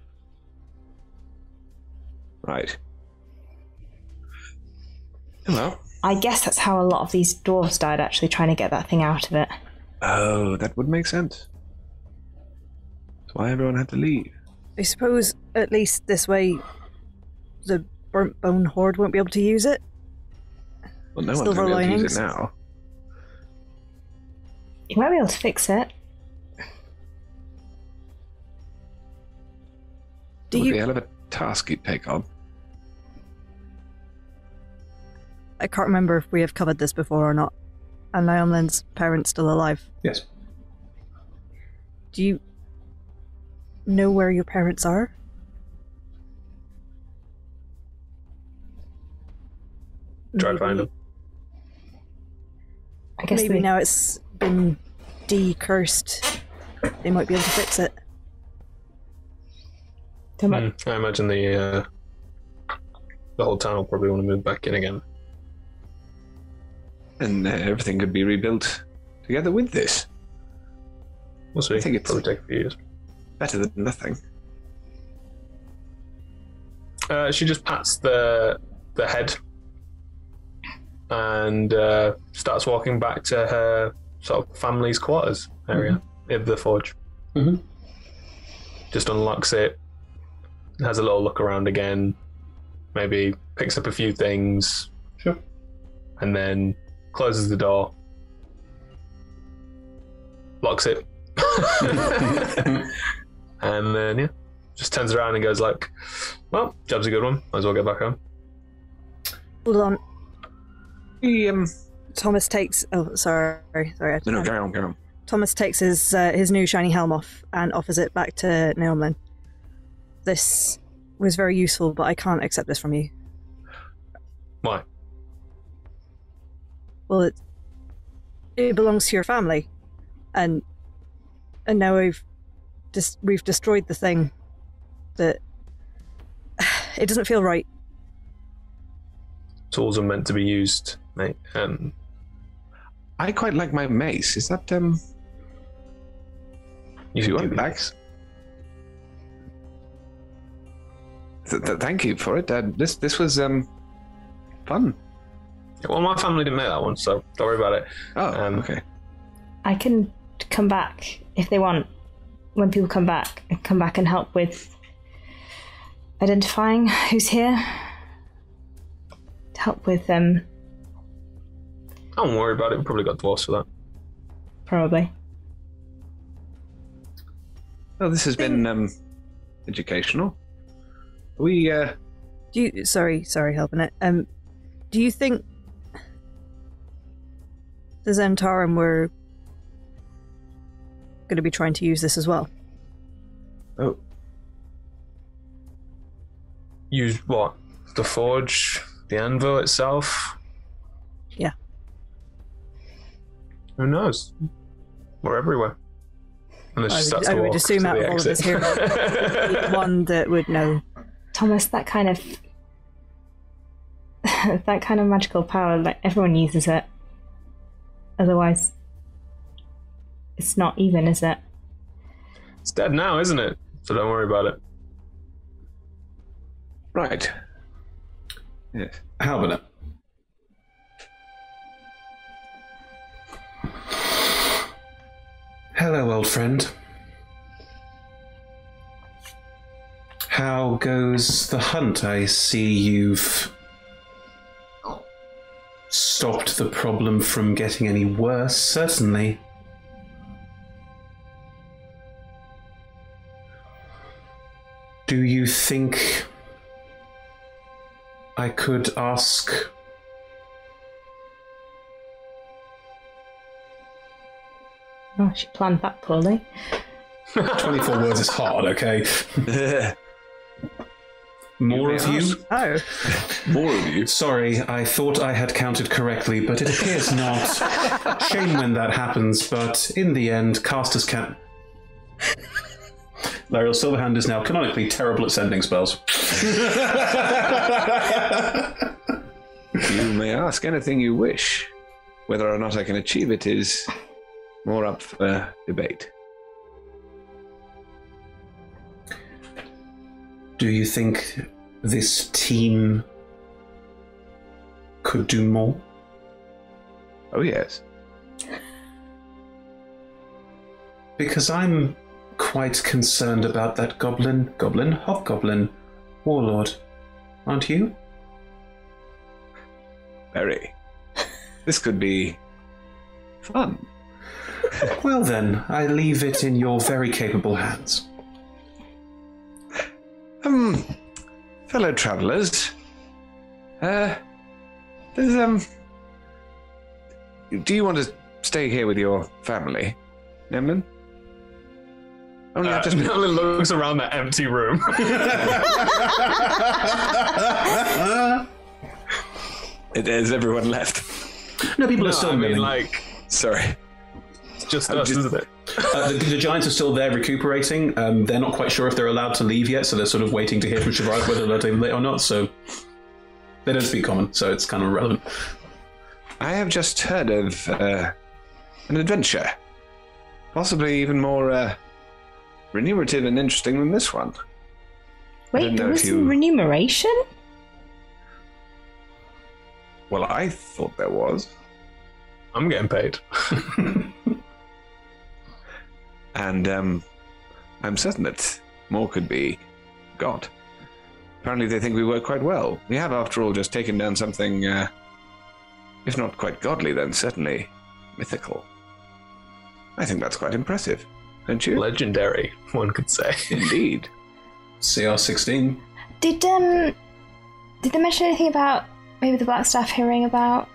Right. Well. I guess that's how a lot of these dwarves died, actually, trying to get that thing out of it. Oh, that would make sense. That's why everyone had to leave. I suppose at least this way the Burnt Bone Horde won't be able to use it. Well, no one's Silver going to be able to linings. use it now. You might be able to fix it. It would be a hell of a task you'd take on. I can't remember if we have covered this before or not. And Naomlin's parents still alive. Yes. Do you know where your parents are? Try to find them. I guess Maybe now it's been de-cursed. They might be able to fix it. I imagine the whole town will probably want to move back in again. And everything could be rebuilt together with this. We'll see. I think it's probably take a few years. better than nothing. She just pats the head and starts walking back to her sort of family's quarters area of the forge. Mm-hmm. Just unlocks it, has a little look around again, maybe picks up a few things. Sure. And then closes the door, locks it, and then just turns around and goes like, well, job's a good one, might as well get back home. Hold on. He, Thomas takes... Oh, sorry. no, carry on. Thomas takes his new shiny helm off and offers it back to Naomlin. This was very useful, but I can't accept this from you. Why? Well, it belongs to your family, and now we've destroyed the thing. That it doesn't feel right. Tools are meant to be used, mate. I quite like my mace. Is that If you want, Max. Thank you for it. This was fun. Well, my family didn't make that one, so don't worry about it. Oh, okay. I can come back if they want. When people come back and help with identifying who's here. To help with Don't worry about it. We probably got dwarves for that. Probably. Well, this has been educational. We Do you, sorry, helping it. Do you think the Zentarum were going to be trying to use this as well? Oh. Use what? The forge? The anvil itself? Yeah. Who knows? We're everywhere. I would assume out of all of us here, one that would know. Thomas, that kind of magical power, like everyone uses it. Otherwise, it's not even, is it? It's dead now, isn't it? So don't worry about it. right. Yes. How about it? Hello, old friend. How goes the hunt? I see you've stopped the problem from getting any worse, certainly. Do you think I could ask... Oh, she planned that poorly. 24 words is hard, okay? More of you? Oh. More of you. Sorry, I thought I had counted correctly, but it appears not. Shame when that happens, but in the end, casters can... Lariel Silverhand is now canonically terrible at sending spells. You may ask anything you wish. Whether or not I can achieve it is more up for debate. Do you think this team could do more? Oh, yes. Because I'm quite concerned about that hobgoblin warlord. Aren't you? Very. This could be fun. Well then, I leave it in your very capable hands. Fellow travellers, do you want to stay here with your family, Nemlin? Only I've just Nemlin looks around that empty room. Has everyone left? No, people are still milling. Sorry. It's just us, isn't it? The giants are still there recuperating. They're not quite sure if they're allowed to leave yet, so they're sort of waiting to hear from Shivaris whether they're taken late or not, so they don't speak common, so it's kind of irrelevant. I have just heard of an adventure. Possibly even more remunerative and interesting than this one. Wait, there was some remuneration? Well, I thought there was. I'm getting paid. And I'm certain that more could be got. Apparently they think we work quite well. We have, after all, just taken down something, if not quite godly, then certainly mythical. I think that's quite impressive, don't you? Legendary, one could say. Indeed. CR16. Did they mention anything about maybe the Blackstaff hearing about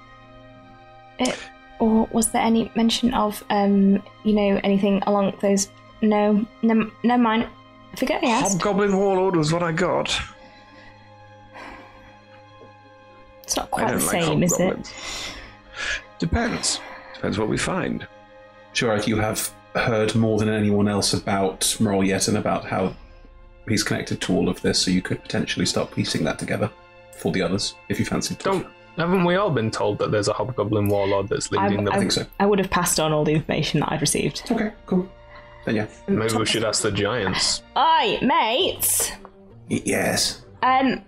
it? Or was there any mention of, anything along those... No, never mind. I forget I asked. Hobgoblin Warlord was what I got. It's not quite the same, is it? Depends. Depends what we find. Sure, if you have heard more than anyone else about Morol yet and about how he's connected to all of this, so you could potentially start piecing that together for the others, if you fancy. Haven't we all been told that there's a Hobgoblin Warlord that's leading them? I think so. I would have passed on all the information that I've received. Okay, cool. then yeah. Maybe we should ask the giants. Aye, mates. Yes. Have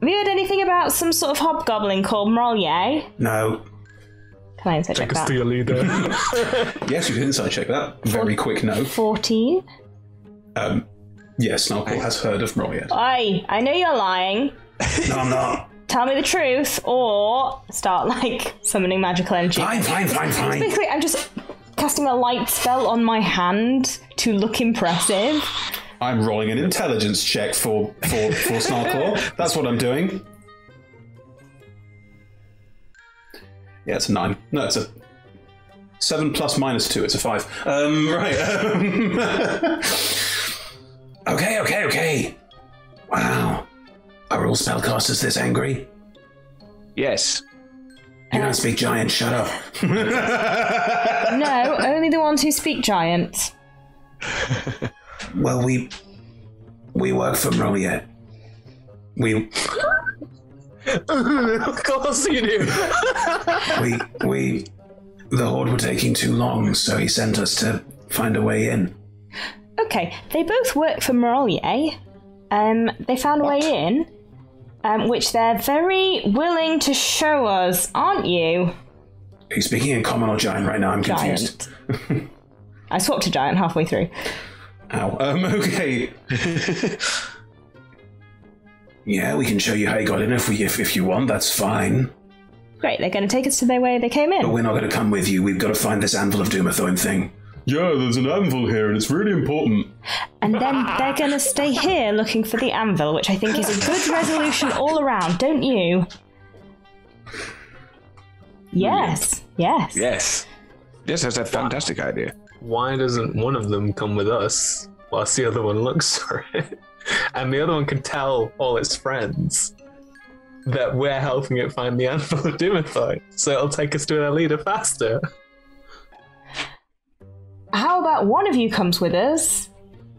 you heard anything about some sort of hobgoblin called Mrolier? No. Can I insight check Take us that? to your leader. Yes, you can insight check that. Very quick no. 14. Yes, Snarkle has heard of Mroliet. Aye, I know you're lying. No, I'm not. Tell me the truth, or start, like, summoning magical energy. Fine. Basically, I'm just casting a light spell on my hand to look impressive. I'm rolling an intelligence check for Snarkle. That's what I'm doing. Yeah, it's a 9. No, it's a 7 plus minus 2. It's a 5. Right. Okay. Wow. Are all spellcasters this angry? Yes. You don't speak giant. Shut up. No, only the ones who speak giant. Well, we work for Mroliet. Of course you do. The Horde were taking too long, so he sent us to find a way in. Okay, they both work for Mrolier. They found a way in, which they're very willing to show us, aren't you? Are you speaking in common or giant right now? I'm confused. Giant. I swapped to giant halfway through. Ow. Okay. Yeah, we can show you how you got in if you want. That's fine. Great, they're going to take us to the way they came But in. we're not going to come with you. We've got to find this Anvil of Dumathoin thing. Yeah, there's an anvil here, and it's really important. And then they're going to stay here looking for the anvil, which I think is a good resolution all around, don't you? Yes. Yes, that's a fantastic idea. Why doesn't one of them come with us whilst the other one looks for it? And the other one can tell all its friends that we're helping it find the Anvil of Dumathoin, so it'll take us to their leader faster. How about one of you comes with us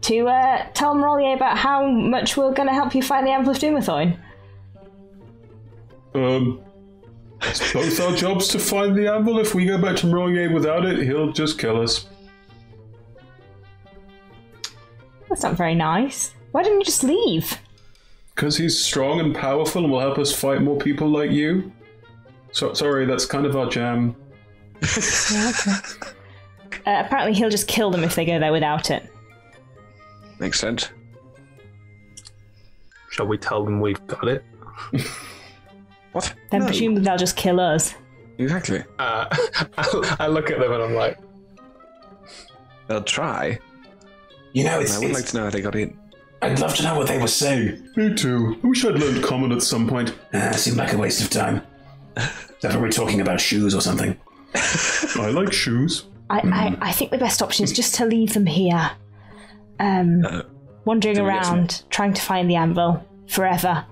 to tell Mrolier about how much we're going to help you find the Anvil of Dumathoin? It's both our jobs to find the anvil. If we go back to Mrolier without it, he'll just kill us. That's not very nice. Why didn't you just leave? Because he's strong and powerful and will help us fight more people like you. Sorry, that's kind of our jam. Yeah, okay. Apparently he'll just kill them if they go there without it. Makes sense. Shall we tell them we've got it? What? Then No. presumably they'll just kill us. Exactly. I look at them and I'm like, They'll try. You know, I would like to know how they got in. I'd love to know what they were saying. Me too. I wish I'd learned common at some point. Seemed like a waste of time. They're probably talking about shoes or something. I like shoes. I think the best option is just to leave them here. Wandering around, trying to find the anvil forever.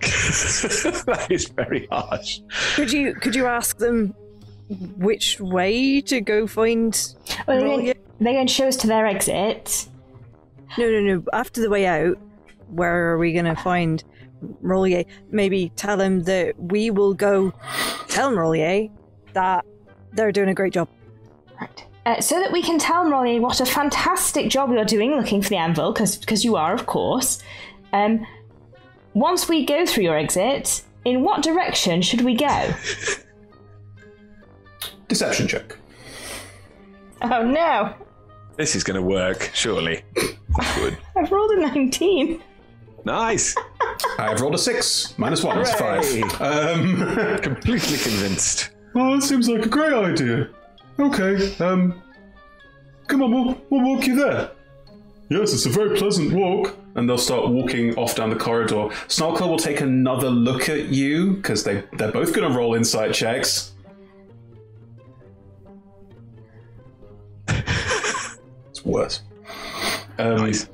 That is very harsh. Could you ask them which way to go find Well, Mrolier? they're going to show us to their exit. No. After the way out, where are we going to find Mrolier? Maybe tell him that we will go tell Mrolier that they're doing a great job. Right. So that we can tell Mrolier what a fantastic job you're doing looking for the anvil, because you are, of course. Once we go through your exit, in what direction should we go? Deception check. Oh no! This is going to work, surely. Good. I've rolled a 19. Nice. I've rolled a 6. -1. It's Hooray. 5. Completely convinced. Oh, that seems like a great idea. Okay, come on, we'll walk you there. Yes, it's a very pleasant walk. And they'll start walking off down the corridor. Snarkle will take another look at you, because they're both going to roll insight checks. It's worse. Nice.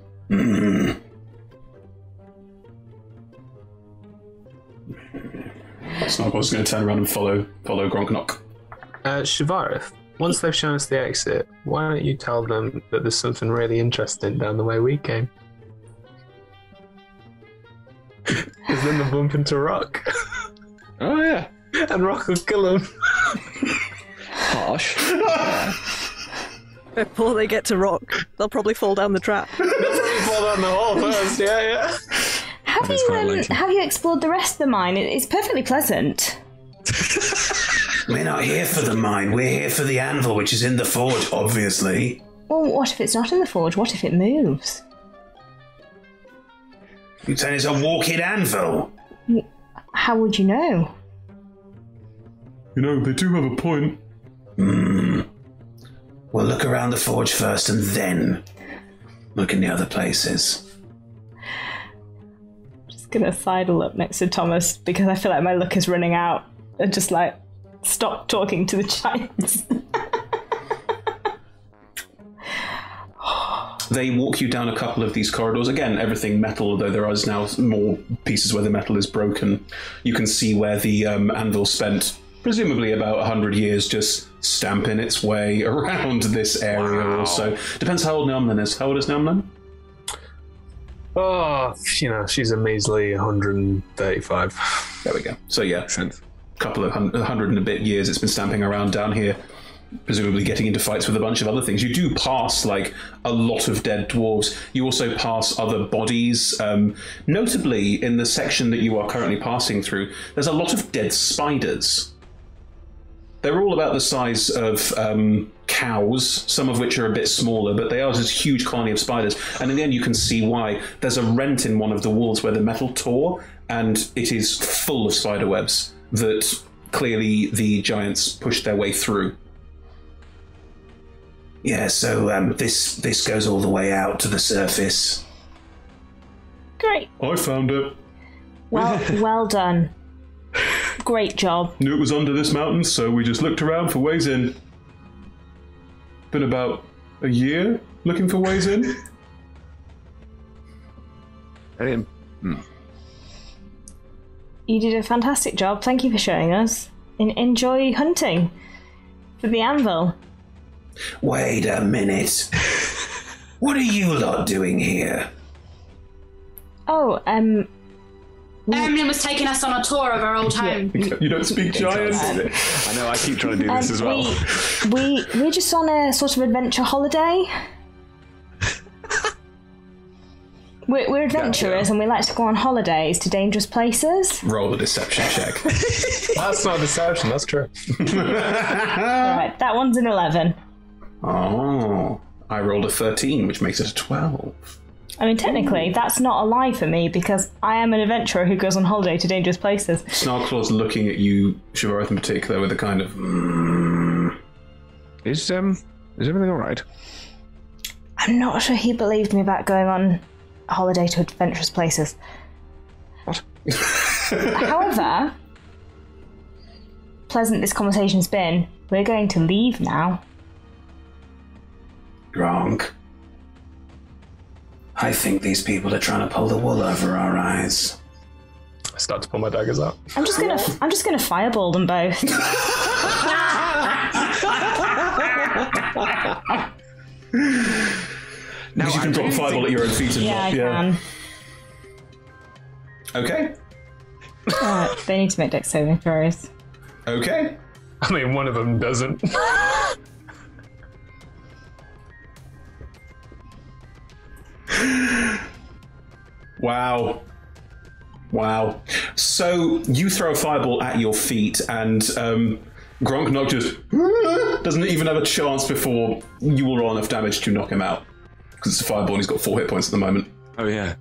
Snarkle's going to turn around and follow Gronknock. Shivarith, once they've shown us the exit, why don't you tell them that there's something really interesting down the way we came? Because then they'll bump into Rock. Oh, yeah. And Rock will kill him. Harsh. Before they get to rock, they'll probably fall down the trap. Fall down the hole first. Yeah. Have you explored the rest of the mine? It's perfectly pleasant. We're not here for the mine. We're here for the anvil, which is in the forge, obviously. Well, what if it's not in the forge? What if it moves? You're saying it's a walking anvil? How would you know? You know, they do have a point. We'll look around the forge first and then look in the other places. Just gonna sidle up next to Thomas because I feel like my luck is running out. And just like, stop talking to the giants. They walk you down a couple of these corridors. Again, everything metal, though there is now more pieces where the metal is broken. You can see where the anvil spent presumably about 100 years just stamping its way around this area. Wow. Also, depends how old Nelmlin is. How old is Nelmlin? Oh, she's a measly 135. There we go. So yeah, a couple of 100 and a bit years it's been stamping around down here, presumably getting into fights with a bunch of other things. You do pass like a lot of dead dwarves. You also pass other bodies. Notably, in the section that you are currently passing through, there's a lot of dead spiders. They're all about the size of cows, some of which are a bit smaller, but they are this huge colony of spiders. And in the end, you can see why. There's a rent in one of the walls where the metal tore, and it is full of spider webs that clearly the giants pushed their way through. Yeah, so this goes all the way out to the surface. Great. I found it. Well done. Great job. Knew it was under this mountain, so we just looked around for ways in. Been about a year looking for ways in. You did a fantastic job. Thank you for showing us. Enjoy hunting for the anvil. Wait a minute. What are you lot doing here? Oh, Emlyn was taking us on a tour of our old home. You don't speak giant? I know, I keep trying to do this as well. We're just on a sort of adventure holiday. We're adventurers and we like to go on holidays to dangerous places. Roll a deception check. That's not deception, that's true. Alright, that one's an 11. Oh, I rolled a 13, which makes it a 12. I mean, technically, that's not a lie for me because I am an adventurer who goes on holiday to dangerous places. Snarklaw's looking at you, Shivareth in particular, with a kind of... Is everything all right? I'm not sure he believed me about going on a holiday to adventurous places. What? However, pleasant this conversation's been, we're going to leave now. Gronk. I think these people are trying to pull the wool over our eyes. I start to pull my daggers out. I'm just gonna fireball them both. Did you can drop a fireball at your own feet and Yeah, I can. Okay. They need to make dex saving throws. Okay. I mean, one of them doesn't. Wow. So you throw a fireball at your feet, and Gronknock just doesn't even have a chance before you will roll enough damage to knock him out. Because it's a fireball and he's got 4 hit points at the moment. Oh, yeah.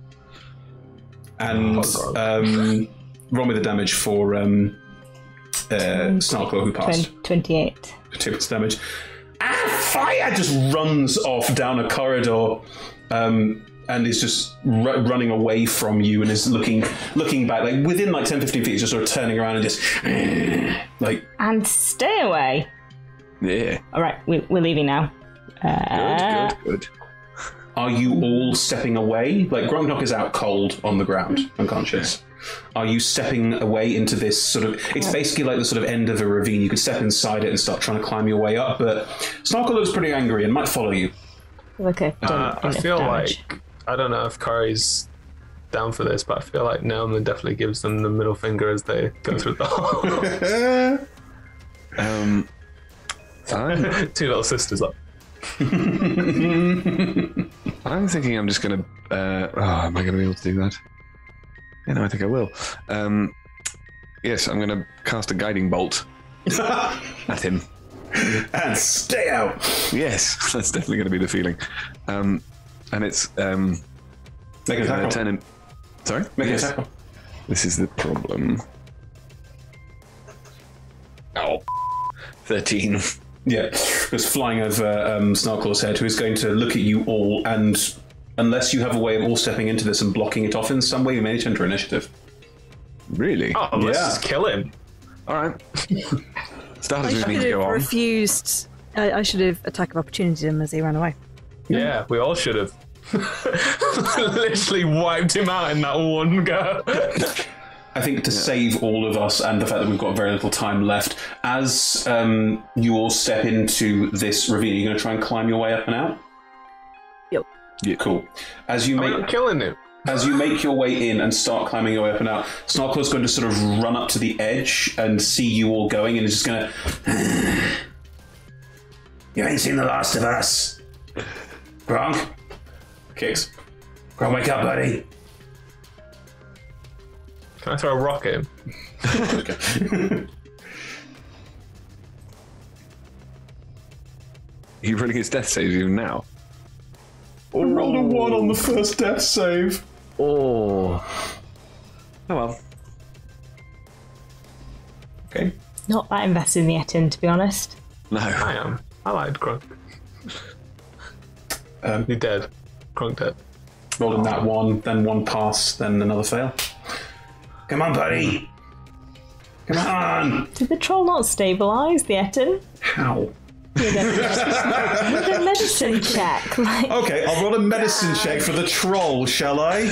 And roll me the damage for Snarklaw, who passed. 28. 2 points damage. Fire just runs off down a corridor. And is just running away from you and is looking back, like within like 10-15 feet, he's just sort of turning around and just like... And stay away. Yeah. All right, we're leaving now. Good. Are you all stepping away? Like Gronknock is out cold on the ground, unconscious. Are you stepping away into this sort of... It's basically like the sort of end of a ravine. You could step inside it and start trying to climb your way up, but Snarkle looks pretty angry and might follow you. Okay. I feel like... I don't know if Kari's down for this, but I feel like Nelman definitely gives them the middle finger as they go through the hole. Fine. 2 little sisters up. I'm thinking I'm just going to... am I going to be able to do that? Yeah, no, I think I will. Yes, I'm going to cast a guiding bolt at him. And stay out. Yes, that's definitely going to be the feeling. And it's... Make an attack. turn him... Sorry? Make an attack. This is the problem. Oh, 13. Yeah, goes flying over Snarklaw's head, who is going to look at you all, and unless you have a way of all stepping into this and blocking it off in some way, you may enter initiative. Really? Oh, let's just kill him. All right. Starters I just need should to go have on. refused. I should have attack of opportunity him as he ran away. Yeah, we all should have. Literally wiped him out in that one go. I think to save all of us and the fact that we've got very little time left, as you all step into this ravine, are you going to try and climb your way up and out? Yep. Yeah, cool. As you I'm killing him. As you make your way in and start climbing your way up and out, Snarklaw's going to sort of run up to the edge and see you all going, and is just going to... You ain't seen the last of us. Gronk? Kicks. Gronk, wake up, buddy. Can I throw a rock at him? He rolling his death saves even now. I rolled a 1 on the first death save. Oh well. Okay. Not that invested in the Etin, to be honest. No. I am. I lied, Crunk. You're dead. Crunk dead. Rolling that 1, then 1 pass, then another fail. Come on, buddy. Come on. Did the troll not stabilise the Etin? How? With a medicine check. Like, Okay, I'll roll a medicine check for the troll, shall I?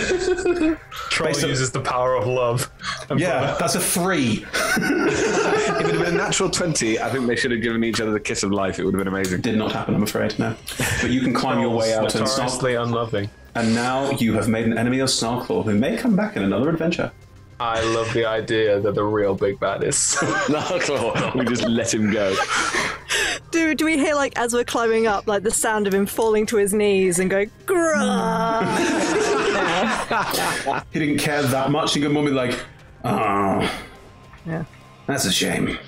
Troll uses the power of love. Yeah, that's a 3. If it had been a natural 20, I think they should have given each other the kiss of life. It would have been amazing. Did not happen, I'm afraid, no. But you can climb your way out and Notoriously unloving. And now you have made an enemy of Snarklaw, who may come back in another adventure. I love the idea that the real big bad is Snarklaw. We just let him go. Do we hear, like, as we're climbing up, like, the sound of him falling to his knees and going, grrrr? He didn't care that much. He could more be like, oh, Yeah. that's a shame.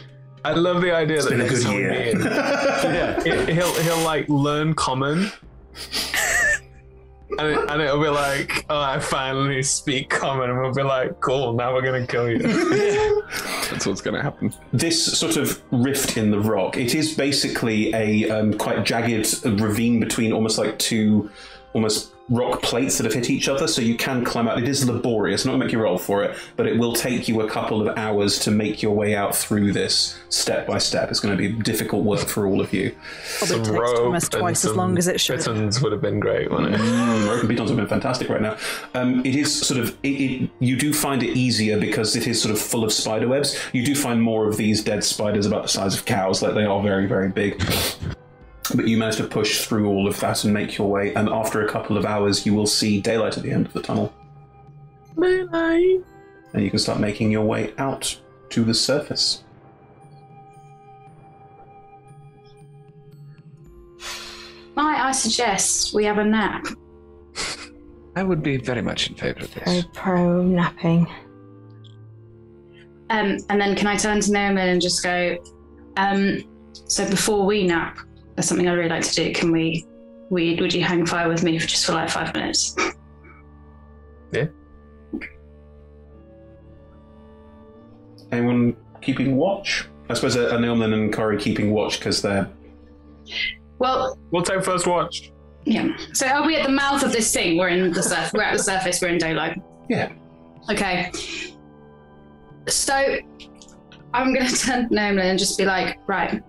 I love the idea that been a next good time we year. meet him, he'll like learn common. And it'll be like, oh, I finally speak common, and we'll be like, cool, now we're gonna kill you. That's what's going to happen. This sort of rift in the rock, it is basically a quite jagged ravine between almost like two almost rock plates that have hit each other, so you can climb out. It is laborious, not to make you roll for it, but it will take you a couple of hours to make your way out through this step by step. It's going to be difficult work for all of you. Probably takes almost twice as long as it should. Pitons would have been great, wouldn't it? Rope and pitons have been fantastic right now. It is sort of, you do find it easier because it is sort of full of spider webs. You do find more of these dead spiders about the size of cows, like they are very, very big. But you manage to push through all of that and make your way, and after a couple of hours you will see daylight at the end of the tunnel. Daylight. And you can start making your way out to the surface. Might I suggest we have a nap? I would be very much in favour of very this. pro napping. And then can I turn to Noman and just go, so before we nap, there's something I'd really like to do. Can would you hang fire with me for like 5 minutes? Yeah. Anyone keeping watch? I suppose Nilman and Corey keeping watch because they're... Well, We'll take first watch. yeah. So are we at the mouth of this thing? We're at the surface, we're in daylight. Yeah. Okay. So I'm going to turn to Noman and just be like, right,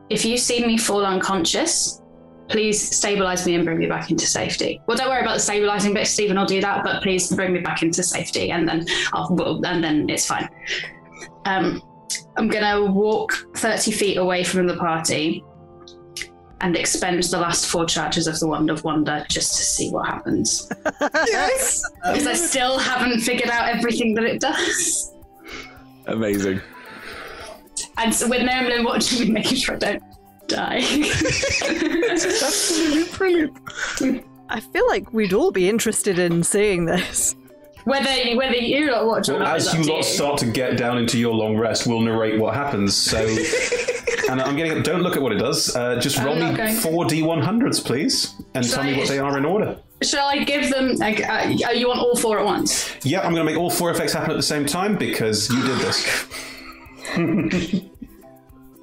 if you see me fall unconscious, please stabilize me and bring me back into safety. Well, don't worry about the stabilizing bit. Stephen will do that, but please bring me back into safety, and then it's fine. I'm gonna walk 30 feet away from the party and expend the last 4 charges of the Wand of Wonder just to see what happens. Yes! Because I still haven't figured out everything that it does. Amazing. And so with Nolan watching me, making sure I don't die. That's absolutely brilliant. I feel like we'd all be interested in seeing this. Whether you lot watch or Well, not, as is you up to lot start to get down into your long rest, we'll narrate what happens. So, and I'm getting. Don't look at what it does. Just roll me 4 D100s, please, and tell me what they are in order. Shall I give them? Like, you want all 4 at once? Yeah, I'm going to make all 4 effects happen at the same time because you did this.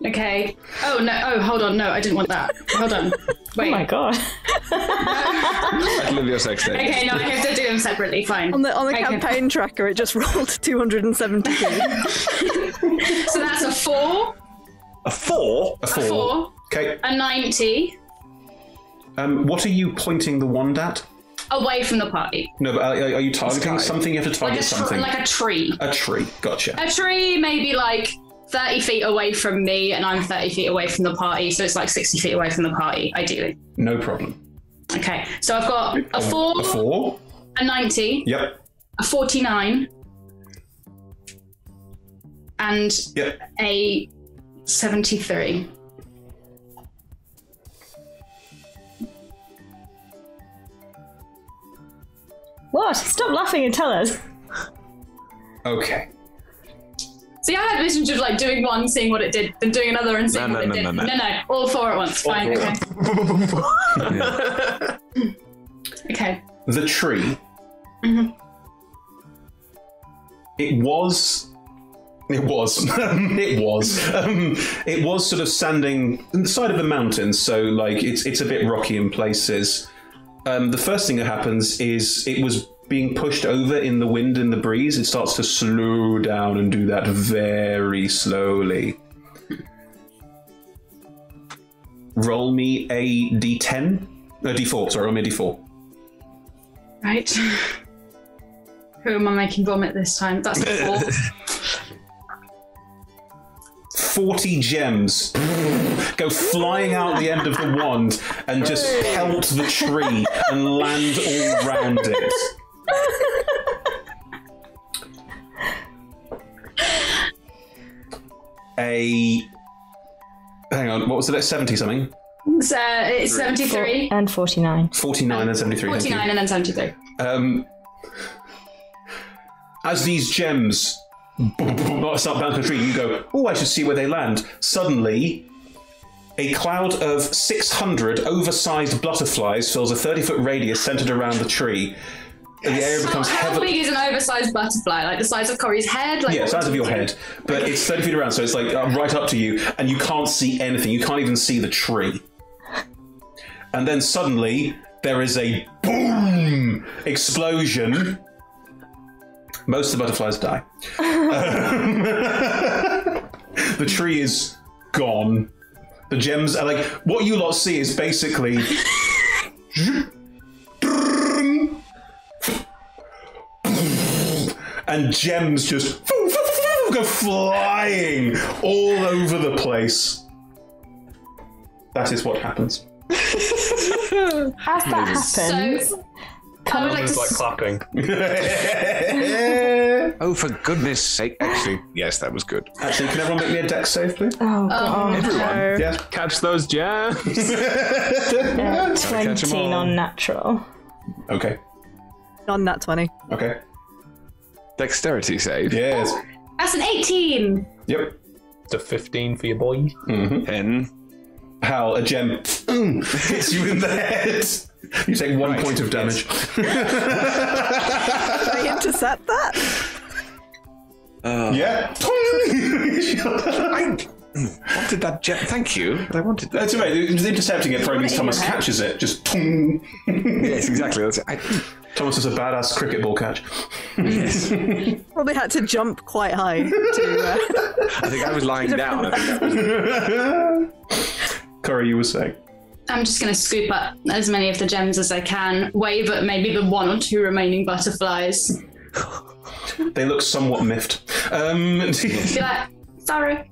Okay. Oh no. Oh, hold on. No, I didn't want that. Hold on. Wait. Oh my god. I love your sex tape. Okay, no, I have to do them separately. Fine. On the campaign tracker, it just rolled 272. So that's a 4. A 4? A 4. A 4. Okay. A 90. What are you pointing the wand at? Away from the party. No, but are you targeting something? You have to target something. Like a tree. A tree. Gotcha. A tree, maybe like 30 feet away from me, and I'm 30 feet away from the party, so it's like 60 feet away from the party, ideally. No problem. Okay, so I've got a 4. A 4. A 90. Yep. A 49. And a 73. What? Stop laughing and tell us. Okay. See, I had visions of like doing one, seeing what it did, then doing another and seeing what it did. No, all 4 at once. Fine, okay. Okay. The tree. Mm-hmm. It was sort of standing on the side of the mountain, so like it's a bit rocky in places. The first thing that happens is it was being pushed over in the wind and the breeze. It starts to slow down and do that very slowly. Roll me a D10. No, D4. Sorry, roll me a D4. Right. Who am I making vomit this time? That's a 4. 40 gems go flying out the end of the wand and just pelt the tree and land all round it. Hang on, what was it? 70 something? It's 73. And 49. 49 and 73. 49 and then 73. As these gems start bouncing the tree, you go, oh, I should see where they land. Suddenly, a cloud of 600 oversized butterflies fills a 30-foot radius centered around the tree. The area becomes How big is an oversized butterfly? Like the size of Corey's head? Like, yeah, the size of your head. But it's 30 feet around, so it's like right up to you, and you can't see anything. You can't even see the tree. And then suddenly, there is a boom explosion. Most of the butterflies die. The tree is gone. The gems are like, what you lot see is basically and gems just go flying all over the place. That is what happens. As that happens, I would like It's to like clapping. Oh, for goodness sake. Actually, yes, that was good. Actually, can everyone make me a dex save, please? oh god, Everyone. Yeah. Catch those gems. 20 non-natural. Okay. On that 20. Okay. Dexterity save. Yes. That's an 18. Yep. It's a 15 for your boy. 10. Hal, a gem hits you in the head. You take 1 point of damage. I intercept that? Yeah. I wanted that gem. Thank you. I wanted that. That's all right. Intercepting it probably means Thomas catches it. Just. Yes, exactly. That's it. Thomas is a badass cricket ball catch. Yes. Probably had to jump quite high to. I think I was lying down. I think that was... Corey, you were saying? I'm just going to scoop up as many of the gems as I can, wave at maybe the 1 or 2 remaining butterflies. They look somewhat miffed. Be like, sorry.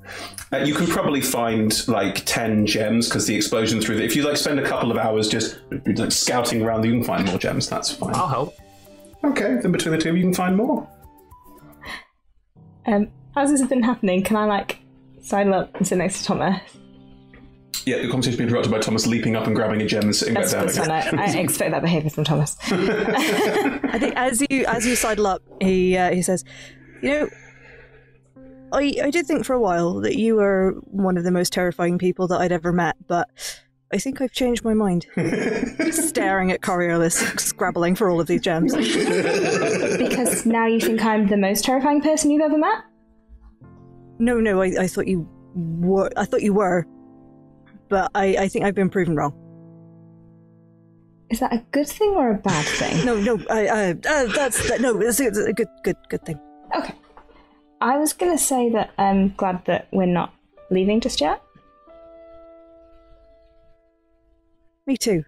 You can probably find like 10 gems because the explosion through if you like spend a couple of hours just like scouting around, you can find more gems. That's fine. I'll help. Okay, then between the two of you can find more. As this has been happening, can I like sidle up and sit next to Thomas? Yeah, the conversation being interrupted by Thomas leaping up and grabbing a gem and sitting back down again. I expect that behaviour from Thomas. I think as you sidle up, he says, "You know, I did think for a while that you were one of the most terrifying people that I'd ever met, but I think I've changed my mind." Staring at Coriolis, scrabbling for all of these gems. Because now you think I'm the most terrifying person you've ever met? No, I thought you were. I thought you were, but I think I've been proven wrong. Is that a good thing or a bad thing? No, that's a good thing. Okay. I was going to say that I'm glad that we're not leaving just yet. Me too.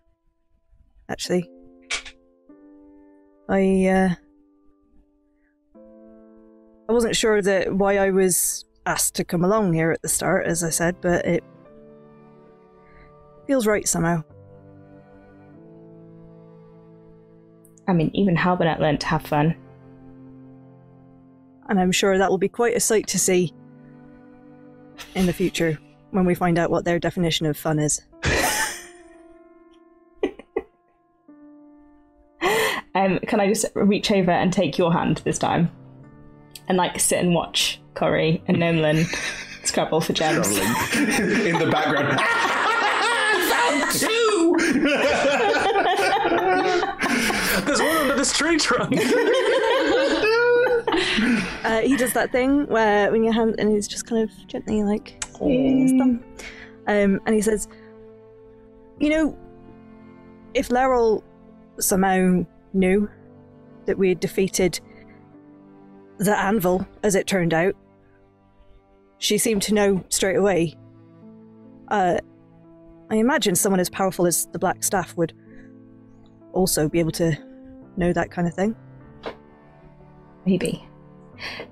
Actually. I wasn't sure that why I was asked to come along here at the start, as I said, but it feels right somehow. I mean, even Halbernet learned to have fun. And I'm sure that will be quite a sight to see in the future when we find out what their definition of fun is. Can I just reach over and take your hand this time? And sit and watch Corey and Nomlin scrabble for gems. In the background. Found two! There's one under this tree trunk. He does that thing where when your hand, and he's just kind of gently his thumb. And he says, "You know, if Laryl somehow knew that we had defeated the Anvil, as it turned out, she seemed to know straight away. I imagine someone as powerful as the Black Staff would also be able to know that kind of thing." Maybe.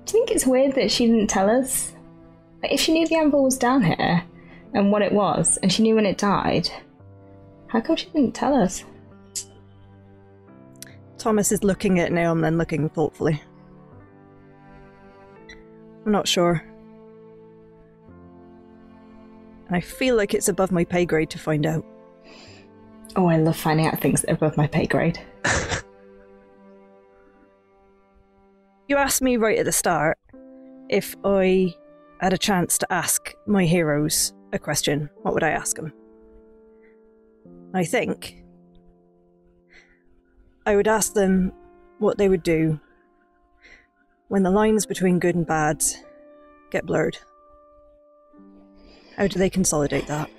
Do you think it's weird that she didn't tell us? If she knew the Anvil was down here and what it was, and she knew when it died, how come she didn't tell us? Thomas is looking at Naomi and looking thoughtfully. I'm not sure. And I feel like it's above my pay grade to find out. Oh, I love finding out things that are above my pay grade. You asked me right at the start if I had a chance to ask my heroes a question. What would I ask them? I think I would ask them what they would do when the lines between good and bad get blurred. How do they consolidate that?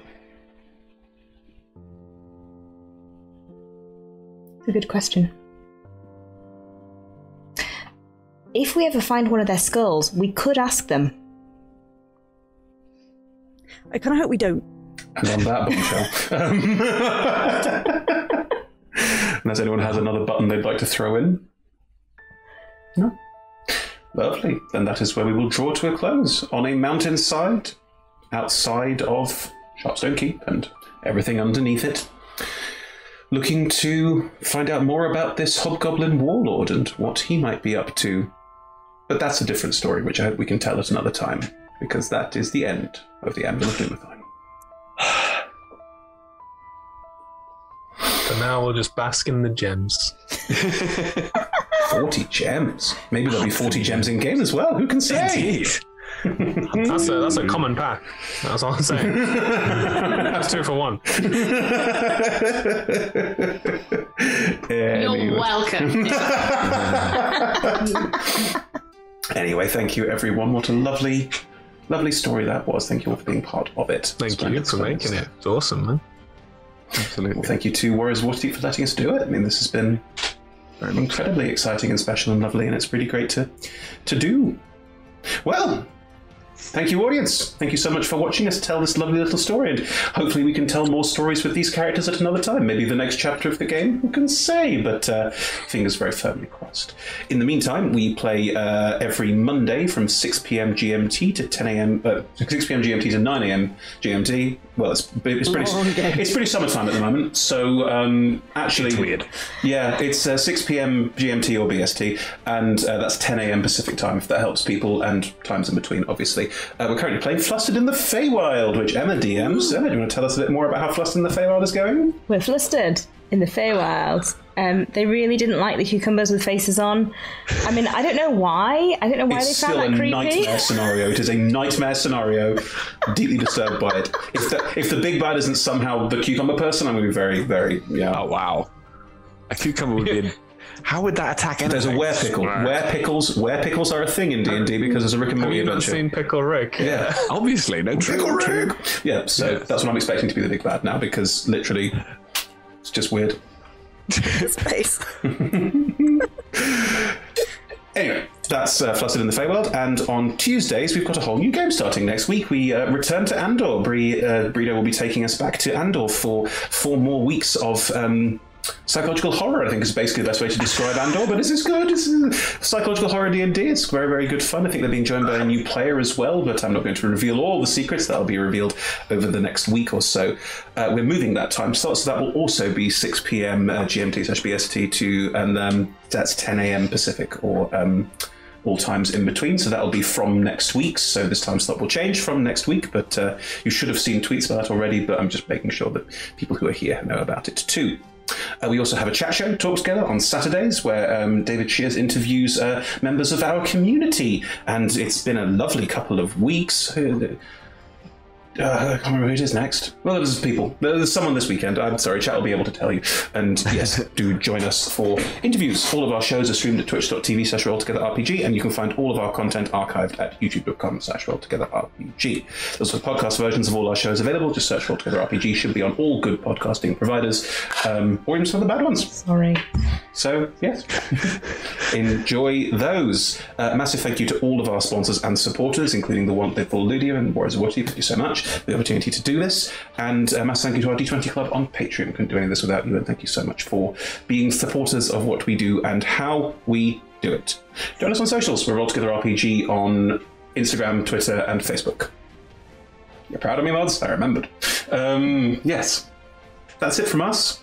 It's a good question. If we ever find one of their skulls, we could ask them. I kind of hope we don't. And on that bombshell. Unless anyone has another button they'd like to throw in? No? Lovely. Then that is where we will draw to a close. On a mountainside, outside of Sharpstone Keep and everything underneath it. Looking to find out more about this Hobgoblin Warlord and what he might be up to. But that's a different story, which I hope we can tell at another time, because that is the end of the Anvil of Dumathoin. For now, we'll just bask in the gems. 40 gems. Maybe there'll be 40 gems in game as well. Who can say? That's a common pack. That's all I'm saying. That's 2 for 1. You're welcome. Anyway, thank you everyone. What a lovely, lovely story that was. Thank you all for being part of it. Thank you for making it. It's awesome, man. Absolutely. Well, thank you to Warriors of Waterdeep for letting us do it. I mean, this has been incredibly exciting and special and lovely, and it's really great to do. Well, thank you, audience. Thank you so much for watching us tell this lovely little story, and hopefully we can tell more stories with these characters at another time. Maybe the next chapter of the game, who can say, but fingers very firmly crossed. In the meantime, we play every Monday from 6 p.m. GMT to 10 a.m. 6 p.m. GMT to 9 a.m. GMT. Well, it's pretty summertime at the moment, so actually... It's weird. Yeah, it's 6 p.m. GMT or BST, and that's 10 a.m. Pacific time, if that helps people, and times in between, obviously. We're currently playing Flustered in the Feywild, which Emma DMs. Emma, do you want to tell us a bit more about how Flustered in the Feywild is going? We're flustered in the Feywild. They really didn't like the cucumbers with faces on. I mean, I don't know why. I don't know why It's they found still that a creepy. nightmare scenario. It is a nightmare scenario. Deeply disturbed by it. If the big bad isn't somehow the cucumber person, I'm going to be very, very, Oh, wow. A cucumber would be... How would that attack anything? There's a werepickle. Werepickles are a thing in D&D because there's a Rick and Have Morty you not adventure. seen Pickle Rick? Yeah. Obviously, no Pickle true. Rick! Yeah, so that's what I'm expecting to be the big bad now because literally it's just weird. Space. Anyway, that's Flustered in the Feywild, and on Tuesdays we've got a whole new game starting next week. We return to Andor. Bredo will be taking us back to Andor for 4 more weeks of psychological horror, I think is basically the best way to describe Andor, but this is good. This is psychological horror D&D. It's very, very good fun. I think they're being joined by a new player as well, but I'm not going to reveal all the secrets. That'll be revealed over the next week or so. We're moving that time slot, so that will also be 6 p.m. GMT/BST to, and that's 10 a.m. Pacific, or all times in between, so that'll be from next week. So this time slot will change from next week, but you should have seen tweets about that already, but I'm just making sure that people who are here know about it too. We also have a chat show, Talk Together, on Saturdays, where David Shears interviews members of our community, and it's been a lovely couple of weeks. I can't remember who it is next. Well, there's people. There's someone this weekend. I'm sorry, chat will be able to tell you. And yes, do join us for interviews. All of our shows are streamed at twitch.tv/rolltogetherrpg, and you can find all of our content archived at youtube.com/rolltogetherrpg. There's also podcast versions of all our shows available. Just search Roll Together RPG. Should be on all good podcasting providers, or even some of the bad ones. Sorry. So, yes, enjoy those. Massive thank you to all of our sponsors and supporters, including the Wonderful Lydia and Warriors of Waterdeep. Thank you so much for the opportunity to do this. And massive thank you to our D20 Club on Patreon. We couldn't do any of this without you, and thank you so much for being supporters of what we do and how we do it. Join us on socials. We're Roll Together RPG on Instagram, Twitter, and Facebook. You're proud of me, mods? I remembered. Yes. That's it from us.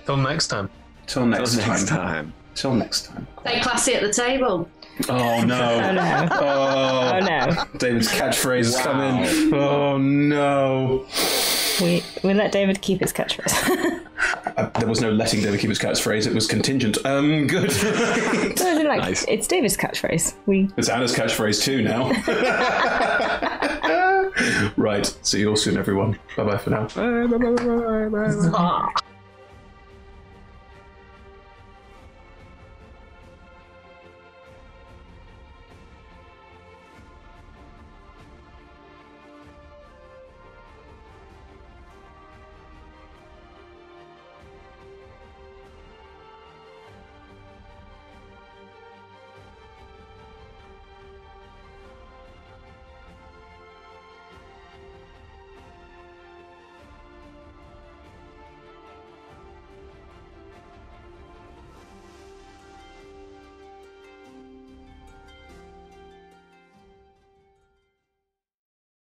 Till next time. Till next time. Till next time. Stay classy at the table. Oh no. Oh no. Oh, Oh no. David's catchphrase is coming. Oh no. We let David keep his catchphrase. There was no letting David keep his catchphrase. It was contingent. Good. No, like, Nice. It's David's catchphrase. It's Anna's catchphrase too now. Right. See you all soon, everyone. Bye bye for now. Bye.